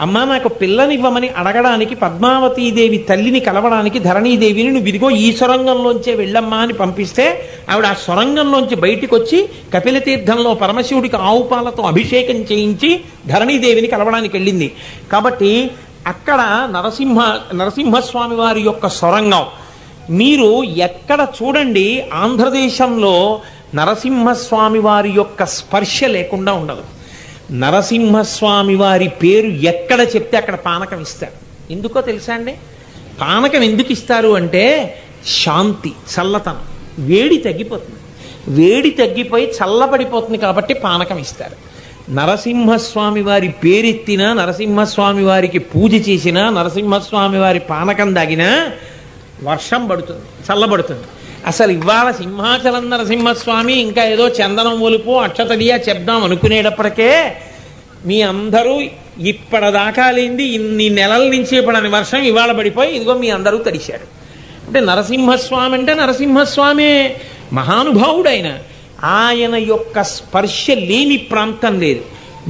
అమ్మ నాకు పిల్లనివ్వమని అడగడానికి పద్మావతీదేవి తల్లిని కలవడానికి ధరణీదేవిని నువ్వు ఇదిగో ఈ సొరంగంలోంచే వెళ్ళమ్మా అని పంపిస్తే ఆవిడ ఆ సొరంగంలోంచి బయటికి వచ్చి కపిలతీర్థంలో పరమశివుడికి ఆవుపాలతో అభిషేకం చేయించి ధరణీదేవిని కలవడానికి వెళ్ళింది. కాబట్టి అక్కడ నరసింహస్వామి వారి యొక్క సొరంగం మీరు ఎక్కడ చూడండి, ఆంధ్రదేశంలో నరసింహస్వామి వారి యొక్క స్పర్శ లేకుండా ఉండదు. నరసింహస్వామి వారి పేరు ఎక్కడ చెప్తే అక్కడ పానకం ఇస్తారు. ఎందుకో తెలుసా అండి? పానకం ఎందుకు ఇస్తారు అంటే శాంతి, చల్లతనం. వేడి తగ్గిపోతుంది, వేడి తగ్గిపోయి చల్లబడిపోతుంది కాబట్టి పానకం ఇస్తారు. నరసింహస్వామి వారి పేరెత్తినా, నరసింహస్వామి వారికి పూజ చేసినా, నరసింహస్వామి వారి పానకం దాగినా వర్షం పడుతుంది, చల్లబడుతుంది. అసలు ఇవాళ సింహాచలం నరసింహస్వామి ఇంకా ఏదో చందనం ఒలుపు అక్షతడియా చెప్దాం అనుకునేటప్పటికే మీ అందరూ ఇప్పటిదాకా లేనిది ఇన్ని నెలల నుంచి పడని వర్షం ఇవాళ పడిపోయి ఇదిగో మీ అందరూ తడిశారు. అంటే నరసింహస్వామి అంటే నరసింహస్వామి మహానుభావుడైన ఆయన యొక్క స్పర్శ లేని ప్రాంతం లేదు.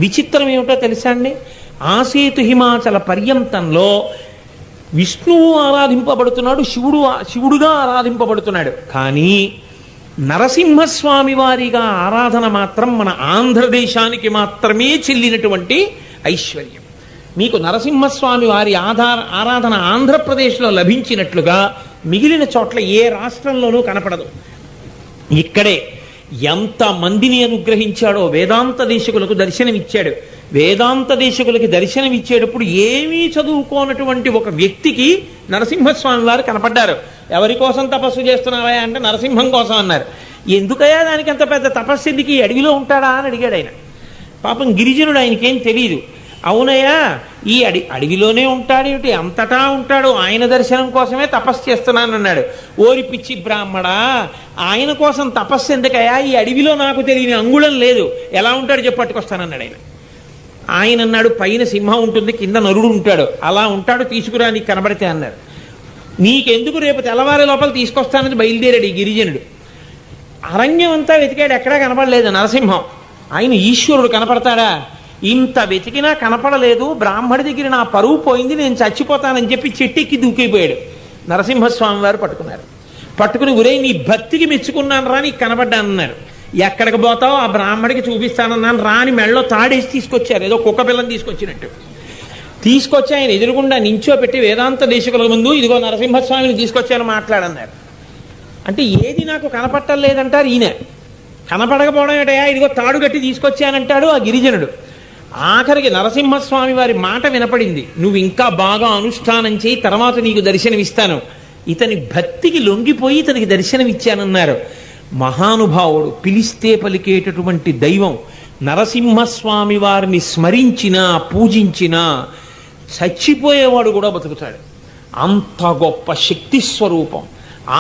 విచిత్రం ఏమిటో తెలుసా అండి? ఆసేతు హిమాచల పర్యంతంలో విష్ణువు ఆరాధింపబడుతున్నాడు, శివుడుగా ఆరాధింపబడుతున్నాడు. కానీ నరసింహస్వామి వారిగా ఆరాధన మాత్రం మన ఆంధ్రదేశానికి మాత్రమే చెల్లినటువంటి ఐశ్వర్యం. మీకు నరసింహస్వామి వారి ఆరాధన ఆంధ్రప్రదేశ్లో లభించినట్లుగా మిగిలిన చోట్ల ఏ రాష్ట్రంలోనూ కనపడదు. ఇక్కడే ఎంత మందిని అనుగ్రహించాడో వేదాంత దేశకులకు దర్శనమిచ్చాడు. వేదాంత దేశకులకి దర్శనమిచ్చేటప్పుడు ఏమీ చదువుకోనటువంటి ఒక వ్యక్తికి నరసింహస్వామి వారు కనపడ్డారు. ఎవరి కోసం తపస్సు చేస్తున్నావా అంటే నరసింహం కోసం అన్నారు. ఎందుకయ్యా దానికి అంత పెద్ద తపస్సు ఎందుకు, ఈ అడవిలో ఉంటాడా అని అడిగాడు ఆయన. పాపం గిరిజనుడు, ఆయనకేం తెలియదు. అవునయ్యా ఈ అడవిలోనే ఉంటాడేమిటి, అంతటా ఉంటాడు, ఆయన దర్శనం కోసమే తపస్సు చేస్తున్నానన్నాడు. ఓరి పిచ్చి బ్రాహ్మడా, ఆయన కోసం తపస్సు ఎందుకయ్యా, ఈ అడవిలో నాకు తెలియని అంగుళం లేదు, ఎలా ఉంటాడు చెప్పు పట్టుకొస్తానన్నాడు ఆయన. ఆయన అన్నాడు పైన సింహం ఉంటుంది, కింద నరుడు ఉంటాడు, అలా ఉంటాడు, తీసుకురా నీకు కనబడితే అన్నారు. నీకెందుకు, రేపు తెల్లవారి లోపల తీసుకొస్తానని బయలుదేరాడు ఈ గిరిజనుడు. అరణ్యం అంతా వెతికాడు, ఎక్కడా కనపడలేదు నరసింహం. ఆయన ఈశ్వరుడు కనపడతాడా? ఇంత వెతికినా కనపడలేదు. బ్రాహ్మడి దగ్గర నా పరువు పోయింది, నేను చచ్చిపోతానని చెప్పి చెట్టెక్కి దూకిపోయాడు. నరసింహస్వామి వారు పట్టుకున్నారు. పట్టుకుని ఒరేయ్ నీ భక్తికి మెచ్చుకున్నాను రా, నీకు కనబడ్డానన్నారు. ఎక్కడికి పోతావు, ఆ బ్రాహ్మడికి చూపిస్తానన్నాను రాని మెళ్ళలో తాడేసి తీసుకొచ్చారు, ఏదో కుక్క పిల్లని తీసుకొచ్చినట్టు తీసుకొచ్చి ఆయన ఎదురుగుండా నించోపెట్టి వేదాంత దేశకుల ముందు ఇదిగో నరసింహస్వామిని తీసుకొచ్చాను మాట్లాడన్నారు. అంటే ఏది నాకు కనపట్టలేదంటారు ఈయన. కనపడకపోవడం ఏంటయా, ఇదిగో తాడు కట్టి తీసుకొచ్చానంటాడు ఆ గిరిజనుడు. ఆఖరికి నరసింహస్వామి వారి మాట వినపడింది, నువ్వు ఇంకా బాగా అనుష్ఠానం చేయి, తర్వాత నీకు దర్శనమిస్తాను. ఇతని భక్తికి లొంగిపోయి ఇతనికి దర్శనమిచ్చానన్నారు. మహానుభావుడు, పిలిస్తే పలికేటటువంటి దైవం. నరసింహస్వామి వారిని స్మరించినా పూజించినా చచ్చిపోయేవాడు కూడా బతుకుతాడు. అంత గొప్ప శక్తి స్వరూపం,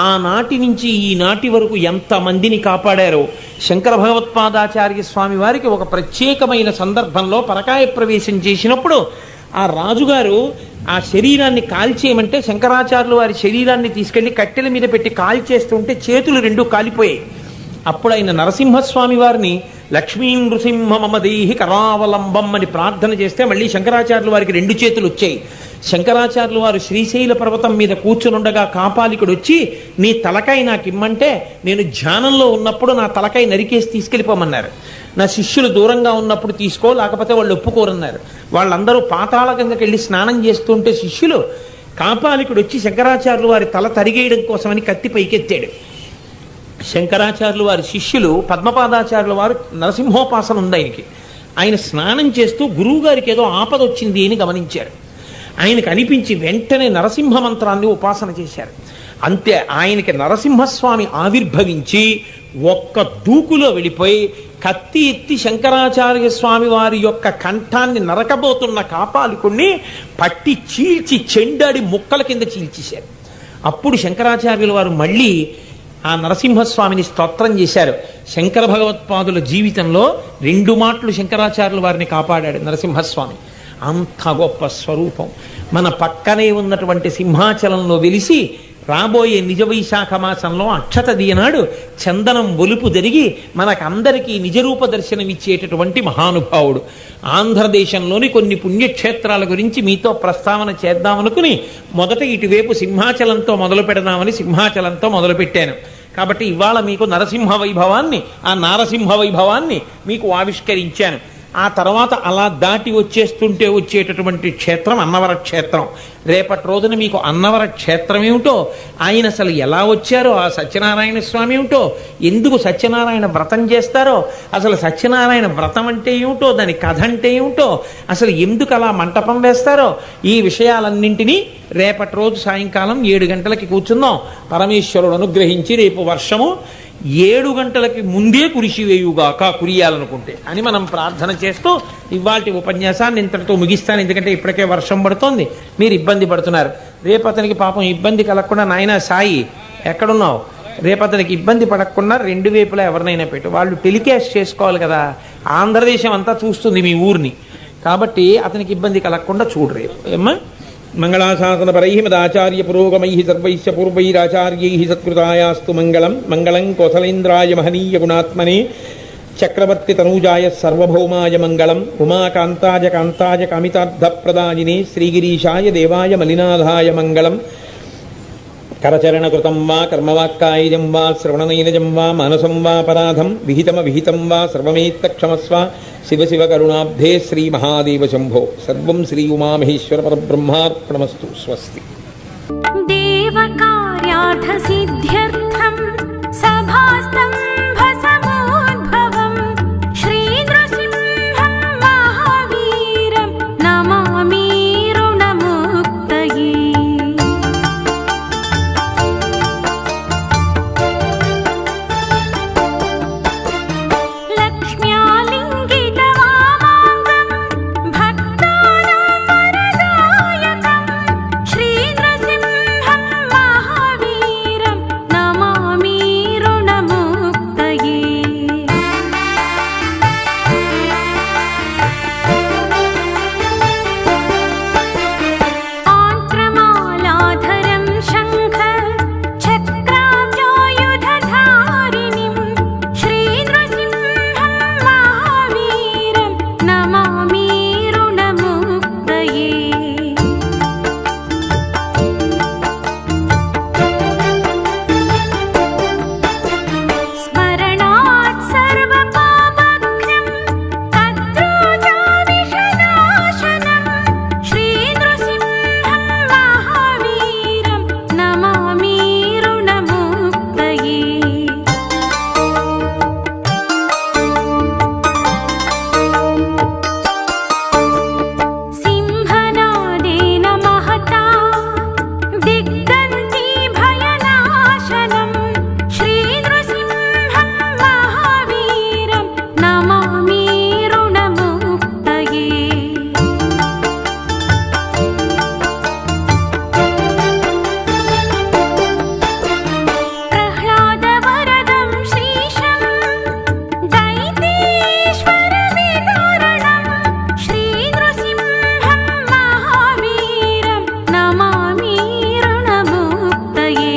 ఆనాటి నుంచి ఈనాటి వరకు ఎంతమందిని కాపాడారో శంకర భగవత్పాదాచార్య స్వామి వారికి ఒక ప్రత్యేకమైన సందర్భంలో పరకాయ ప్రవేశం చేసినప్పుడు ఆ రాజుగారు ఆ శరీరాన్ని కాల్చేయమంటే శంకరాచార్యులు వారి శరీరాన్ని తీసుకెళ్లి కట్టెల మీద పెట్టి కాల్చేస్తుంటే చేతులు రెండు కాలిపోయాయి. అప్పుడు ఆయన నరసింహస్వామి వారిని లక్ష్మీ నృసింహ మమదేహి కరావలంబం అని ప్రార్థన చేస్తే మళ్ళీ శంకరాచార్యుల వారికి రెండు చేతులు వచ్చాయి. శంకరాచార్యులు వారు శ్రీశైల పర్వతం మీద కూర్చునుండగా కాపాలికుడు వచ్చి నీ తలకాయ నాకు ఇమ్మంటే నేను ధ్యానంలో ఉన్నప్పుడు నా తలకాయ నరికేసి తీసుకెళ్ళిపోమన్నారు. నా శిష్యులు దూరంగా ఉన్నప్పుడు తీసుకో, లేకపోతే వాళ్ళు ఒప్పుకోరన్నారు. వాళ్ళందరూ పాతాళ గంగకి వెళ్ళి స్నానం చేస్తుంటే శిష్యులు కాపాలికుడు వచ్చి శంకరాచార్యులు వారి తల తరిగేయడం కోసమని కత్తి పైకెత్తాడు. శంకరాచార్యులు వారి శిష్యులు పద్మపాదాచార్యుల వారు నరసింహోపాసన ఉంది ఆయనకి. ఆయన స్నానం చేస్తూ గురువు గారికి ఏదో ఆపద వచ్చింది అని గమనించారు. ఆయనకు అనిపించి వెంటనే నరసింహ మంత్రాన్ని ఉపాసన చేశారు. అంతే ఆయనకి నరసింహస్వామి ఆవిర్భవించి ఒక్క దూకులో వెళ్ళిపోయి కత్తి ఎత్తి శంకరాచార్య స్వామి వారి యొక్క కంఠాన్ని నరకబోతున్న కాపాలికుణ్ణి పట్టి చీల్చి చెండాడి ముక్కల కింద చీల్చేశారు. అప్పుడు శంకరాచార్యుల వారు మళ్ళీ ఆ నరసింహస్వామిని స్తోత్రం చేశారు. శంకర భగవత్పాదుల జీవితంలో 2 మాటలు శంకరాచార్యుల వారిని కాపాడాడు నరసింహస్వామి. అంత గొప్ప స్వరూపం. మన పక్కనే ఉన్నటువంటి సింహాచలంలో వెలిసి రాబోయే నిజ వైశాఖ మాసంలో అక్షత దియనాడు చందనం ఒలుపు జరిగి మనకందరికీ నిజరూప దర్శనం ఇచ్చేటటువంటి మహానుభావుడు. ఆంధ్రదేశంలోని కొన్ని పుణ్యక్షేత్రాల గురించి మీతో ప్రస్తావన చేద్దామనుకుని మొదట ఇటువైపు సింహాచలంతో మొదలు పెడదామని సింహాచలంతో మొదలుపెట్టాను. కాబట్టి ఇవాళ మీకు నరసింహ వైభవాన్ని, ఆ నారసింహ వైభవాన్ని మీకు ఆవిష్కరించాను. ఆ తర్వాత అలా దాటి వచ్చేస్తుంటే వచ్చేటటువంటి క్షేత్రం అన్నవర క్షేత్రం. రేపటి రోజున మీకు అన్నవర క్షేత్రం ఏమిటో, ఆయన అసలు ఎలా వచ్చారో, ఆ సత్యనారాయణ స్వామి ఏమిటో, ఎందుకు సత్యనారాయణ వ్రతం చేస్తారో, అసలు సత్యనారాయణ వ్రతం అంటే ఏమిటో, దాని కథ అంటే ఏమిటో, అసలు ఎందుకు అలా మంటపం వేస్తారో, ఈ విషయాలన్నింటినీ రేపటి రోజు సాయంకాలం 7 గంటలకి కూర్చుందాం. పరమేశ్వరుడు అనుగ్రహించి రేపు వర్షము 7 గంటలకి ముందే కురిసివేయుగాక, కురియాలనుకుంటే అని మనం ప్రార్థన చేస్తూ ఇవాల్టి ఉపన్యాసాన్ని ఇంతటితో ముగిస్తాను. ఎందుకంటే ఇప్పటికే వర్షం పడుతోంది, మీరు ఇబ్బంది పడుతున్నారు. రేపు అతనికి పాపం ఇబ్బంది కలగకుండా, నాయనా సాయి ఎక్కడున్నావు, రేపు అతనికి ఇబ్బంది పడకుండా 2 వైపులా ఎవరినైనా పెట్టు. వాళ్ళు టెలికాస్ట్ చేసుకోవాలి కదా, ఆంధ్రదేశం అంతా చూస్తుంది మీ ఊరిని. కాబట్టి అతనికి ఇబ్బంది కలగకుండా చూడు రేపు. ఏమ్మా మంగళాశాసనపరై మదాచార్య పురోగమై సర్వైశ్చ పూర్వైరాచార్యై సత్కృతాయాస్తు మంగళం. మంగళం కోసలేంద్రాయ మహనీయ గుణాత్మనే చక్రవర్తి తనూజాయ సర్వభౌమాయ మంగళం. ఉమాకాంతాయ కాంతాయ కామితార్థప్రదాయినే శ్రీగిరీశాయ దేవాయ మలినాథాయ మంగళం. కరచరణకృతం వా కర్మవాక్కాయజం వా శ్రవణనైనజం వా మానసం వా పరాధం విహితమవిహితం వా సర్వమేత్తక్షమస్వ. శివ శివ కరుణాబ్ధే శ్రీ మహాదేవ శంభో. సర్వం శ్రీ ఉమామహేశ్వర పరబ్రహ్మార్పణమస్తు. స్వస్తి. దేవకార్యార్థ సిద్ధ్యర్థం సభాస్తంభ సమోద్భవం శ్రీ నృసింహం మహావీరం నమామి రుణముక్తయే. नमामि ऋणमुक्तये।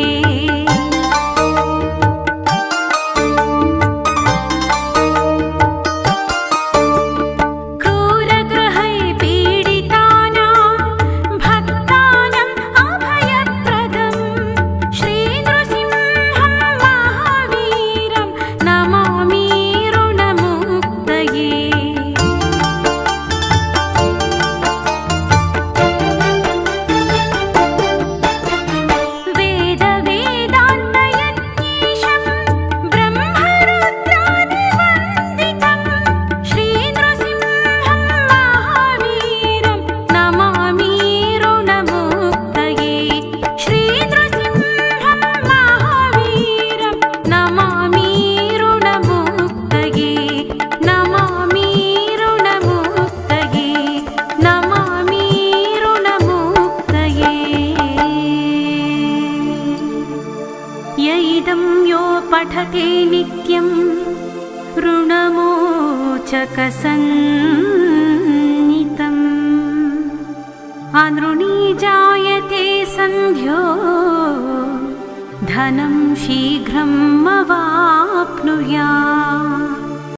पठते नित्यं ऋणमोचकसंज्ञितम् अनृणी जायते सन्ध्यो धनं शीघ्रम् अवाप्नुयात्।